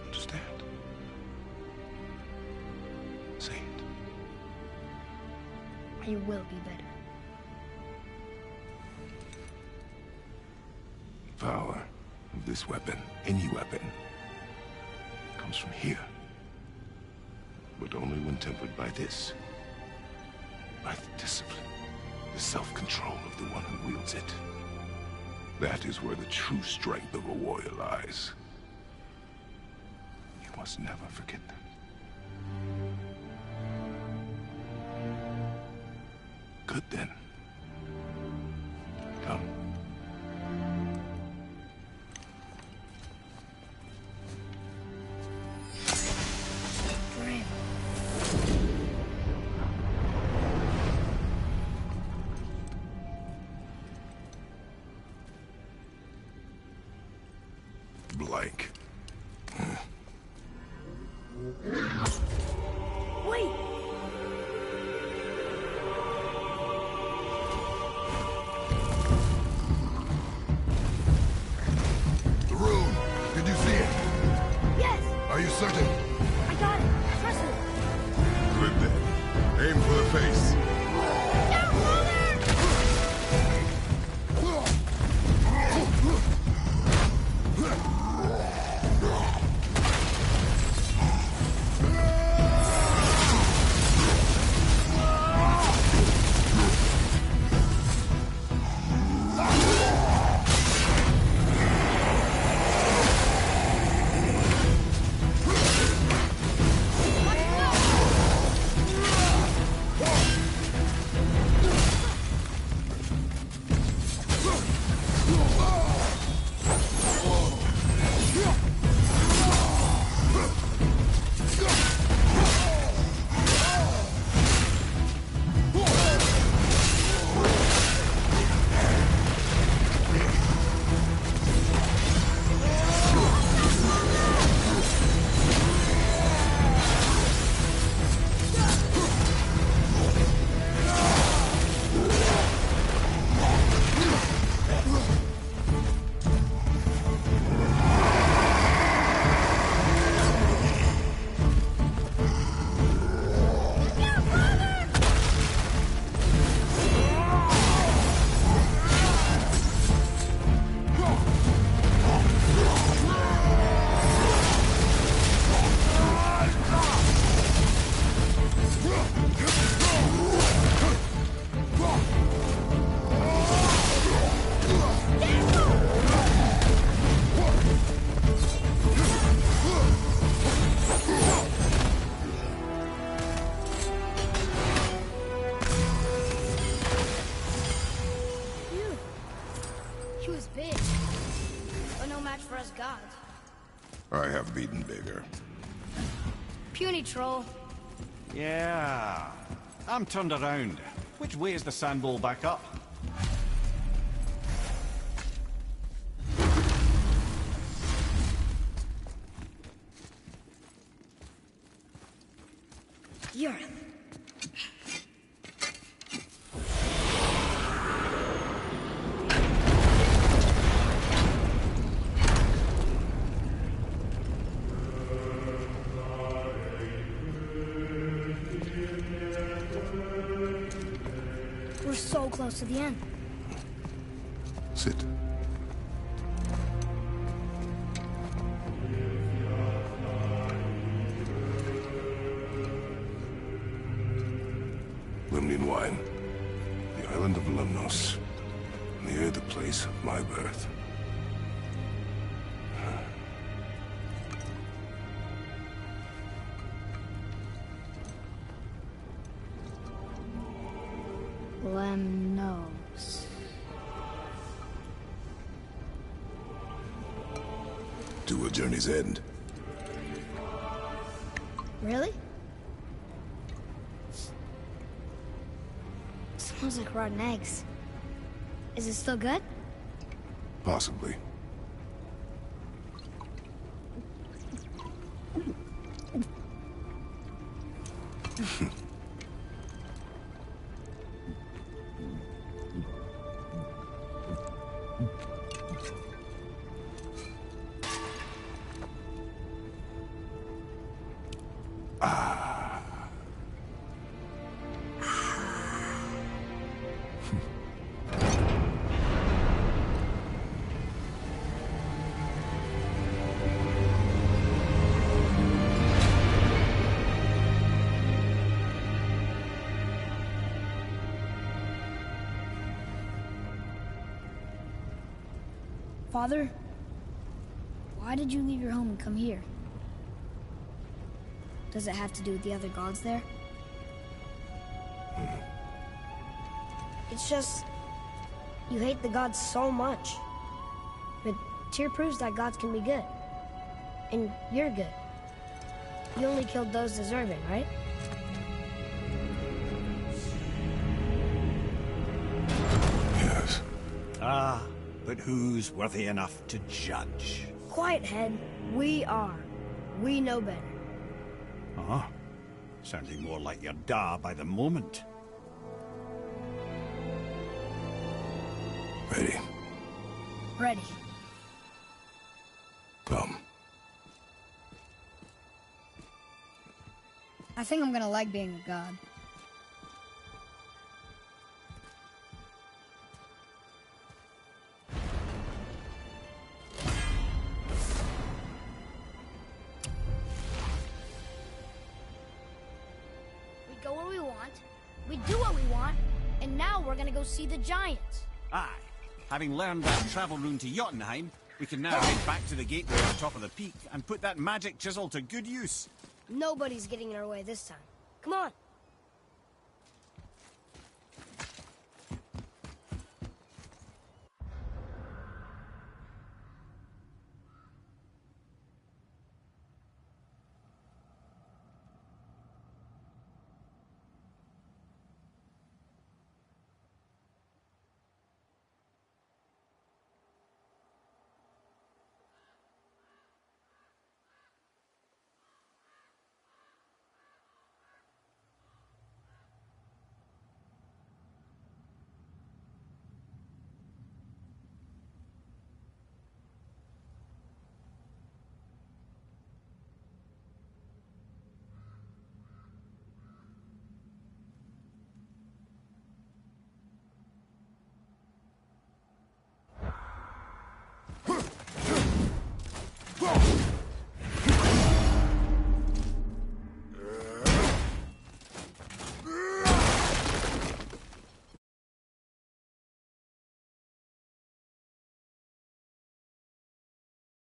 Understand? Say it. I will be better. The power of this weapon, any weapon, comes from here. But only when tempered by this. By the discipline, the self-control of the one who wields it. That is where the true strength of a warrior lies. You must never forget that. Good then. Come. Blank. Wait! The rune! Did you see it? Yes! Are you certain? I got it! Trust me! Good then. Aim for the face. He was big, but no match for us gods. I have beaten bigger. Puny troll. Yeah. I'm turned around. Which way is the sand bowl back up? The earth. We're so close to the end. Sit. Lemnian wine. The island of Lemnos. Near the place of my birth. Lemnos. To a journey's end. Really? Smells like rotten eggs. Is it still good? Possibly. Father, why did you leave your home and come here? Does it have to do with the other gods there? It's just... you hate the gods so much. But Tyr proves that gods can be good. And you're good. You only killed those deserving, right? Yes. Ah, but who's worthy enough to judge? Quiet, head. We are. We know better. Uh-huh. Sounding more like your da by the moment. Ready? Ready. Come. I think I'm gonna like being a god. We go where we want, we do what we want, and now we're gonna go see the giants. Aye. Having learned that travel rune to Jotunheim, we can now head back to the gateway at the top of the peak and put that magic chisel to good use. Nobody's getting in our way this time. Come on.